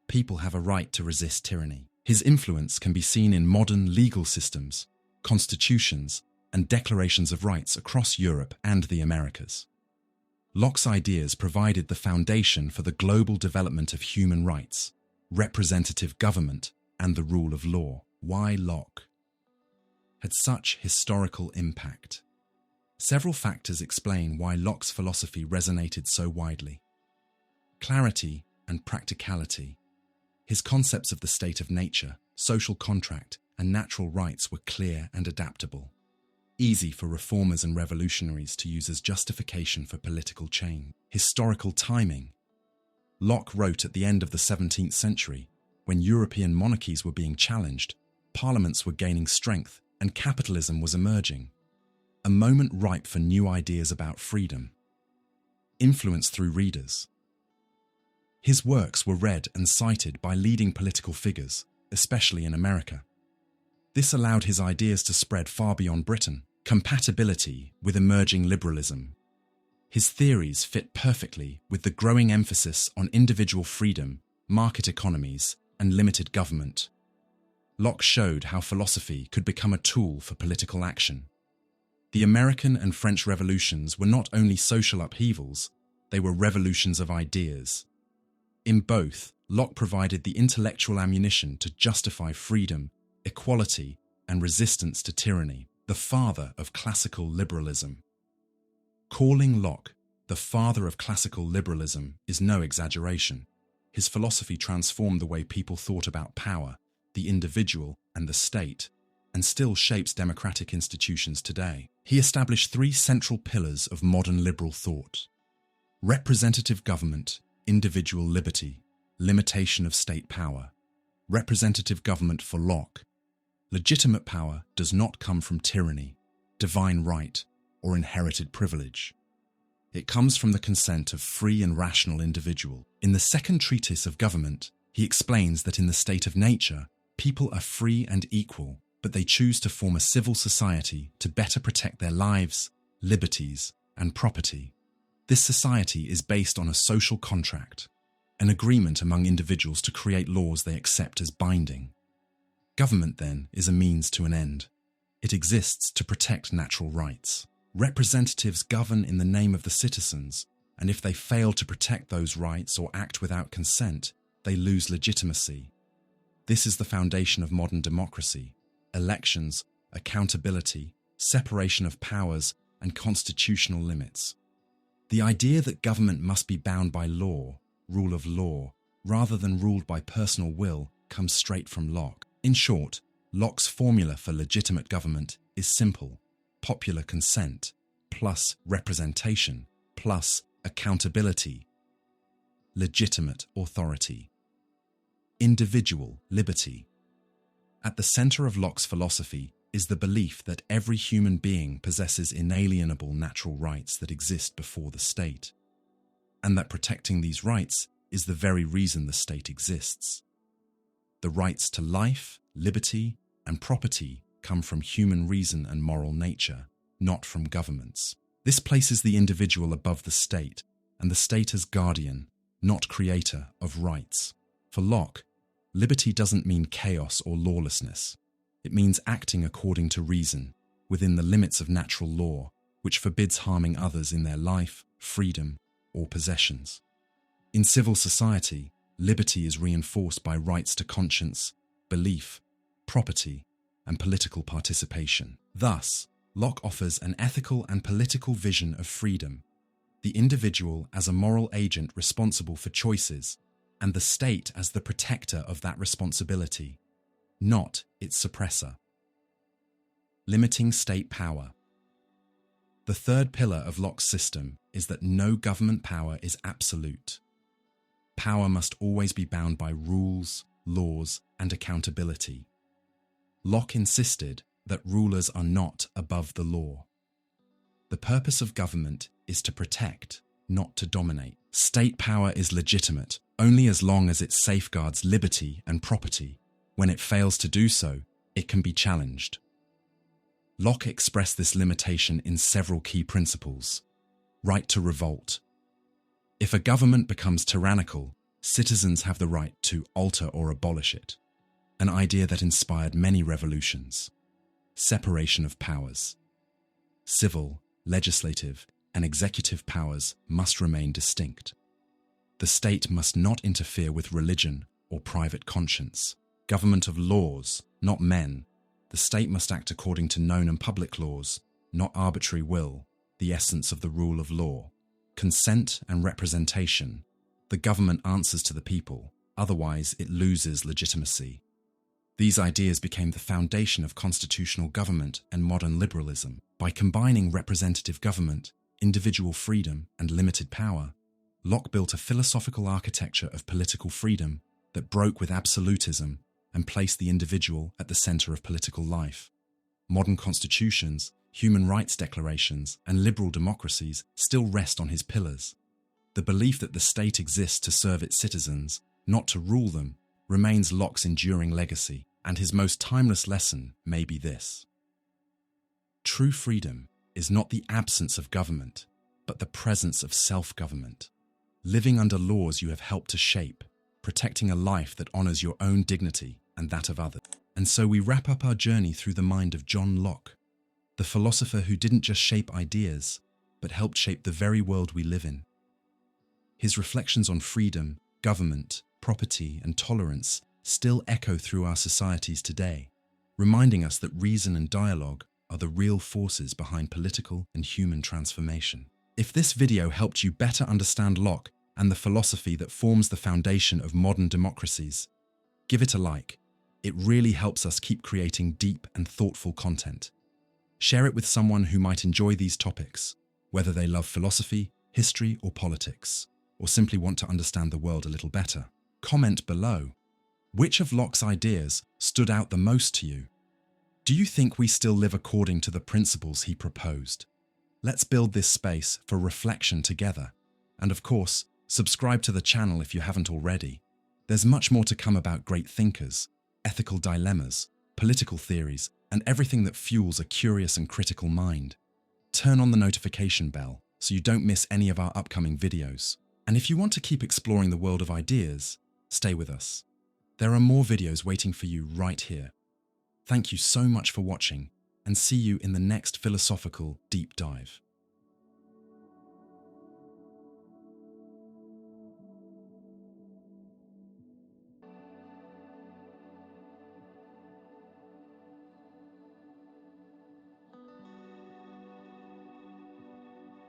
People have a right to resist tyranny. His influence can be seen in modern legal systems, constitutions, and declarations of rights across Europe and the Americas. Locke's ideas provided the foundation for the global development of human rights, representative government, and the rule of law. Why Locke had such historical impact? Several factors explain why Locke's philosophy resonated so widely. Clarity and practicality. His concepts of the state of nature, social contract, and natural rights were clear and adaptable, easy for reformers and revolutionaries to use as justification for political change. Historical timing. Locke wrote at the end of the 17th century, when European monarchies were being challenged, parliaments were gaining strength, and capitalism was emerging. A moment ripe for new ideas about freedom. Influence through readers. His works were read and cited by leading political figures, especially in America. This allowed his ideas to spread far beyond Britain. Compatibility with emerging liberalism. His theories fit perfectly with the growing emphasis on individual freedom, market economies, and limited government. Locke showed how philosophy could become a tool for political action. The American and French revolutions were not only social upheavals, they were revolutions of ideas. In both, Locke provided the intellectual ammunition to justify freedom, equality, and resistance to tyranny. The father of classical liberalism. Calling Locke the father of classical liberalism is no exaggeration. His philosophy transformed the way people thought about power, the individual, and the state, and still shapes democratic institutions today. He established three central pillars of modern liberal thought: representative government, individual liberty, limitation of state power. Representative government for Locke. Legitimate power does not come from tyranny, divine right, or inherited privilege. It comes from the consent of free and rational individual. In the second treatise of government, he explains that in the state of nature, people are free and equal, but they choose to form a civil society to better protect their lives, liberties, and property. This society is based on a social contract, an agreement among individuals to create laws they accept as binding. Government, then, is a means to an end. It exists to protect natural rights. Representatives govern in the name of the citizens, and if they fail to protect those rights or act without consent, they lose legitimacy. This is the foundation of modern democracy: elections, accountability, separation of powers, and constitutional limits. The idea that government must be bound by law, rule of law, rather than ruled by personal will comes straight from Locke. In short, Locke's formula for legitimate government is simple: popular consent plus representation plus accountability. Legitimate authority. Individual liberty. At the center of Locke's philosophy is the belief that every human being possesses inalienable natural rights that exist before the state, and that protecting these rights is the very reason the state exists. The rights to life, liberty, and property come from human reason and moral nature, not from governments. This places the individual above the state, and the state as guardian, not creator, of rights. For Locke, liberty doesn't mean chaos or lawlessness. It means acting according to reason, within the limits of natural law, which forbids harming others in their life, freedom, or possessions. In civil society, liberty is reinforced by rights to conscience, belief, property, and political participation. Thus, Locke offers an ethical and political vision of freedom, the individual as a moral agent responsible for choices, and the state as the protector of that responsibility, not its suppressor. Limiting state power. The third pillar of Locke's system is that no government power is absolute. Power must always be bound by rules, laws, and accountability. Locke insisted that rulers are not above the law. The purpose of government is to protect, not to dominate. State power is legitimate only as long as it safeguards liberty and property. When it fails to do so, it can be challenged. Locke expressed this limitation in several key principles. Right to revolt. If a government becomes tyrannical, citizens have the right to alter or abolish it, an idea that inspired many revolutions. Separation of powers. Civil, legislative, and executive powers must remain distinct. The state must not interfere with religion or private conscience. Government of laws, not men. The state must act according to known and public laws, not arbitrary will, the essence of the rule of law. Consent and representation. The government answers to the people, otherwise it loses legitimacy. These ideas became the foundation of constitutional government and modern liberalism. By combining representative government, individual freedom, and limited power, Locke built a philosophical architecture of political freedom that broke with absolutism and placed the individual at the center of political life. Modern constitutions, human rights declarations, and liberal democracies still rest on his pillars. The belief that the state exists to serve its citizens, not to rule them, remains Locke's enduring legacy, and his most timeless lesson may be this: true freedom is not the absence of government, but the presence of self-government. Living under laws you have helped to shape, protecting a life that honors your own dignity and that of others. And so we wrap up our journey through the mind of John Locke, the philosopher who didn't just shape ideas, but helped shape the very world we live in. His reflections on freedom, government, property, and tolerance still echo through our societies today, reminding us that reason and dialogue are the real forces behind political and human transformation. If this video helped you better understand Locke and the philosophy that forms the foundation of modern democracies, give it a like. It really helps us keep creating deep and thoughtful content. Share it with someone who might enjoy these topics, whether they love philosophy, history, or politics. or simply want to understand the world a little better, comment below. Which of Locke's ideas stood out the most to you? Do you think we still live according to the principles he proposed? Let's build this space for reflection together. And of course, subscribe to the channel if you haven't already. There's much more to come about great thinkers, ethical dilemmas, political theories, and everything that fuels a curious and critical mind. Turn on the notification bell so you don't miss any of our upcoming videos. And if you want to keep exploring the world of ideas, stay with us. There are more videos waiting for you right here. Thank you so much for watching, and see you in the next philosophical deep dive.